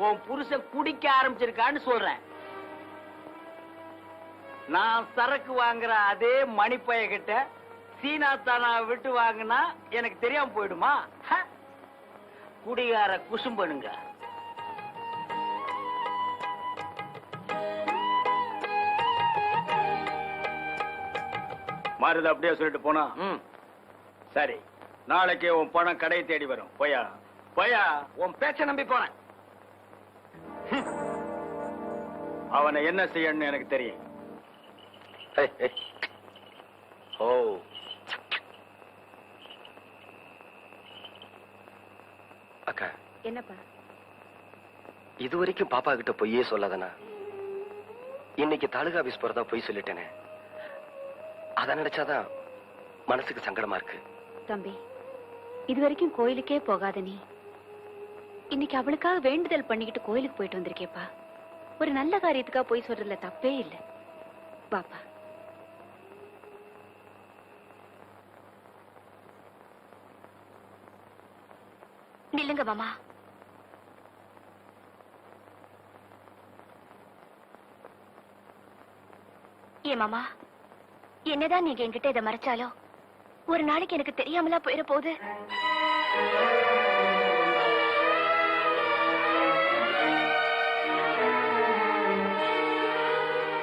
உன் புருஷன் குடிக்க ஆரம்பிச்சிருக்கான்னு சொல்றேன். நான் சரக்கு வாங்குற அதே மணிப்பைய கிட்ட சீனா தானா விட்டு வாங்கினா எனக்கு தெரியாம போயிடுமா? குடிகார குசும்பனுங்க. மருது அப்படியே சொல்லிட்டு போனா சரி, நாளைக்கு உன் பணம் கடையை தேடி வரும். போயா போயா, உன் பேச்ச நம்பி போனேன். அவனை என்ன செய்யணும்னு எனக்கு தெரியும். ஓ, அக்கா என்னப்பா? இதுவரைக்கும் பாப்பா கிட்ட பொய்யே சொல்லாதனா இன்னைக்கு தாலுகா ஆபீஸ் போறதா பொய் சொல்லிட்டேனே. அத நினைச்சாதான் மனசுக்கு சங்கடமா இருக்கு. தம்பி, இது வரைக்கும் கோயிலுக்கே போகாத நீ இன்னைக்கு அவளுக்காக வேண்டுதல் பண்ணிக்கிட்டு கோயிலுக்கு போயிட்டு வந்திருக்கேப்பா. ஒரு நல்ல காரியத்துக்காக போய் சொல்றதுல தப்பே இல்லை. பாப்பா, நில்லுங்க மாமா. ஏ மாமா, என்னதான் நீங்க என்கிட்ட இதை மறைச்சாலும் ஒரு நாளைக்கு எனக்கு தெரியாமலா போயிட போகுது.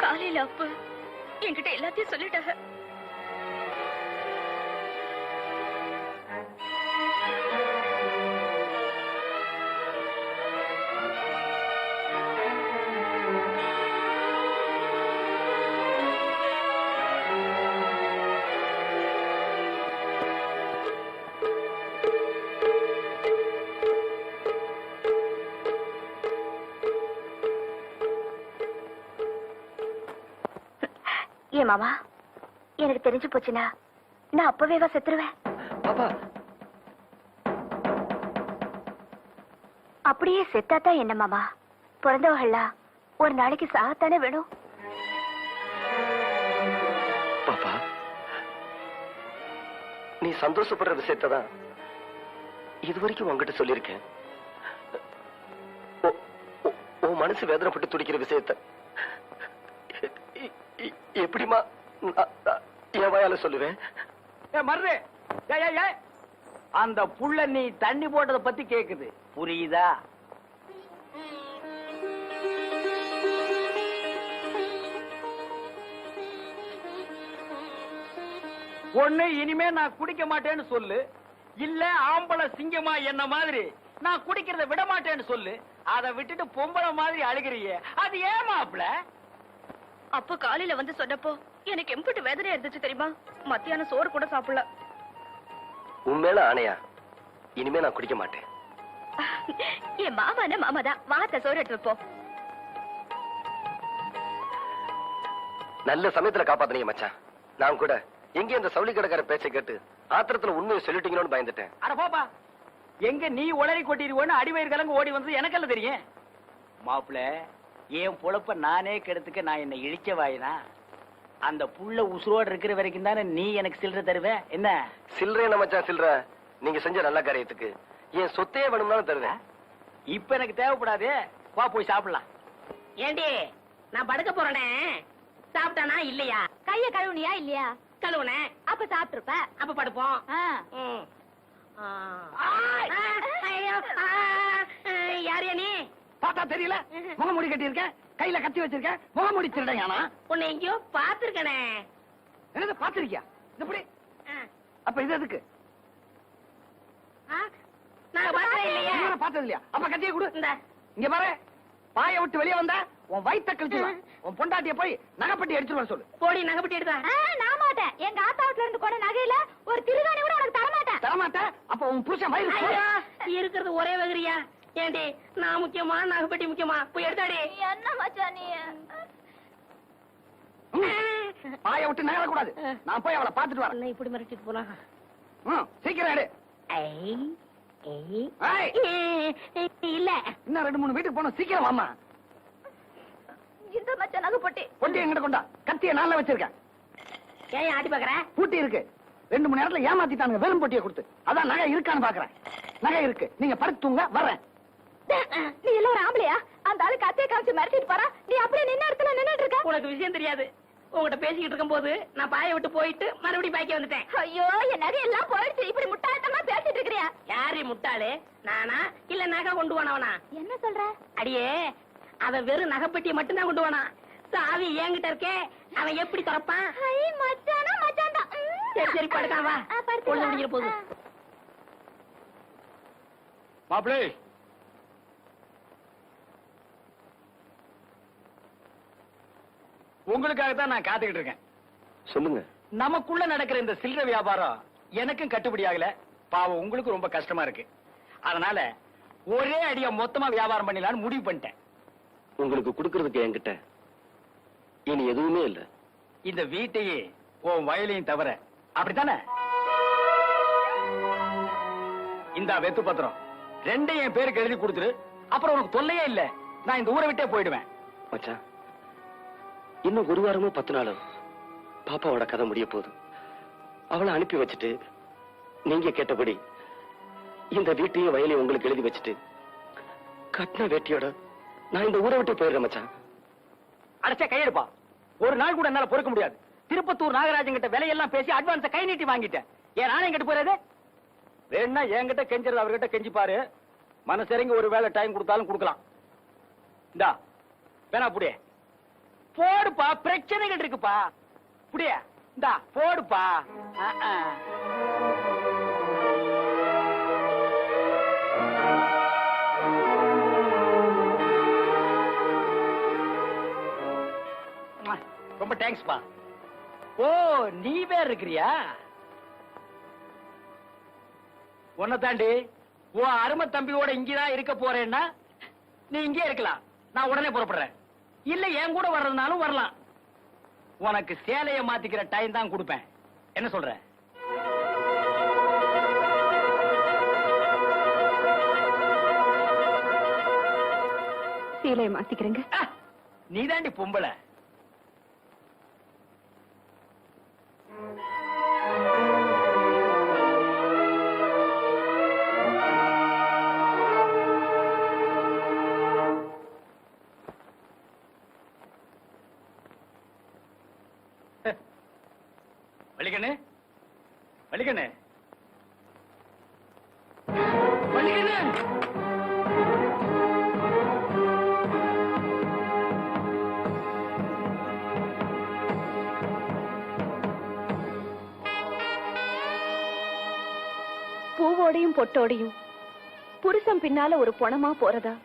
காலையில அப்ப என்கிட்ட எல்லாத்தையும் சொல்லிட்டாங்க. ஏ மாமா, எனக்கு தெரிஞ்சு போச்சுன்னா நான் அப்பவே செத்துருவேன். பாப்பா, அப்படியே செத்தாதான் என்ன மாமா? பிறந்தவர்களா ஒரு நாளைக்கு சாகத்தானே வேணும். பாப்பா, நீ சந்தோஷப்படுற விஷயத்தான் இதுவரைக்கும் உங்ககிட்ட சொல்லியிருக்கேன். உன் மனசு வேதனைப்பட்டு துடிக்கிற விஷயத்த எப்படிமா என் வாயால சொல்லுவேன்? மர்ரு, அந்த புள்ள நீ தண்ணி போட்டதை பத்தி கேக்குது, புரியுதா? ஒண்ணு இனிமே நான் குடிக்க மாட்டேன்னு சொல்லு, இல்ல ஆம்பளை சிங்கமா என்ன மாதிரி நான் குடிக்கிறத விட மாட்டேன்னு சொல்லு. அதை விட்டுட்டு பொம்பளை மாதிரி அழுகிறியே, அது ஏமாப்ல? அப்ப காலையில வந்து சொன்னப்போ எனக்கு எம்பிட்டு வேதனை இருந்துச்சு தெரியுமா? மத்தியானம் சோறு கூட சாப்பிடல. உண்மையில ஆணையா, இனிமே நான் குடிக்க மாட்டேன். என் மாமானா மாமாதான். வாத்த சோறு எடுத்து வைப்போம். நல்ல சமயத்துல காப்பாத்துனீங்க மச்சான். நான் கூட எங்க இந்த சவுளி கடைக்கார பேச்சை கேட்டு ஆத்திரத்துல உண்மையை சொல்லிட்டீங்களோன்னு பயந்துட்டேன். அட போப்பா, எங்க நீ உளறி கொட்டிடுவோன்னு அடிவயிறு கலங்க ஓடி வந்தது எனக்கல்ல தெரியும். மாப்பிள்ள, என் பொழப்ப நானே கெடுத்துக்க நான் என்ன இழிச்ச வாயினா? அந்த புள்ள உசுரோடு இருக்கிற வரைக்கும் தானே நீ எனக்கு சில்லறை தருவேன். என்ன சில்லறை என்ன மச்சான் சில்லறை? நீங்க செஞ்ச நல்ல காரியத்துக்கு என் சொத்தையே வேணும்னாலும் தருவேன். இப்ப எனக்கு தேவைப்படாது, வா போய் சாப்பிடலாம். ஏண்டி, நான் படுக்க போறேனே, சாப்பிட்டானா இல்லையா? கைய கழுவுனியா இல்லையா? கழுவுனேன். அப்ப சாப்பிட்டுருப்ப. அப்ப படுப்போம். ம். ஐயோ, யாரையா நீ? பார்த்தா தெரியல, முகமூடி கட்டி இருக்க, கையில கத்தி வச்சிருக்க, முகமூடி திருடையானா? உன்னை எங்கேயோ பாத்துருக்கனே. என்னது பாத்திருக்கியா? இப்படி அப்ப இது எதுக்கு? நான் பார்த்தேன் இல்லையா? பார்த்தது இல்லையா? அப்ப கத்தியை கொடு. இந்த இங்க பாரு, பாய விட்டு வெளியே வந்தா உன் வயித்த கழிச்சுடுவேன். உன் பொண்டாட்டிய போய் நகைப்பட்டி எடுத்துட்டு வர சொல்லு. போடி நகைப்பட்டி எடுத்தா. நான் மாட்டேன். எங்க ஆத்தா வீட்டுல இருந்து கொண்ட நகையில ஒரு திருகாணி கூட உனக்கு தரமாட்டேன். தரமாட்டேன்? அப்ப உன் புருஷன் வயிறு ஐயோ, இருக்கிறது ஒரே வகிரியா? ஏண்டி, நான் முக்கியமா நகைப்பட்டி முக்கியமா? போய் எடுத்தாடி. என்ன மச்சான் நீ? பாய விட்டு நகர கூடாது. நான் போய் அவளை பாத்துட்டு வரேன். என்ன இப்படி மிரட்டிட்டு போனா? சீக்கிரம் எடு. இல்ல, இன்னும் 2-3 வீட்டுக்கு போனோம். சீக்கிரம் வாமா. இந்த மச்சான் நகை பொட்டி. பொட்டி எங்கிட்ட கொண்டா. கத்திய நாள்ல வச்சிருக்கேன். ஏன் ஆட்டி பாக்குற? பூட்டி இருக்கு. 2 மணி நேரத்துல ஏமாத்திட்டானுங்க வேலும் பொட்டியை கொடுத்து. அதான் நகை இருக்கான்னு பாக்குறேன். நகை இருக்கு, நீங்க படுத்து தூங்க, வர்றேன். நீ எல்லாம் ஒரு ஆம்பளையா? அந்த ஆளு கத்திய காமிச்சு மிரட்டிட்டு போறா, நீ அப்படியே நின்ன இடத்துல நின்னுட்டு இருக்க. உனக்கு விஷயம் தெரியாது. உங்ககிட்ட பேசிக்கிட்டு இருக்கும் போது நான் பாய விட்டு போயிட்டு மறுபடியும் பாய்க்க வந்துட்டேன். ஐயோ என் நகை எல்லாம் போயிடுச்சு. இப்படி முட்டாள்தனமா பேசிட்டு இருக்கிறியா? யாரு முட்டாளு, நானா இல்ல நகை கொண்டு போனவனா? என்ன சொல்ற? அடியே, அவன் வெறும் நகைப்பெட்டியை மட்டும்தான் கொண்டு போனான். சாவி என்கிட்ட இருக்கே, அவன் எப்படி திறப்பான்? ஐ மச்சானா மச்சான்டா. சரி சரி படுக்காம வா, பொழுது முடிஞ்சிட போகுது. மாப்பிளே, உங்களுக்காக தான் நான் காத்துக்கிட்டு இருக்கேன். சொல்லுங்க. நமக்குள்ள நடக்கிற இந்த சில்லறை வியாபாரம் எனக்கும் கட்டுப்படி ஆகல. பாவம் உங்களுக்கு ரொம்ப கஷ்டமா இருக்கு. அதனால ஒரே அடியா மொத்தமா வியாபாரம் பண்ணிடலாம்னு முடிவு பண்ணிட்டேன். உங்களுக்கு கொடுக்கறதுக்கு என்கிட்ட இனி எதுவுமே இல்ல. இந்த வீட்டையே உன் வயலையும் தவிர. அப்படித்தானே? இந்த வெத்து பத்திரம் ரெண்டையும் என் பேருக்கு எழுதி கொடுத்துரு. அப்புறம் உனக்கு தொல்லையே இல்ல. நான் இந்த ஊரை விட்டே போயிடுவேன். மச்சான், இன்னும் 1 வாரமோ 10 நாளோ பாப்பாவோட கதை முடிய போகுது. அவளை அனுப்பி வச்சுட்டு நீங்க கேட்டபடி இந்த வீட்டையும் வயலையும் உங்களுக்கு எழுதி வச்சுட்டு கட்டின வேட்டியோட நான் இந்த ஊரை விட்டு போயிடுறேன் மச்சான். அடைச்சா கையெடுப்பா. ஒரு நாள் கூட என்னால பொறுக்க முடியாது. திருப்பத்தூர் நாகராஜன் கிட்ட விலையெல்லாம் பேசி அட்வான்ஸ கை நீட்டி வாங்கிட்டேன். ஏன் நானே எங்கிட்ட போறது? வேணா என்கிட்ட கெஞ்சறது அவர்கிட்ட கெஞ்சி பாரு. மனசரிங்க ஒரு வேலை டைம் கொடுத்தாலும் கொடுக்கலாம். இந்தா வேணா புடியே போடுப்பா. பிரச்சனைகள் இருக்குப்பா. புடிய இந்தா போடுப்பா. ரொம்ப தேங்க்ஸ்பா. ஓ, நீ வேற இருக்கிறியா? உன்னை தாண்டி உன் அருமை தம்பியோட இங்கதான் இருக்க போறேன்னா நீ இங்கே இருக்கலாம். நான் உடனே புறப்படுறேன். இல்ல என் கூட வர்றதுனாலும் வரலாம். உனக்கு சேலைய மாத்திக்கிற டைம் தான் கொடுப்பேன். என்ன சொல்ற? சேலையை மாத்திக்கிறேங்க. நீ தாண்டி பொம்பளை. வலிக்கண்ணு, வலிக்கண்ணு, வலிக்கண்ணு. பூவோடையும் பொட்டோடையும் புருஷன் பின்னால ஒரு பொணமா போறதா,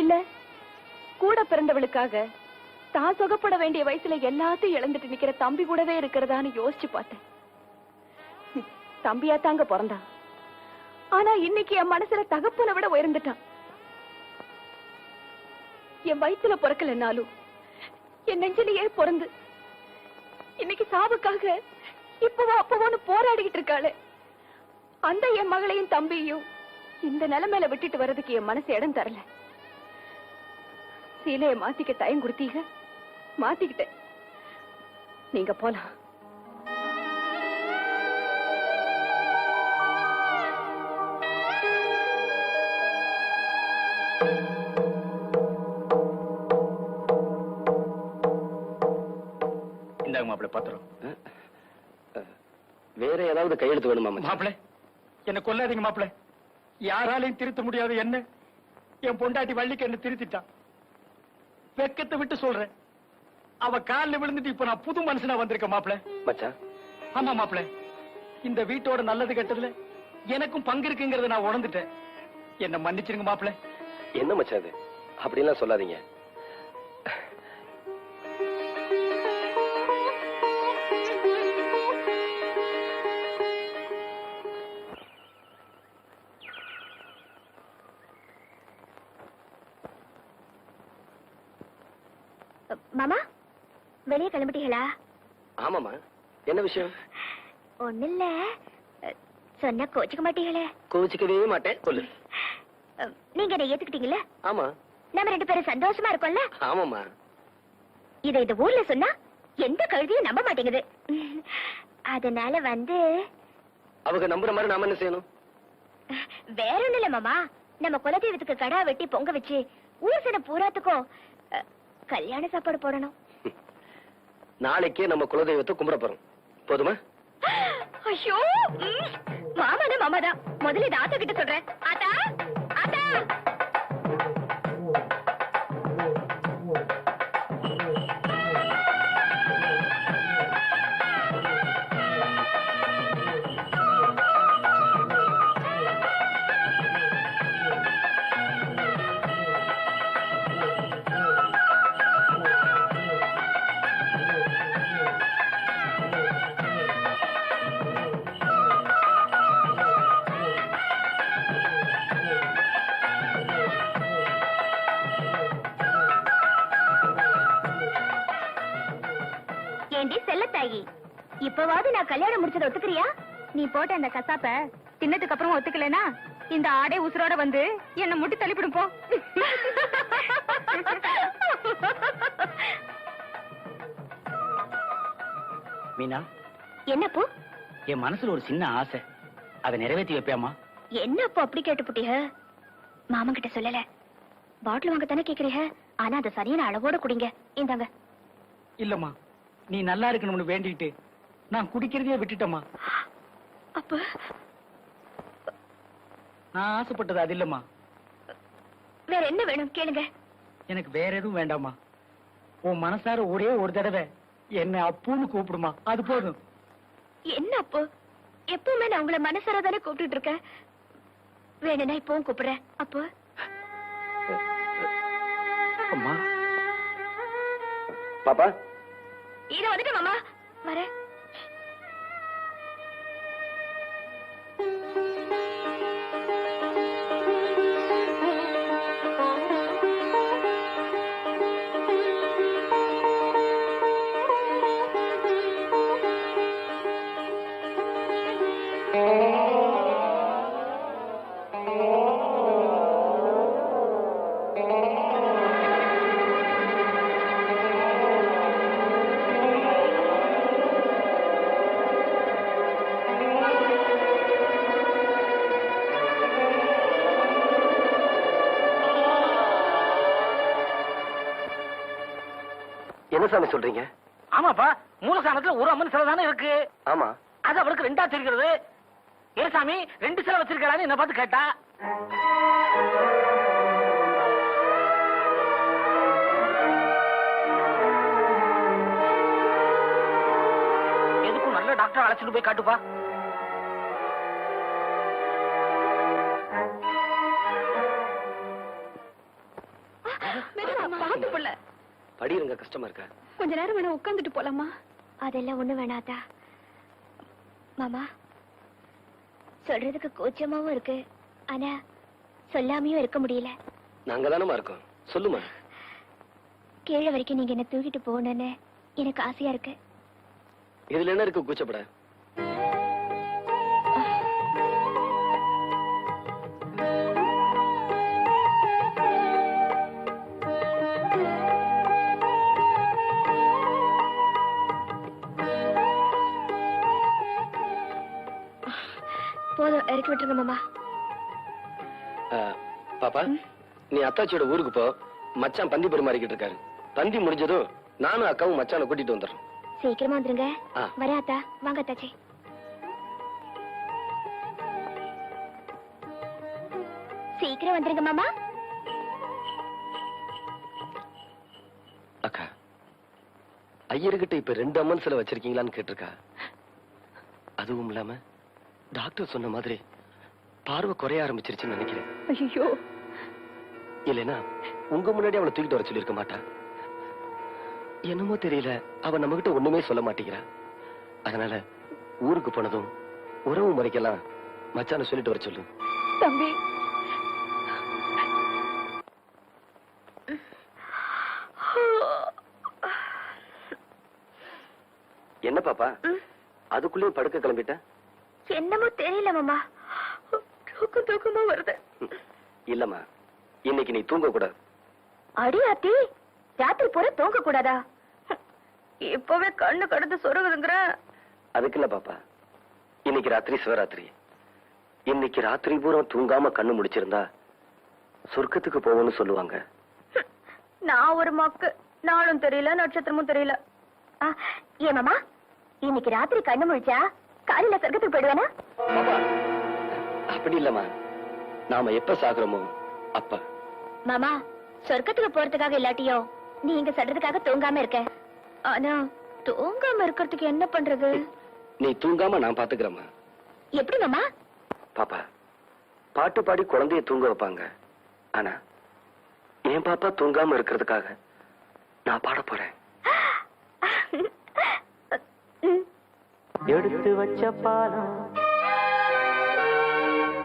இல்ல கூட பிறந்தவளுக்காக தான் சுகப்பட வேண்டிய வயசுல எல்லாத்தையும் இழந்துட்டு நிக்கிற தம்பி கூடவே இருக்கிறதான்னு யோசிச்சு பார்த்தேன். தம்பியா தாங்க பிறந்தான். ஆனா இன்னைக்கு என் மனசுல தகப்பனை விட உயர்ந்துட்டான். என் வயிற்றுல பிறக்கலனாலும் என் நெஞ்சிலேயே பிறந்து இன்னைக்கு சாவுக்காக இப்பவோ அப்பவோன்னு போராடிக்கிட்டு இருக்காளே, அந்த என் மகளையும் தம்பியையும் இந்த நிலைமையில விட்டுட்டு வர்றதுக்கு என் மனசு இடம் தரல. சீலையை மாத்திக்க டைம் கொடுத்தீங்க, மாத்திக்கிட்டேன். நீங்க போலாம். இந்தாங்க மாப்பிள பத்திரம். வேற ஏதாவது கையெழுத்து வேணுமா மச்சான்? மாப்பிள, என்ன கொல்லாதீங்க மாப்பிள. யாராலையும் திருத்த முடியாது என்ன என் பொண்டாட்டி வள்ளிக்கு என்ன திருத்திட்டான். வெக்கத்தை விட்டு சொல்றேன். அவ காலில் விழுந்துட்டு இப்ப நான் புது மனுஷனா வந்திருக்கேன் மாப்பிள. மச்சான், ஆமா மாப்பிள, இந்த வீட்டோட நல்லது கெட்டதுல எனக்கும் பங்கு இருக்குங்கிறத நான் உணர்ந்துட்டேன். என்ன மன்னிச்சிருங்க மாப்பிள. என்ன மச்சான் அது? அப்படிலாம் சொல்லாதீங்க. மாமா, வெளியே கிளம்பிட்டீங்களா? ஆமாமா, என்ன விஷயம்? ஒண்ணு இல்ல, சொன்ன கோச்சுக்க மாட்டீங்களே? கோவிச்சுக்கவே மாட்டேன், சொல்லு. நீங்க என்ன ஏத்துக்கிட்டீங்கல்ல? ஆமா. நம்ம 2 பேரும் சந்தோஷமா இருக்கோம்ல? ஆமாமா. இத இந்த ஊர்ல சொன்னா எந்த கழுதியும் நம்ப மாட்டேங்குது. அதனால அவங்க நம்புற மாதிரி நாம என்ன செய்யணும்? வேற ஒண்ணு இல்ல மாமா, நம்ம குலதெய்வத்துக்கு கடா வெட்டி பொங்க வச்சு ஊர் சன பூராத்துக்கும் கல்யாண சாப்பாடு போடணும். நாளைக்கே நம்ம குலதெய்வத்தை கும்பிட போறோம். போதுமா? ஐயோ மாமாதான் மாமாதான். முதல்ல இதை ஆத்தா கிட்ட சொல்றேன். ஆத்தா ஆத்தா. ஏண்டி செல்லத்தாயி, இப்பவாவது நான் கல்யாணம் முடிச்சதை ஒத்துக்கிறியா? நீ போட்ட அந்த கசாப்ப தின்னதுக்கு அப்புறம் ஒத்துக்கலனா இந்த ஆடை உசுரோட வந்து என்ன முட்டி தள்ளிப்பிடும் போ. மீனா, என்னப்போ? என் மனசுல ஒரு சின்ன ஆசை, அதை நிறைவேற்றி வைப்பியாமா? என்னப்போ அப்படி கேட்டுப்புட்டீங்க? மாமன் கிட்ட சொல்லல. பாட்டில் வாங்க தானே கேக்குறீங்க, ஆனா அதை சரியான அளவோட குடிங்க. இந்தாங்க. இல்லம்மா, நீ நல்லா இருக்கணும்னு வேண்டிட்டு நான் குடிக்கிறதையே விட்டுட்டேம்மா. அப்ப நான் ஆசைப்பட்டது அது இல்லம்மா. வேற என்ன வேணும் கேளுங்க. எனக்கு வேற எதுவும் வேண்டாமா. உன் மனசார ஒரே ஒரு தடவை என்ன அப்புன்னு கூப்பிடுமா, அது போதும். என்ன அப்போ? எப்பவுமே நான் உங்களை மனசார தானே கூப்பிட்டு இருக்கேன். வேணும்னா இப்பவும் கூப்பிடுறேன். அப்போ அம்மா. பாப்பா, இத வந்துட்டு மாமா வரேன். என்ன சாமி சொல்றீங்க? ஆமாப்பா, மூலஸ்தானத்துல ஒரு அம்மன் சிலை தானே இருக்கு. ஆமா. அது அவளுக்கு ரெண்டா தெரிகிறது. ஏ சாமி, 2 சிலை வச்சிருக்கான்னு என்ன பார்த்து கேட்டா. எதுக்கும் நல்ல டாக்டர் அழைச்சிட்டு போய் காட்டுப்பா. பாத்து புள்ள, படியிருங்க, கஷ்டமா இருக்கா? கொஞ்ச நேரம் வேணா உட்காந்துட்டு போலாமா? அதெல்லாம் ஒண்ணு வேணாதா மாமா. சொல்றதுக்கு கூச்சமாவும் இருக்கு, ஆனா சொல்லாமையும் இருக்க முடியல. நாங்க தானமா இருக்கோம், சொல்லுமா. கீழே வரைக்கும் நீங்க என்ன தூக்கிட்டு போகணும்னு எனக்கு ஆசையா இருக்கு. இதுல என்ன இருக்கு கூச்சப்பட? போதும், இறக்கி விட்டுருங்க மாமா. பாப்பா, நீ அத்தாச்சியோட ஊருக்கு போ. மச்சான் பந்தி பரிமாறிக்கிட்டு இருக்காரு. பந்தி முடிஞ்சதும் நானும் அக்காவும் மச்சானை கூட்டிட்டு வந்துடுறோம். சீக்கிரமா வந்துருங்க. ஆ. வரேன் அத்தா. வாங்க அத்தாச்சி. சீக்கிரம் வந்துருங்க மாமா. அக்கா, ஐயர்கிட்ட இப்ப 2 அம்மன் சிலை வச்சிருக்கீங்களான்னு கேட்டிருக்கா. அதுவும் இல்லாம டாக்டர் சொன்ன மாதிரி பார்வை குறைய ஆரம்பிச்சிருச்சுன்னு நினைக்கிறேன். ஐயோ, இல்லைன்னா உங்க முன்னாடி அவளை தூக்கிட்டு வர சொல்லிருக்க மாட்டா. என்னமோ தெரியல, அவ நம்ம கிட்ட ஒண்ணுமே சொல்ல மாட்டேங்கிறா. அதனால ஊருக்கு போனதும் உறவு முறைக்கெல்லாம் மச்சான சொல்லிட்டு வர சொல்லு. தம்பி. என்ன பாப்பா, அதுக்குள்ளேயே படுக்க கிளம்பிட்ட? என்னமோ தெரியல மாமா, தூக்கமா வருது. இல்லம்மா, இன்னைக்கு நீ தூங்க கூடாது. அடியாத்தி, ராத்திரி பூரா தூங்க கூடாதா? இப்பவே கண்ணு கடந்து சொருகுதுங்கிற. அதுக்கு இல்ல பாப்பா, இன்னைக்கு ராத்திரி சிவராத்திரி. இன்னைக்கு ராத்திரி பூரா தூங்காம கண்ணு முடிச்சிருந்தா சொர்க்கத்துக்கு போவோம்னு சொல்லுவாங்க. நான் ஒரு மக்கு, நாளும் தெரியல நட்சத்திரமும் தெரியல. ஏன் மாமா இன்னைக்கு ராத்திரி கண்ணு முழிச்சா காலையில சொர்க்கத்துக்கு போயிடுவேனா? பாப்பா அப்படி இல்லம்மா, நாம எப்ப சாகுறோமோ அப்ப. மாமா சொர்க்கத்துக்கு போறதுக்காக இல்லாட்டியும் நீங்க சொல்றதுக்காக தூங்காம இருக்க. ஆனா தூங்காம இருக்கிறதுக்கு என்ன பண்றது? நீ தூங்காம நான் பாத்துக்கிறேம்மா. எப்படி மாமா? பாப்பா பாட்டு பாடி குழந்தைய தூங்க வைப்பாங்க, ஆனா என் பாப்பா தூங்காம இருக்கிறதுக்காக நான் பாட போறேன். எடுத்து வச்ச பாலம்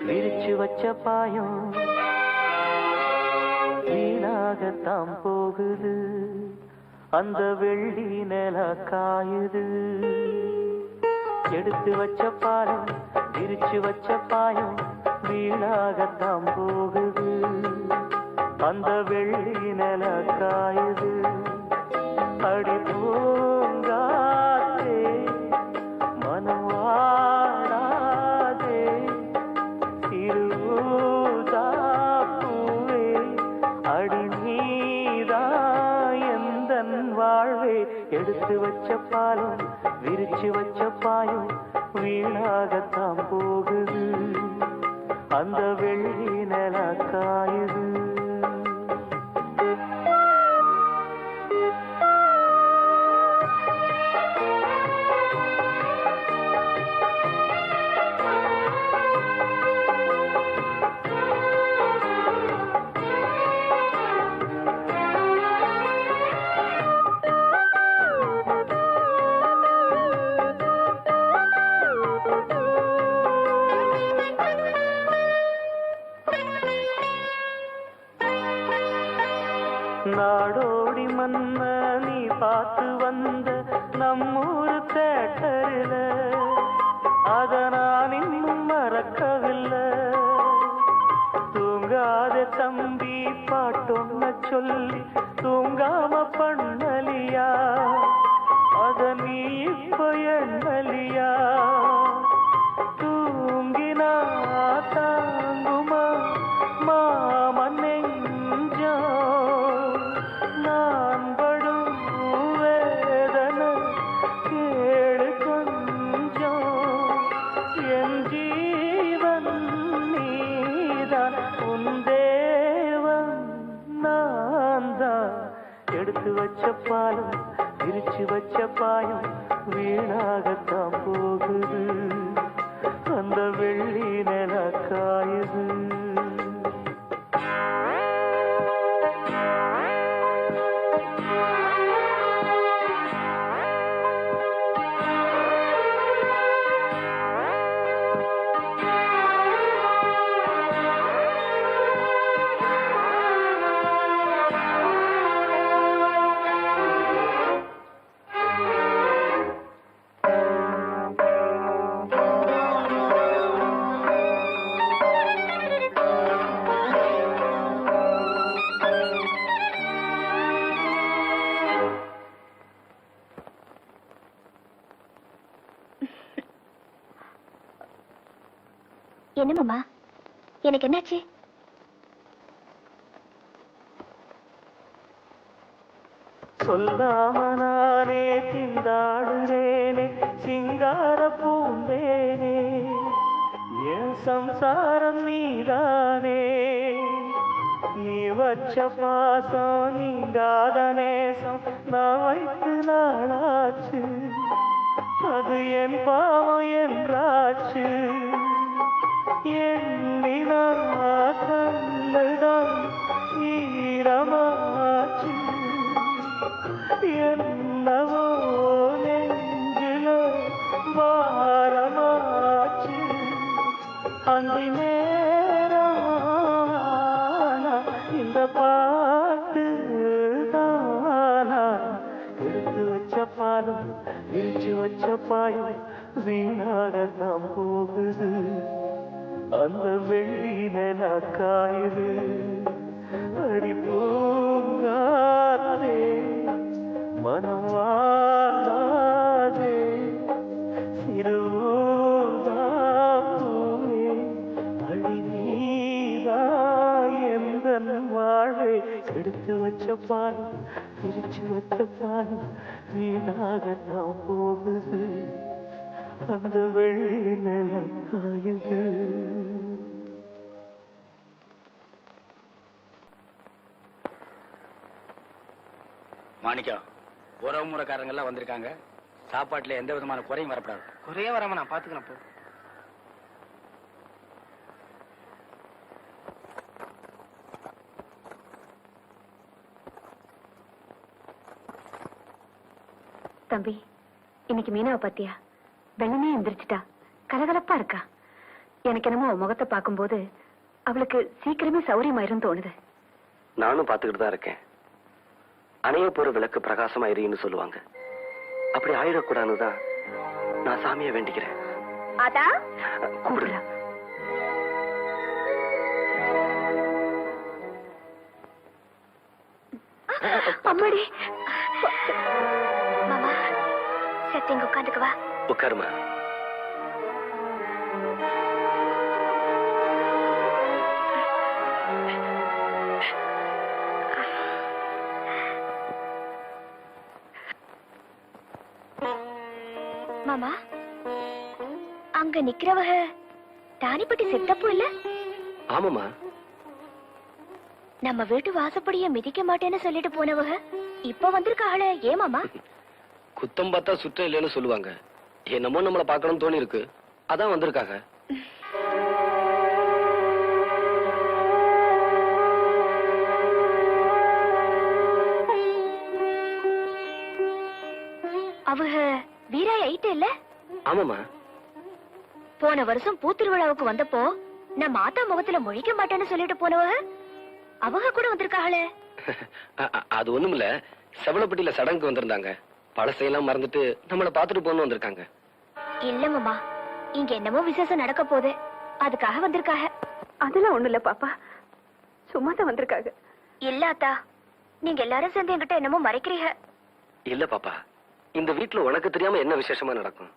விரிச்சு வச்ச பாயம் வீணாகத்தான் போகுது, அந்த வெள்ளி நில காயுது. எடுத்து வச்ச பாலம் விரிச்சு வச்ச பாயம் வீணாகத்தான் போகுது, அந்த வெள்ளி நில காயுது. அடி பூங்காத்தே மனம் வாடாதே, திருவுதாப்பூவே அடி நீதான் எந்தன் வாழ்வே. எடுத்து வச்ச பாலம் விரிச்சு வச்ச பாயம் வீணாகத்தான் போகுது, அந்த வெள்ளி நில காயுது. நாடோடி மன்ன நீ பார்த்து வந்த நம்மூரு தேட்டரில, அத நான் இன்னும் மறக்கவில்லை. தூங்காத தம்பி பாட்டொன்ன சொல்லி தூங்காம பண்ணலியா, அத நீ இப்ப எண்ணலியா. தூங்கினா தாங்குமா மாமன் நெஞ்சோ, நான் படும் வேதனை கேளு கொஞ்சம். என் ஜீவன் நீதான், உன் தேவன் நான் தான். எடுத்து வச்ச பாலம் விரிச்சு வச்ச பாயம் வீணாகத்தான் போகுது, அந்த வெள்ளி நில காயுது. என்ன மாமா எனக்கு என்னாச்சு? சொல்லாம நானே திண்டாடுறேனே சிங்கார பூந்தேனே, என் சம்சாரம் நீதானே. நீ வச்ச பாசம் நீங்காத நேசம் நான் வைத்து நாளாச்சு, அது என் பாவம் என்றாச்சு. எண்ணினா கண்ணுதான் ஈரமாச்சு, என்னவோ நெஞ்சில வாரமாச்சு. அந்த நேரம் இந்த பாட்டு தானா. எடுத்து வச்ச பாலம் விரிச்சு வச்ச பாயம் வீணாகத்தான் போகுது, அந்த வெள்ளி நில காயுது. அடி பூங்காதே மனம் வாழாதே, திருவாவே அடி நீதா எந்தன் வாழ்வை. எடுத்து வச்ச வச்ச பாலும் பிரிச்சு வச்ச பாலும் வீணாக நான் போகுது அந்த வெள்ளி நிலம் காயுது. மாணிக்கம், உறவு முறைக்காரங்க எல்லாம் வந்திருக்காங்க. சாப்பாட்டுல எந்த விதமான குறையும் வரப்படாது. குறைய வராம நான் பாத்துக்கிறேன். போ. தம்பி, இன்னைக்கு மீனாவை பாத்தியா? வெள்ளமே எந்திரிச்சிட்டா, கலகலப்பா இருக்கா. எனக்கு என்னமோ முகத்தை பார்க்கும்போது அவளுக்கு சீக்கிரமே சௌரியமாயிரும் தோணுது. நானும் பாத்துக்கிட்டு தான் இருக்கேன். அணைய போற விளக்கு பிரகாசமா எரியுன்னு சொல்லுவாங்க. அப்படி ஆயிடக்கூடாதுதான் நான் சாமியை வேண்டிக்கிறேன். அதான் கூப்பிடுறேன். அம்மாடி. மாமா சத்தி இங்க உட்காந்துக்கு வா. உட்காருமா. மாமா அங்க நிக்கிறவக தானிப்பட்டி சித்தப்பு இல்ல? ஆமாமா. நம்ம வீட்டு வாசப்படிய மிதிக்க மாட்டேன்னு சொல்லிட்டு போனவக இப்ப வந்திருக்காளே, ஏன் மாமா? குத்தம் பார்த்தா சுற்றம் இல்லைன்னு சொல்லுவாங்க. என்னமோ நம்மள பாக்கணும்னு தோணி இருக்கு, அதான் வந்திருக்காங்க. அவக வீராய் ஐட்டு இல்ல? ஆமாமா. போன வருஷம் பூத்திருவிழாவுக்கு வந்தப்போ நம்ம ஆத்தா முகத்துல முழிக்க மாட்டேன்னு சொல்லிட்டு போனவக அவங்க கூட வந்திருக்காளே. அது ஒண்ணுமில்ல, செவலப்பட்டியில சடங்குக்கு வந்திருந்தாங்க. பழசையெல்லாம் மறந்துட்டு நம்மள பாத்துட்டு போன்னு வந்திருக்காங்க. இல்ல மாமா, இங்க என்னமோ விசேஷம் நடக்க போகுது, அதுக்காக வந்திருக்காங்க. அதெல்லாம் ஒண்ணு இல்ல பாப்பா, சும்மா தான் வந்திருக்காங்க. இல்ல அத்தா, நீங்க எல்லாரும் சேர்ந்து என்கிட்ட என்னமோ மறைக்கிறீங்க. இல்ல பாப்பா, இந்த வீட்டுல உனக்கு தெரியாம என்ன விசேஷமா நடக்கும்?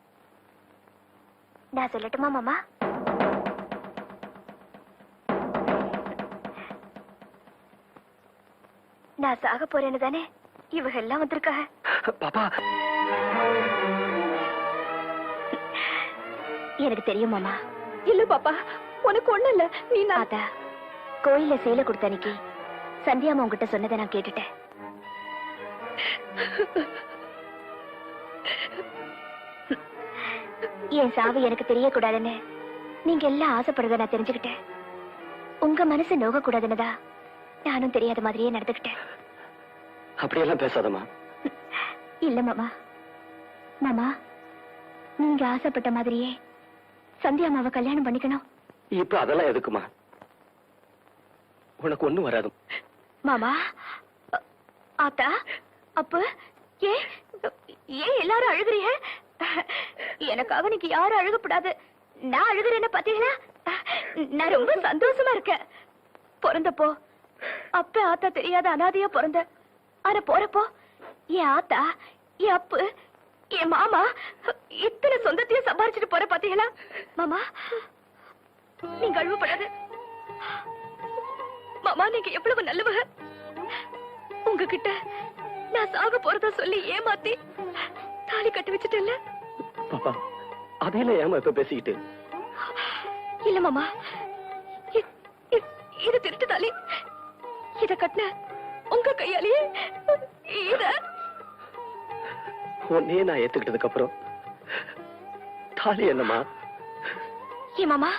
நான் சொல்லட்டுமா மாமா? நான் சாக போறேன்னு தானே இவங்க எல்லாம் வந்திருக்காங்க. பாப்பா, எனக்கு தெரியும் மாமா. இல்ல பாப்பா, உனக்கு ஒண்ணு இல்ல. நீ அதா கோயில்ல சேலை கொடுத்த அன்னைக்கு சந்தியாமா உங்ககிட்ட சொன்னதை நான் கேட்டுட்டேன். என் சாவு எனக்கு தெரியக்கூடாதுன்னு நீங்க எல்லாம் ஆசைப்படுறத நான் தெரிஞ்சுக்கிட்டேன். உங்க மனசு நோக கூடாதுன்னுதா நானும் தெரியாத மாதிரியே நடந்துக்கிட்டேன். அப்படியெல்லாம் பேசாதம்மா. இல்ல மாமா. மாமா, நீங்க ஆசைப்பட்ட மாதிரியே சந்தியாமாவை கல்யாணம் பண்ணிக்கணும். இப்ப அதெல்லாம் எதுக்குமா? உனக்கு ஒண்ணும் வராது மாமா. ஆத்தா, அப்ப ஏன் ஏன் எல்லாரும் அழுகுறீங்க? எனக்காக நீங்க யாரும் அழுகப்படாது. நான் அழுகுறேன்னு பாத்தீங்களா? நான் ரொம்ப சந்தோஷமா இருக்கேன். பிறந்தப்போ அப்ப ஆத்தா தெரியாத அனாதையா பிறந்த. ஆனா போறப்போ என் ஆத்தா, என் அப்பு, என் மாமா இத்தனை சொந்தத்தையும் சம்பாரிச்சுட்டு போற பாத்தீங்களா? மாமா, நீங்க அழுவப்படாது. மாமா, நீங்க எவ்வளவு நல்லவங்க. உங்ககிட்ட நான் சாக போறதா சொல்லி ஏமாத்தி தாலி கட்டி வச்சுட்டேன்ல. பாப்பா, அதையில ஏமா இப்ப பேசிக்கிட்டு? இல்ல மாமா, இது திருட்டு தாலி. இத கட்டின உங்க கையாலேயே இத உன்னையே நான் ஏத்துக்கிட்டதுக்கு அப்புறம் தாலி என்னமா? ஏ மாமா,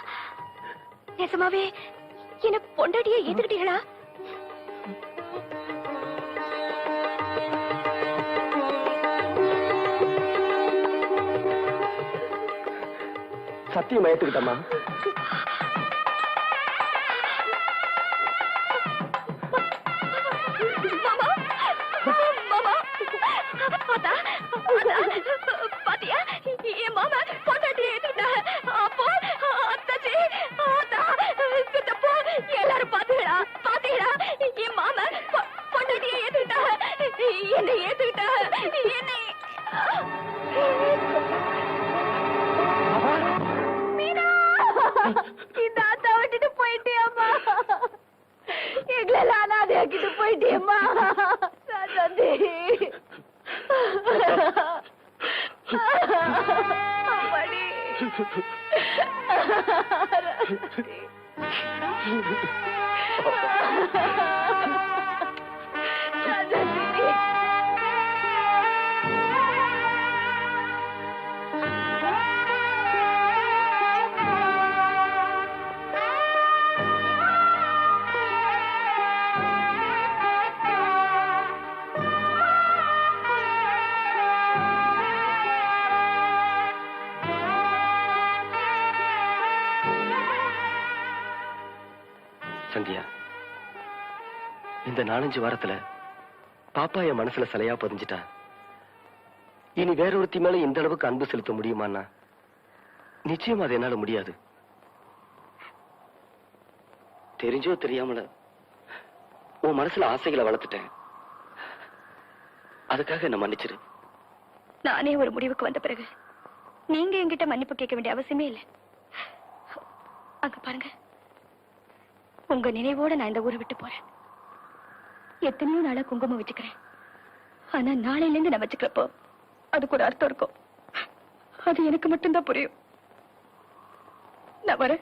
நிஜமாவே என்ன பொண்டாட்டியே ஏத்துக்கிட்டீங்களா? சத்தியமா ஏத்துக்கிட்டமா? பாத்தியா, என் மாமா பொண்டாட்டியை ஏத்துக்கிட்டாங்க. அப்போ அத்தாச்சி, ஆத்தா, சித்தப்பா எல்லாரும் பாத்தீங்களா? பாத்தீங்களா? என் மாமா பொண்டாட்டியை ஏத்துக்கிட்டாங்க. என்னை ஏத்துக்கிட்டாங்க. என்னை இந்த ஆத்தா விட்டுட்டு போயிட்டியம்மா. எங்களெல்லாம் அனாதையாக்கிட்டு போயிட்டியம்மா. சந்தியா, இந்த 4-5 வாரத்துல பாப்பா என் மனசுல சிலையா பதிஞ்சிட்டா. இனி வேறொருத்தி மேல இந்த அளவுக்கு அன்பு செலுத்த முடியுமான்னா நிச்சயமா அது என்னால முடியாது. தெரிஞ்சோ தெரியாமல உன் மனசுல ஆசைகளை வளர்த்துட்டேன். அதுக்காக என்ன மன்னிச்சிரு. நானே ஒரு முடிவுக்கு வந்த பிறகு நீங்க என்கிட்ட மன்னிப்பு கேட்க வேண்டிய அவசியமே இல்லை. அங்க பாருங்க, உங்க நினைவோட நான் இந்த ஊரை விட்டு போறேன். எத்தனையோ நாளா குங்குமம் வச்சுக்கிறேன். ஆனா நாளையில இருந்து நான் வச்சுக்கிறப்போ அதுக்கு ஒரு அர்த்தம் இருக்கும். அது எனக்கு மட்டும்தான் புரியும். நான் வரேன்.